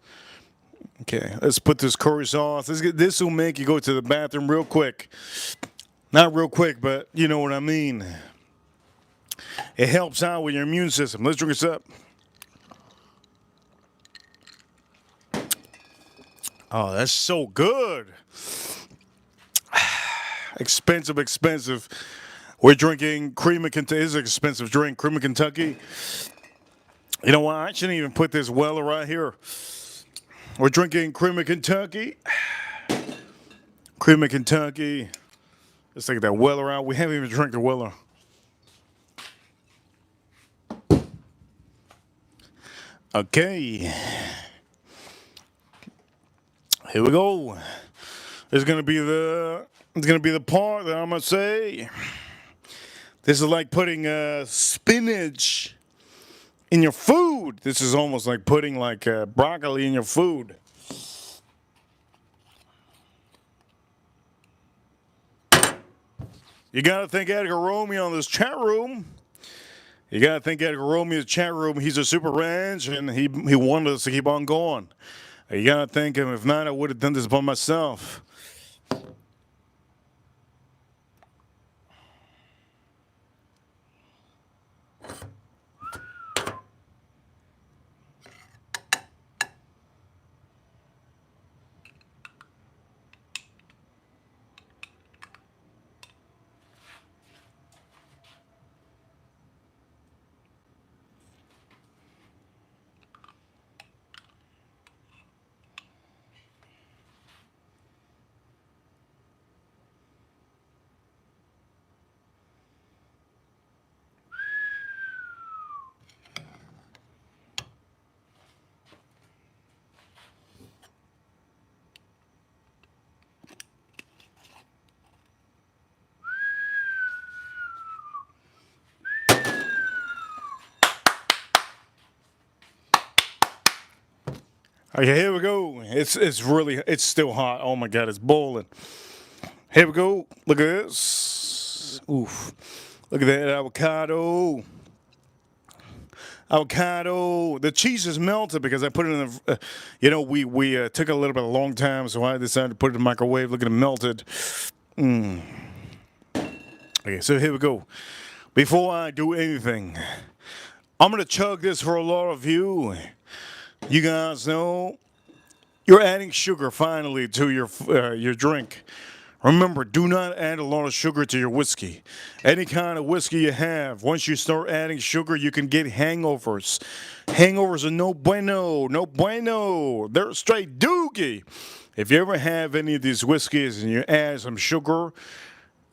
Okay, let's put this curry sauce. This will make you go to the bathroom real quick. Not real quick, but you know what I mean. It helps out with your immune system. Let's drink this up. Oh, that's so good. expensive. We're drinking Cream of Kentucky. It's an expensive drink, Cream of Kentucky. You know what? I shouldn't even put this Weller right here. We're drinking Cream of Kentucky. Cream of Kentucky. Let's take that Weller out. We haven't even drank the Weller. Okay. Here we go. It's gonna be the part that I'm gonna say. This is like putting spinach in your food. This is almost like putting like broccoli in your food. You gotta thank Edgar Romeo on this chat room. You gotta thank Edgar Romeo's chat room. He's a super ranch, and he wanted us to keep on going. You gotta thank him. If not, I would have done this by myself. Okay, here we go. It's still hot. Oh my God, it's boiling. Here we go. Look at this. Oof. Look at that avocado. Avocado. The cheese is melted because I put it in the. We took a little bit of a long time, so I decided to put it in the microwave. Look at it melted. Okay, so here we go. Before I do anything, I'm gonna chug this for a lot of you. You guys know you're adding sugar finally to your drink. Remember, do not add a lot of sugar to your whiskey. Any kind of whiskey you have, once you start adding sugar, you can get hangovers. Hangovers are no bueno, no bueno. They're straight doogie. If you ever have any of these whiskeys and you add some sugar,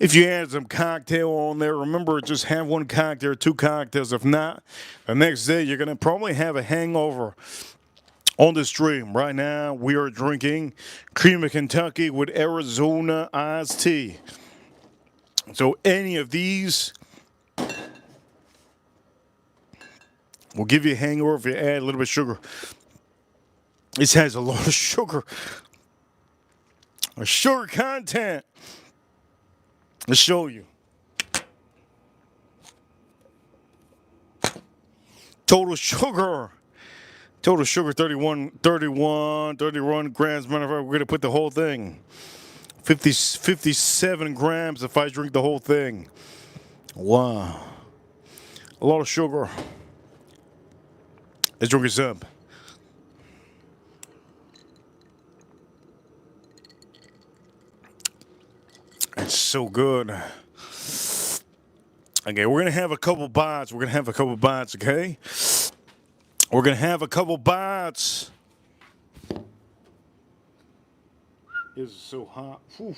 if you add some cocktail on there, remember, just have one cocktail or two cocktails. If not, the next day you're going to probably have a hangover. On the stream right now, we are drinking Cream of Kentucky with Arizona iced tea. So any of these will give you a hangover if you add a little bit of sugar. This has a lot of sugar. A sugar content. Let's show you. Total sugar. Total sugar 31 grams. Matter of fact, we're going to put the whole thing. 57 grams if I drink the whole thing. Wow. A lot of sugar. Let's drink this up. It's so good. Okay, we're going to have a couple bites. Okay? We're going to have a couple bites. This is so hot. Whew.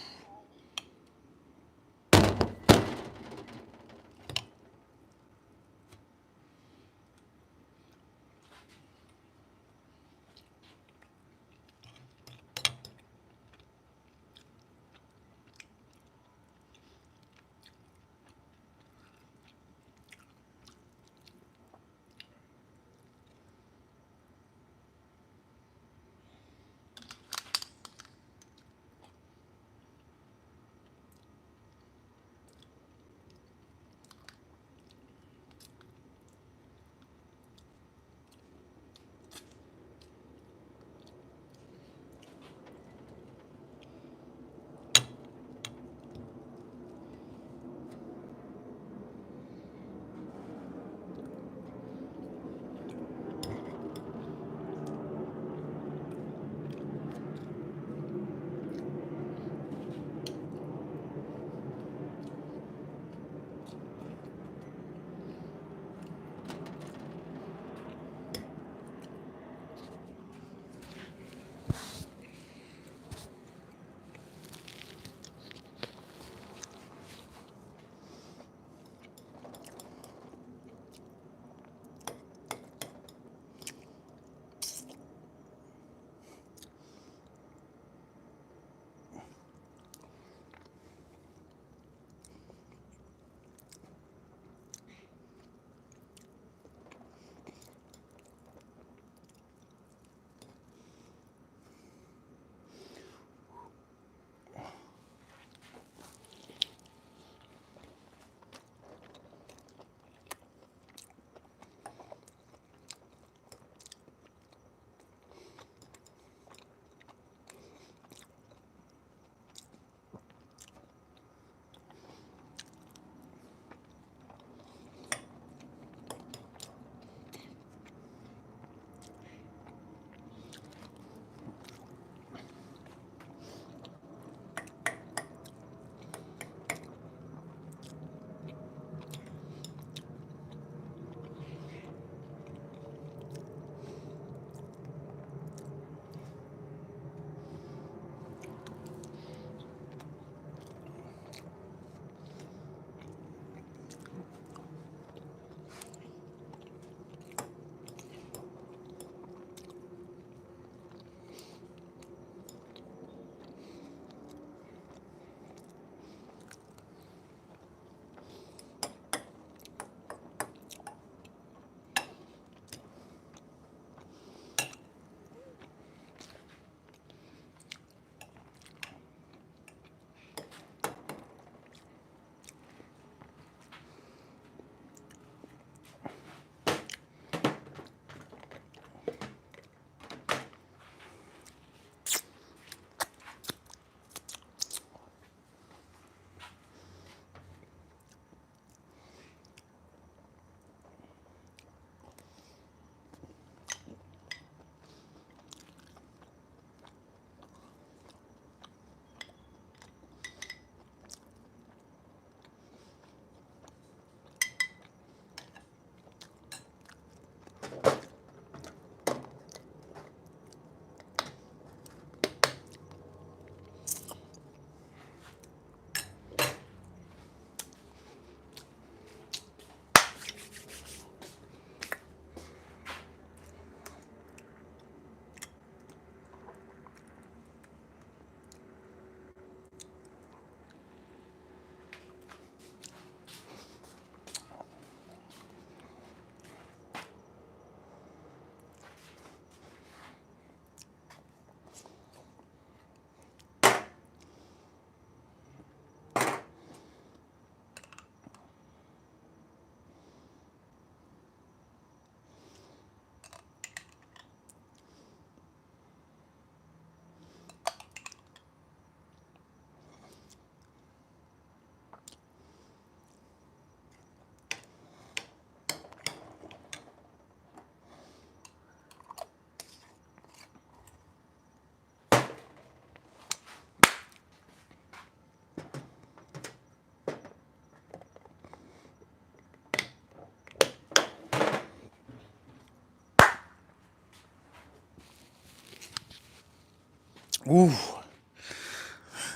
Ooh,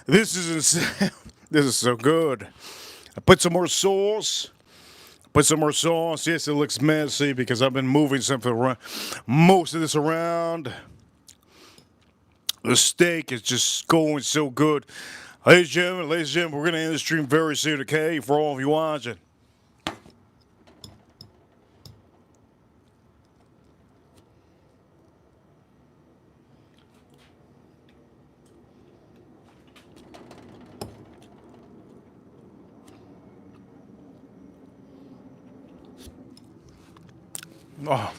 this is insane. This is so good. I put some more sauce. Put some more sauce. Yes, it looks messy because I've been moving something around. Most of this around. The steak is just going so good. Ladies and gentlemen, we're going to end the stream very soon, okay? For all of you watching. Oh.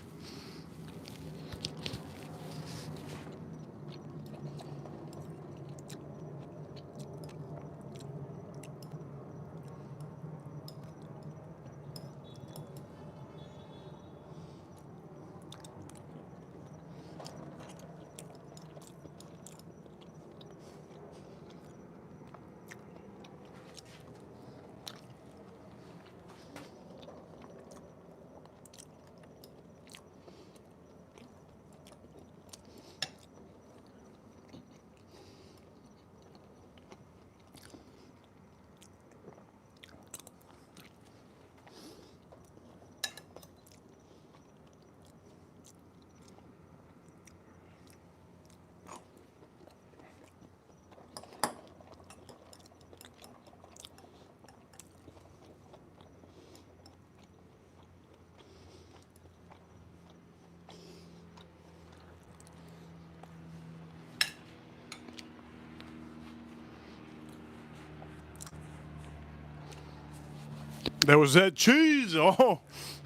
There was that cheese. Oh,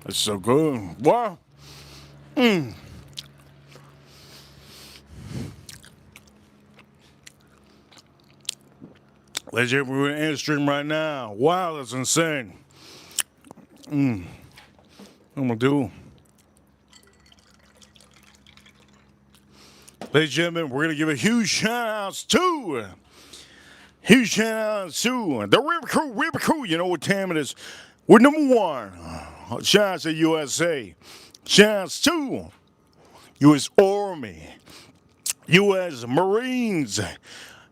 that's so good. Wow. Ladies and gentlemen, we're in the stream right now. Wow, that's insane. I'm gonna do. Ladies and gentlemen, we're gonna give a huge shout outs to the River Crew. You know what time it is. We're number one. Shout out to USA. Shout outs to U.S. Army, U.S. Marines,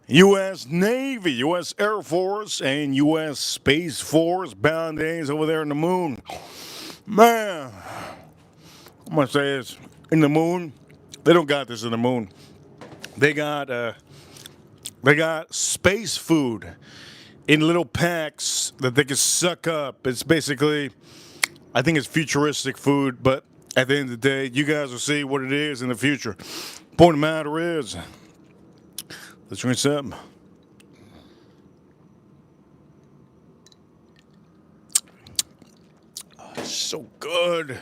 U.S. Navy, U.S. Air Force, and U.S. Space Force. Bound days over there in the moon. Man, I'm gonna say this. In the moon, they don't got this in the moon. They got space food in little packs that they can suck up. It's basically, I think it's futuristic food, but at the end of the day, you guys will see what it is in the future. Point of the matter is, let's drink something. Oh, it's so good.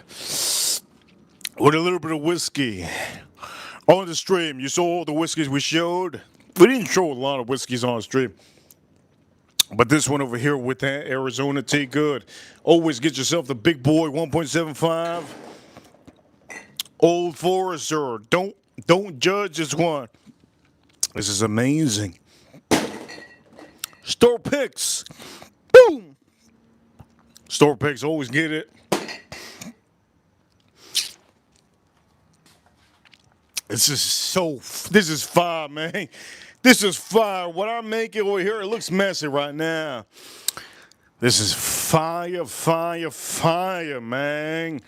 With a little bit of whiskey. On the stream, you saw all the whiskeys we showed. We didn't show a lot of whiskeys on the stream. But this one over here with that Arizona tea, good. Always get yourself the big boy 1.75. Old Forester. Don't judge this one. This is amazing. Store picks. Boom. Store picks, always get it. This is fire, man. This is fire. What I'm making over here, it looks messy right now. This is fire, fire, fire, man.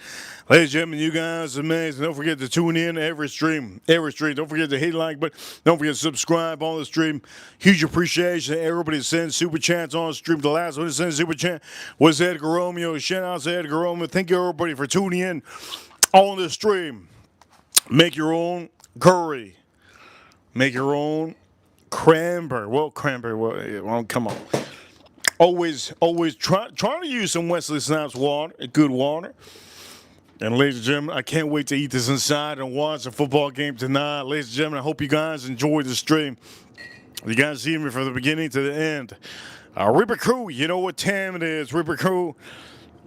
Ladies and gentlemen, you guys are amazing. Don't forget to tune in every stream. Don't forget to hit like button. Don't forget to subscribe on the stream. Huge appreciation to everybody that sends super chats on the stream. The last one to send super chat was Edgar Romeo. Shout out to Edgar Romeo. Thank you, everybody, for tuning in on the stream. Make your own curry. Make your own cranberry. Well, come on. Always try to use some Wesley Snipes water, good water. And ladies and gentlemen, I can't wait to eat this inside and watch the football game tonight. Ladies and gentlemen, I hope you guys enjoyed the stream. You guys see me from the beginning to the end. Reaper Crew, you know what time it is. Reaper Crew.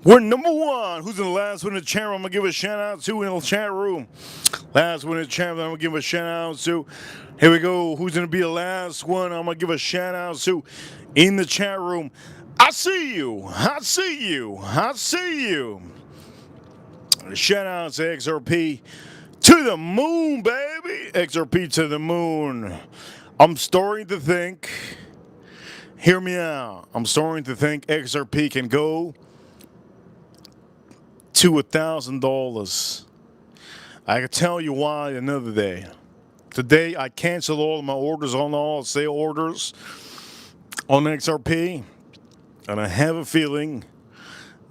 We're number one. Who's in the last one in the chat room? I'm going to give a shout out to in the chat room. Last one in the chat room, I'm going to give a shout out to. Here we go. Who's going to be the last one? I'm going to give a shout out to in the chat room. I see you. I see you. I see you. Shout out to XRP to the moon, baby. XRP to the moon. I'm starting to think, hear me out, I'm starting to think XRP can go to $1,000. I can tell you why another day. Today, I canceled all of my orders on all sale orders on XRP, and I have a feeling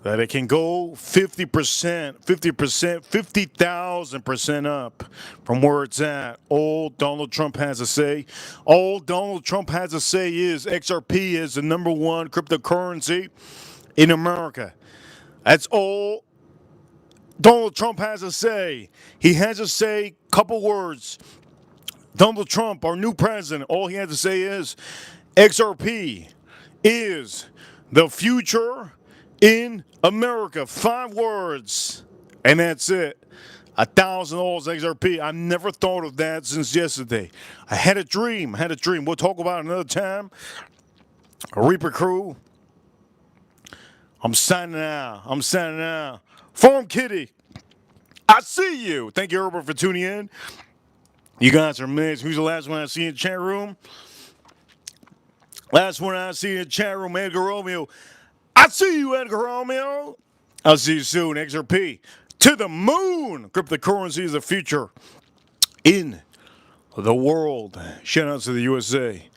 that it can go 50%, 50,000% up from where it's at. All Donald Trump has to say, all Donald Trump has to say is XRP is the number one cryptocurrency in America. That's all Donald Trump has to say. He has to say a couple words. Donald Trump, our new president, all he has to say is XRP is the future in America. 5 words. And that's it. $1,000 XRP. I never thought of that since yesterday. I had a dream. We'll talk about it another time. Reaper Crew. I'm signing out. Farm Kitty. I see you. Thank you, everybody, for tuning in. You guys are amazing. Who's the last one I see in the chat room? Last one I see in the chat room, Edgar Romeo. I see you, Edgar Romeo. I'll see you soon. XRP to the moon. Cryptocurrency is the future in the world. Shout out to the USA.